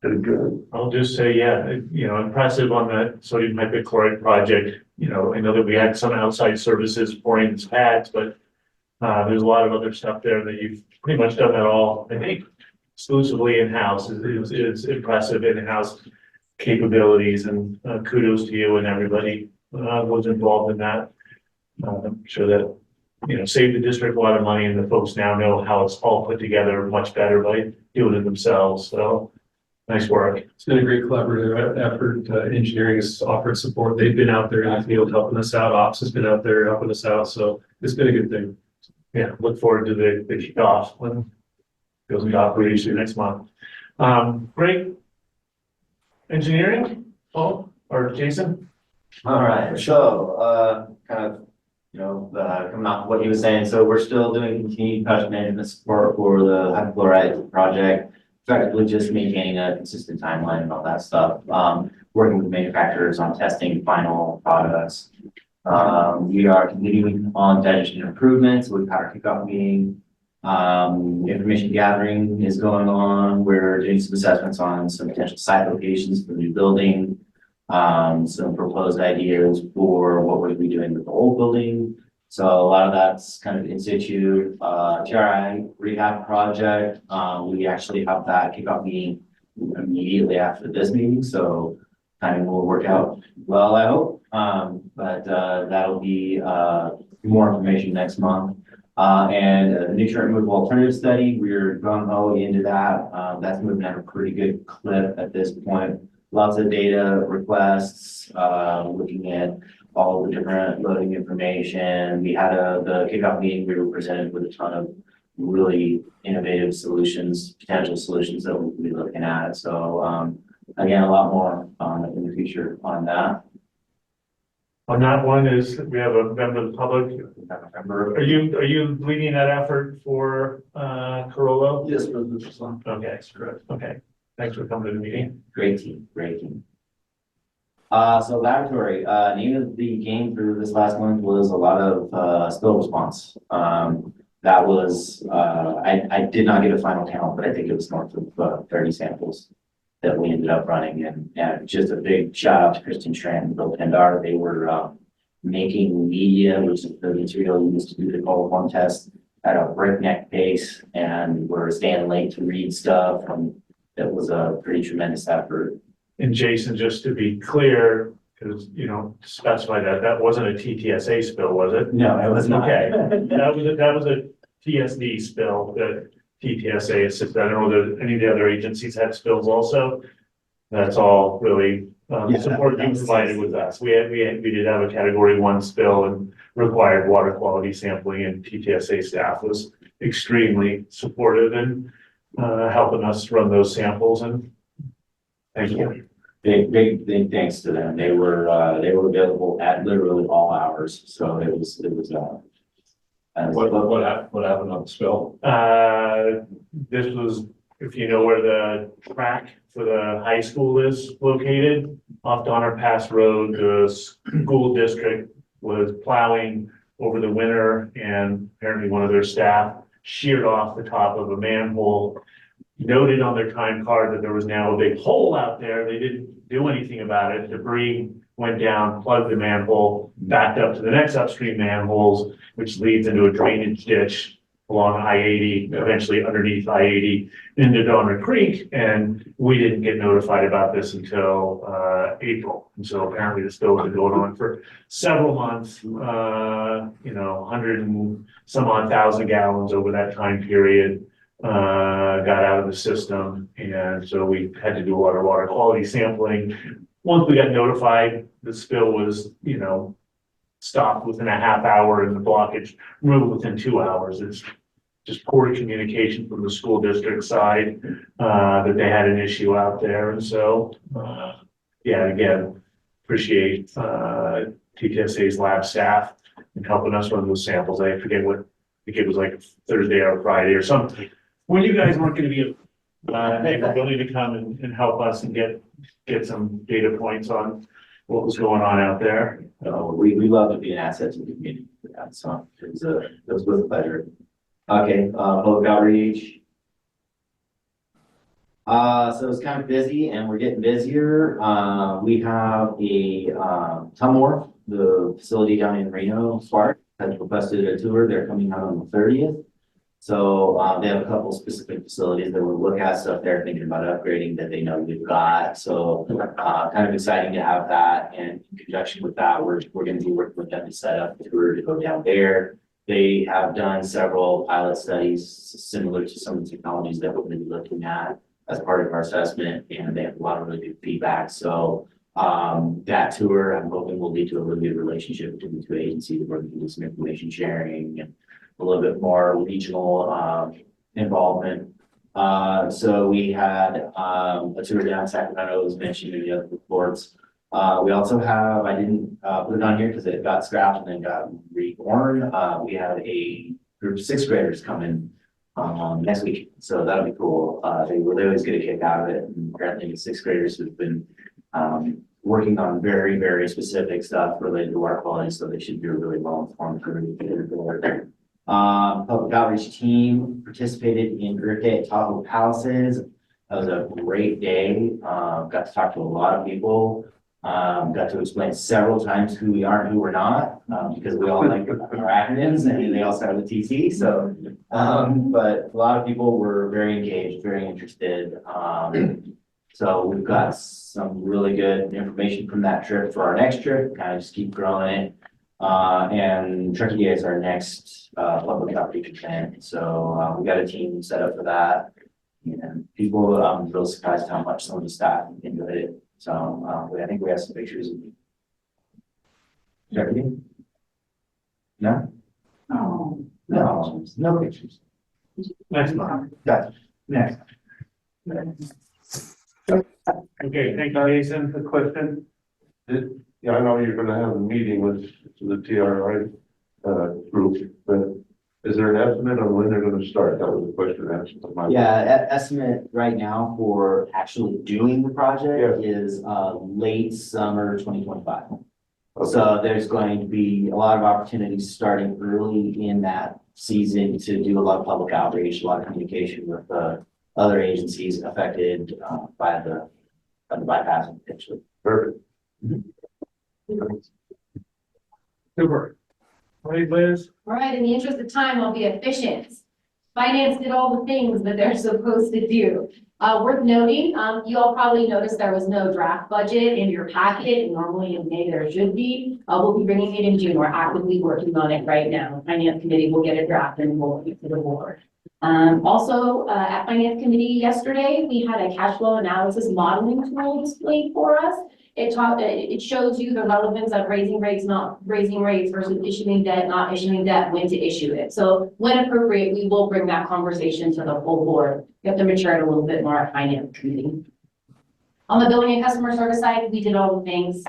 Good. I'll just say, yeah, impressive on the sodium hypochlorite project. I know that we had some outside services pouring these pads, but there's a lot of other stuff there that you've pretty much done that all, I think, exclusively in-house. Is impressive in-house capabilities, and kudos to you and everybody was involved in that. I'm sure that, saved the district a lot of money, and the folks now know how it's all put together much better by doing it themselves. So nice work. It's been a great collaborative effort. Engineering has offered support. They've been out there in the field helping us out. Ops has been out there helping us out. So it's been a good thing. Yeah, look forward to the kickoff when it goes into operation next month. Great. Engineering, Paul or Jason? All right, so, kind of, coming off what he was saying, so we're still doing continued project management support for the hypochlorite project, effectively just maintaining a consistent timeline and all that stuff. Working with manufacturers on testing final products. We are continuing on digestion improvements. We've had our kickoff meeting. Information gathering is going on. We're doing some assessments on some potential site locations for the new building. Some proposed ideas for what we'll be doing with the old building. So a lot of that's kind of in situ. TRI rehab project. We actually have that kickoff meeting immediately after this meeting. So timing will work out well, I hope. But that'll be more information next month. And the nutrient removal alternative study, we're gung-ho into that. That's moving at a pretty good clip at this point. Lots of data requests, looking at all the different loading information. We had the kickoff meeting, we were presented with a ton of really innovative solutions, potential solutions that we'll be looking at. So again, a lot more in the future on that. On that one is, we have a member of the public. Are you leading that effort for Corolla? Yes, Mr. Okay, correct. Okay. Thanks for coming to the meeting. Great team, great team. So laboratory, name of the game for this last month was a lot of spill response. That was, I did not get a final count, but I think it was north of 30 samples that we ended up running. And just a big shout out to Kristen Tran and Bill Pendar. They were making media, which is the material used to do the coliform test, at a breakneck pace, and were staying late to read stuff. And it was a pretty tremendous effort. And Jason, just to be clear, because, to specify that wasn't a TTSA spill, was it? No, it was not. Okay, that was a TSD spill that TTSA assisted. I don't know that any of the other agencies had spills also. That's all really support being provided with us. We did have a category 1 spill and required water quality sampling, and TTSA staff was extremely supportive in helping us run those samples, and thank you. Big thanks to them. They were available at literally all hours. So it was What happened on the spill? This was, if you know where the track for the high school is located, off Donner Pass Road, the school district was plowing over the winter, and apparently one of their staff sheared off the top of a manhole. Noted on their time card that there was now a big hole out there. They didn't do anything about it. Debris went down, plugged the manhole, backed up to the next upstream manholes, which leads into a drainage ditch. along I-80, eventually underneath I-80 into Donner Creek, and we didn't get notified about this until April. And so apparently the spill has been going on for several months, 100 and some odd thousand gallons over that time period got out of the system. And so we had to do a lot of water quality sampling. Once we got notified, the spill was, stopped within a half hour and the blockage removed within 2 hours. It's just poor communication from the school district side, that they had an issue out there. And so, again, appreciate, TTSA's lab staff and helping us run those samples. I forget what, I think it was like Thursday or Friday or something. When you guys weren't going to be, ability to come and help us and get some data points on what was going on out there. We love to be an asset to the community. So it was with pleasure. Okay, public outreach. So it's kind of busy and we're getting busier. We have a Tumor, the facility down in Reno, Spark, has requested a tour. They're coming out on the 30th. So they have a couple specific facilities that we'll look at, stuff they're thinking about upgrading that they know we've got. So kind of exciting to have that. And in conjunction with that, we're going to be working with them to set up a tour to go down there. They have done several pilot studies similar to some of the technologies that we're going to be looking at as part of our assessment, and they have a lot of really good feedback. So that tour, I'm hoping, will lead to a really good relationship between the two agencies where we can do some information sharing and a little bit more regional involvement. So we had a tour down Sacramento, as mentioned in the other reports. We also have, I didn't put it on here because it got scrapped and then got reborn. We have a group of 6th graders coming next week, so that'll be cool. They always get a kick out of it. And apparently, the 6th graders who've been working on very, very specific stuff related to water quality, so they should be really well informed for the public outreach team participated in Earth Day at Tahoe Palaces. That was a great day. Got to talk to a lot of people. Got to explain several times who we are and who we're not, because we all like our acronyms and they all start with TC. So, but a lot of people were very engaged, very interested. So we've got some really good information from that trip for our next trip, kind of just keep growing it. And Truckee Day is our next public outreach event. So we got a team set up for that. And people, I'm really surprised how much some of the staff enjoyed it. So I think we have some pictures. Truckee? No? Oh. No pictures. Next month. Gotcha. Next. Okay, thank you, Jason. A question. Yeah, I know you're gonna have a meeting with the TRI group, but is there an estimate on when they're gonna start? That was a question asked. Yeah, estimate right now for actually doing the project is late summer 2025. So there's going to be a lot of opportunities starting early in that season to do a lot of public outreach, a lot of communication with other agencies affected by the bypass potentially. Perfect. Super. All right, Liz. All right, in the interest of time, I'll be efficient. Finance did all the things that they're supposed to do. Worth noting, you all probably noticed there was no draft budget in your packet. Normally in May there should be. We'll be bringing it in June. We're actively working on it right now. Finance committee will get a draft and we'll get to the board. Also, at Finance Committee yesterday, we had a cash flow analysis modeling tool displayed for us. It shows you the relevance of raising rates, not raising rates versus issuing debt, not issuing debt, when to issue it. So when appropriate, we will bring that conversation to the full board. You have to mature it a little bit more at Finance Committee. On the billing and customer service side, we did all the things.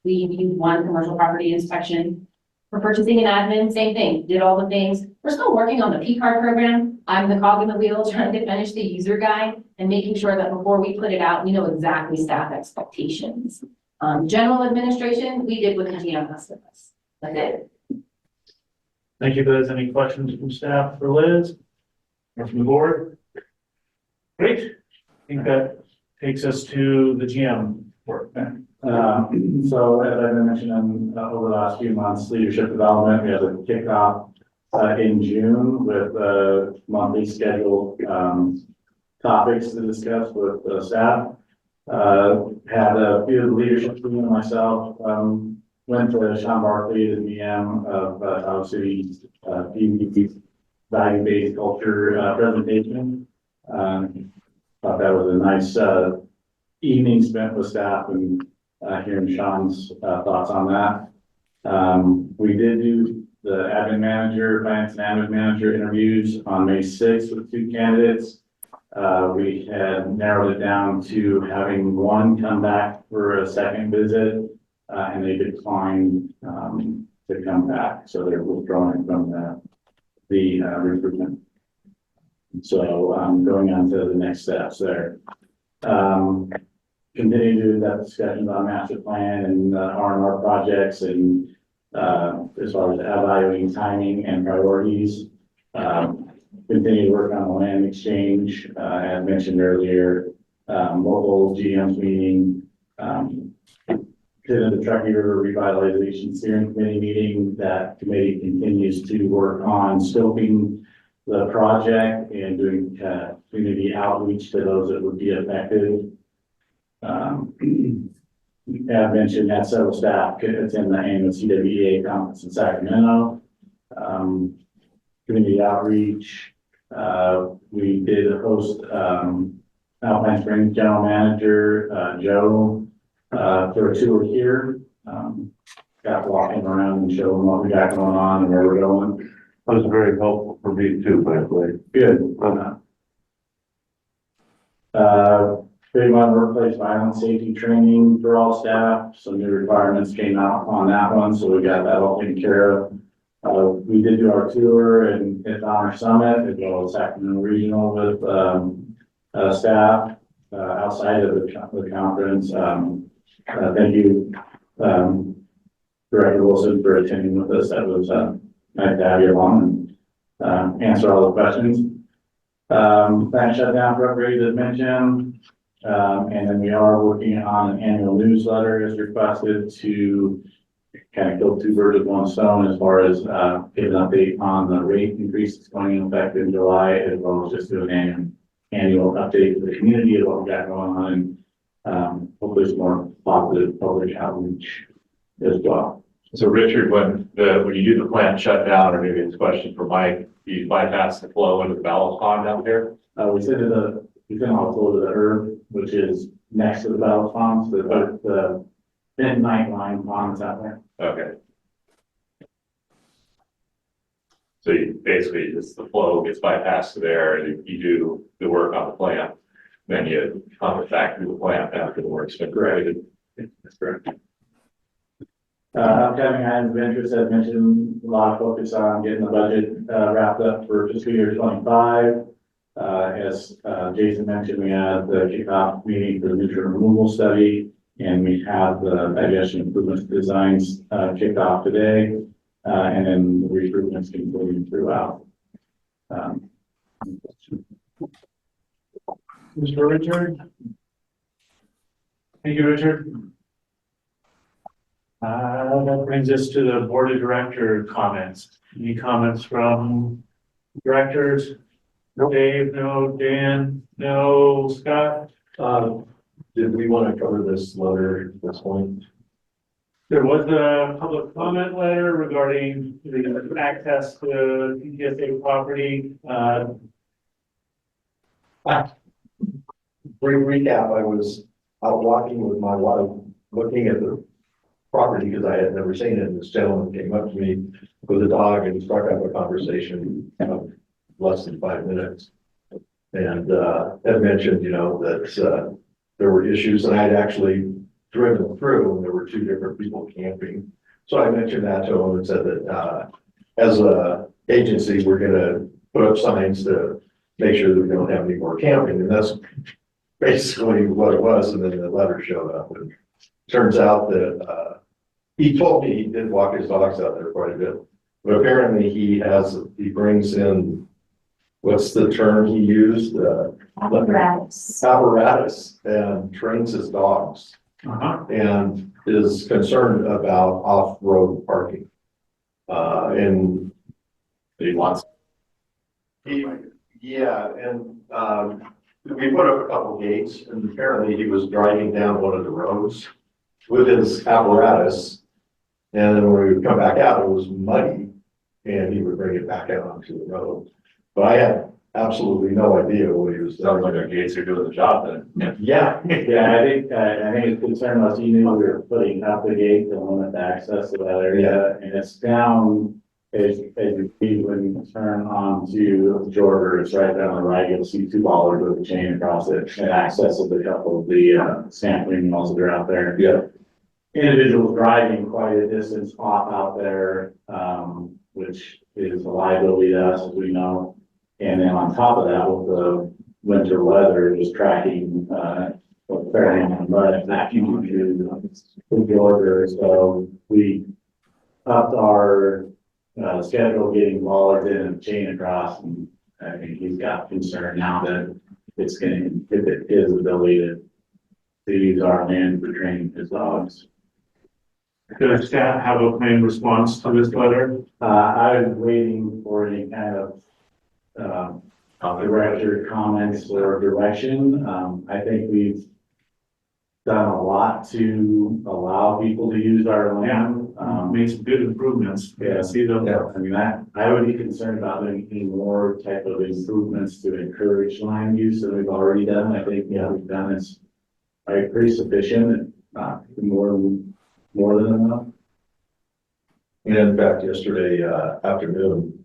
We did one commercial property inspection. For purchasing and admin, same thing, did all the things. We're still working on the P-card program. I'm the cog in the wheel trying to finish the user guide and making sure that before we put it out, we know exactly staff expectations. General administration, we did what the GM asked of us. That's it. Thank you, Liz. Any questions from staff for Liz? Or from the board? Great. I think that takes us to the GM work. So as I mentioned over the last few months, leadership development, we had a kickoff in June with, monthly scheduled, topics to discuss with the staff. Had a few of the leadership team and myself, went to Sean Barkley, the DM of, Tahoe City's, PVP value-based culture, presentation. Thought that was a nice, evening spent with staff and, hearing Sean's, thoughts on that. We did do the admin manager, finance and admin manager interviews on May 6th with 2 candidates. We had narrowed it down to having one come back for a second visit, and they declined, to come back. So they're withdrawing from the recruitment. So, going on to the next steps there. Continue to do that discussion on master plan and R&R projects and as far as evaluating timing and priorities. Continue to work on the land exchange, as mentioned earlier, local GM's meeting, to the Truckee River Revitalization Steering Committee meeting. That committee continues to work on scoping the project and doing community outreach to those that would be affected. As mentioned, had several staff attend the annual CWEA conference in Sacramento. Community outreach. We did host Alpine Springs General Manager Joe for a tour here. Got walking around and showing what we got going on and where we're going. That was very helpful for me too, by the way. Good. Big one, workplace violence safety training for all staff. Some new requirements came out on that one, so we got that all taken care of. We did do our tour and at Honor Summit, as well as Sacramento Regional with staff outside of the conference. Thank you, Director Wilson, for attending with us. That was nice to have you along and answer all the questions. Plant shutdown for upgrades as mentioned. And then we are working on an annual newsletter as requested to kind of kill 2 birds with 1 stone as far as give an update on the rate increases going into effect in July, as well as just do an annual update to the community of what we got going on and hopefully some more positive public outreach as well. So Richard, when you do the plant shutdown, or maybe it's a question for Mike, you bypass the flow into the ballast pond out there? We can all go to the herb, which is next to the ballast ponds, the midnight line ponds out there. Okay. So you basically just the flow gets bypassed to there and you do the work on the plant, then you pump it back through the plant after the work's been completed. That's correct. Upcoming items of interest, as mentioned, a lot of focus on getting the budget wrapped up for fiscal year 25. As Jason mentioned, we had the kickoff meeting for the nutrient removal study, and we have the digestion improvements designs kicked off today, and then the improvements continuing throughout. Mr. Richard? Thank you, Richard. That brings us to the board of director comments. Any comments from directors? No. Dave, no. Dan, no. Scott? Did we want to cover this letter at this point? There was a public comment letter regarding the access to PTSA property. Brief recap, I was out walking with my wife, looking at the property because I had never seen it. This gentleman came up to me with a dog and struck up a conversation of less than 5 minutes. And had mentioned, that there were issues, and I had actually driven through and there were 2 different people camping. So I mentioned that to him and said that as a agency, we're gonna put up signs to make sure that we don't have any more camping. And that's basically what it was. And then the letter showed up, and turns out that he told me he did walk his dogs out there quite a bit, but apparently he brings in, what's the term he used? Apparatus, and trains his dogs. And is concerned about off-road parking. And that he wants. Yeah, and, we put up a couple gates, and apparently he was driving down one of the roads with his apparatus. And then when we would come back out, it was muddy, and he would bring it back out onto the road. But I had absolutely no idea what he was Sounds like doing. our gates are doing the job then. Yeah, Yeah, I think his concern was he knew we were putting up the gate to limit the access to that area, and it's down. As you see, when you turn onto Jordan, it's right down the right, you'll see two bollards with a chain across it, and accesses a couple of the, sampling mills that are out there. yeah. Individuals driving quite a distance off out there, which is a liability to us, as we know. And then on top of that, with the winter weather, just tracking, fairly on mud, vacuum to Jordan. So we upped our schedule getting bollards in and chain across, and I think he's got concern now that it's gonna inhibit his ability to use our land for training his dogs. Does staff have a planned response to this letter? I was waiting for any kind of director comments or direction. I think we've done a lot to allow people to use our land. Made some good improvements. Yeah. See them. Yeah. I mean, I would be concerned about doing any more type of improvements to encourage land use than we've already done. I think, we've done is pretty sufficient and not more than enough. And in fact, yesterday, afternoon,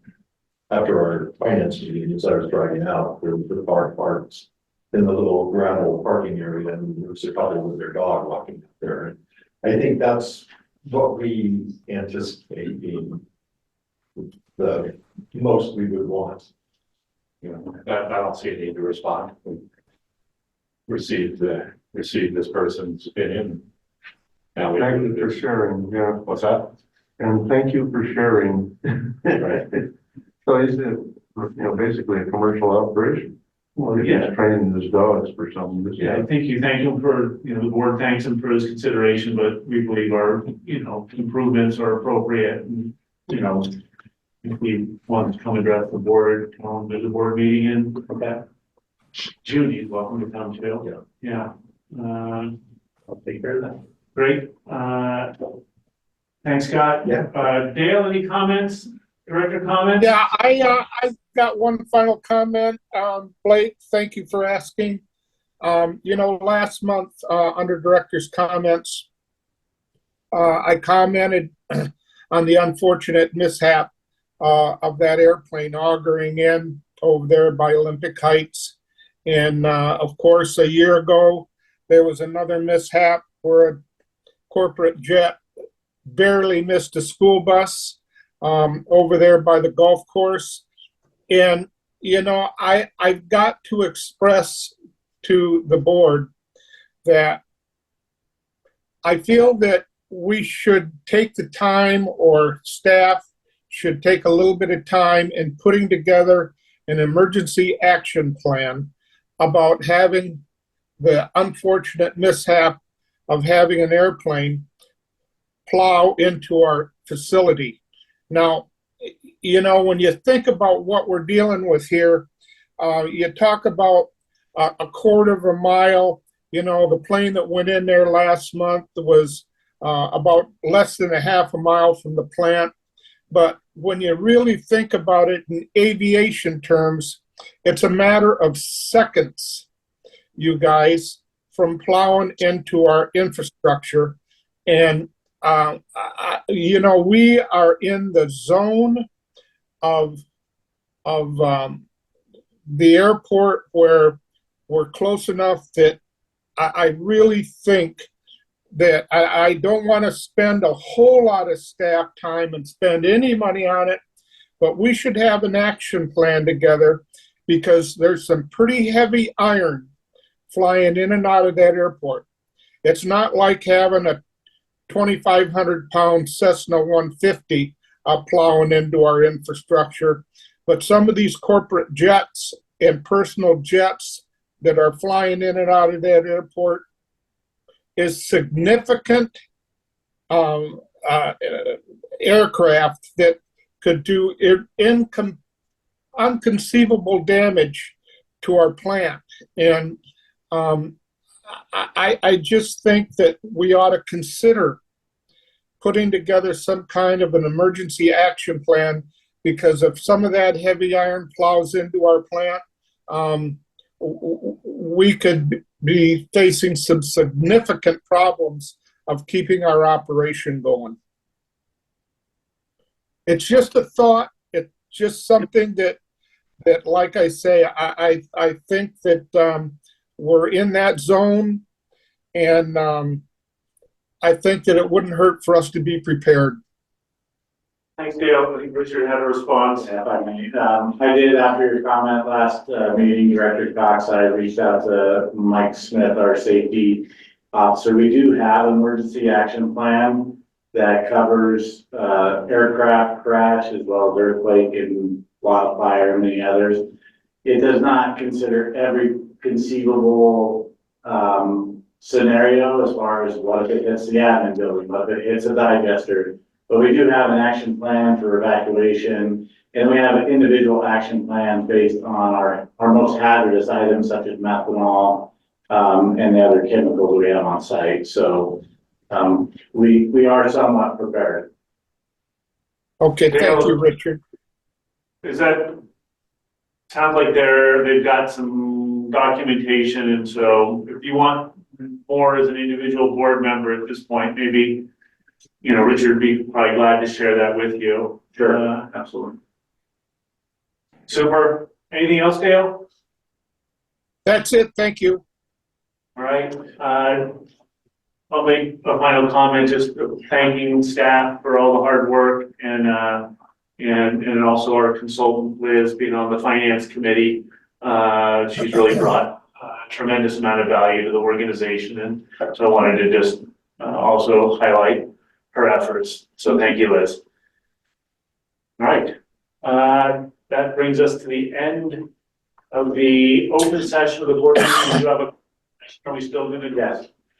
after our finance meeting, as I was driving out, there was the parks in the little gravel parking area, and there was a couple with their dog walking up there. And I think that's what we anticipate being the most we would want. You know, I don't see a need to respond. We received this person's opinion. Now we. Thank you for sharing, yeah, What's that? and thank you for sharing. Right. So is it, basically a commercial operation? Well, he's Yeah. training his dogs for something. Yeah, I think you thank him for, the board thanks him for his consideration, but we believe our, improvements are appropriate. And, if we want to come address the board, there's a board meeting in, June, he's welcome to come too. Yeah. I'll take care of that. Great. Thanks, Scott. Yeah. Dale, any comments? Director comments? Yeah, I've got one final comment. Blake, thank you for asking. Last month, under director's comments, I commented on the unfortunate mishap of that airplane auguring in over there by Olympic Heights. And of course, a year ago, there was another mishap where a corporate jet barely missed a school bus over there by the golf course. And, I've got to express to the board that I feel that we should take the time, or staff should take a little bit of time in putting together an emergency action plan about having the unfortunate mishap of having an airplane plow into our facility. Now, when you think about what we're dealing with here, you talk about a quarter of a mile. The plane that went in there last month was about less than a half a mile from the plant. But when you really think about it in aviation terms, it's a matter of seconds, you guys, from plowing into our infrastructure. And we are in the zone of the airport where we're close enough that I really think that I don't want to spend a whole lot of staff time and spend any money on it, but we should have an action plan together, because there's some pretty heavy iron flying in and out of that airport. It's not like having a 2,500-pound Cessna 150 plowing into our infrastructure, but some of these corporate jets and personal jets that are flying in and out of that airport is significant aircraft that could do unconceivable damage to our plant. And I just think that we ought to consider putting together some kind of an emergency action plan, because if some of that heavy iron plows into our plant, we could be facing some significant problems of keeping our operation going. It's just a thought. It's just something that like I say, I think that we're in that zone, and I think that it wouldn't hurt for us to be prepared. Thanks, Dale. I think Richard had a response. Yeah, if I may, I did, after your comment last meeting, Director Cox, I reached out to Mike Smith, our safety officer. We do have an emergency action plan that covers aircraft crash as well as earthquake and wildfire and many others. It does not consider every conceivable scenario as far as what if it hits the admin building, what if it hits a digester. But we do have an action plan for evacuation, and we have an individual action plan based on our most hazardous items such as methanol and the other chemicals we have on site. So we are somewhat prepared. Okay, thank you, Richard. Sounds like they've got some documentation, and so if you want more as an individual board member at this point, maybe, Richard would be probably glad to share that with you. Sure. Absolutely. Super. Anything else, Dale? That's it. Thank you. All right. I'll make a final comment, just thanking staff for all the hard work, and also our consultant Liz being on the finance committee. She's really brought a tremendous amount of value to the organization, and so I wanted to just also highlight her efforts. So thank you, Liz. All right. That brings us to the end of the open session of the board meeting. Are we still going to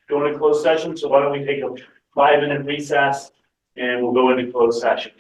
go into closed session? So why don't we take a 5-minute recess and we'll go into closed session.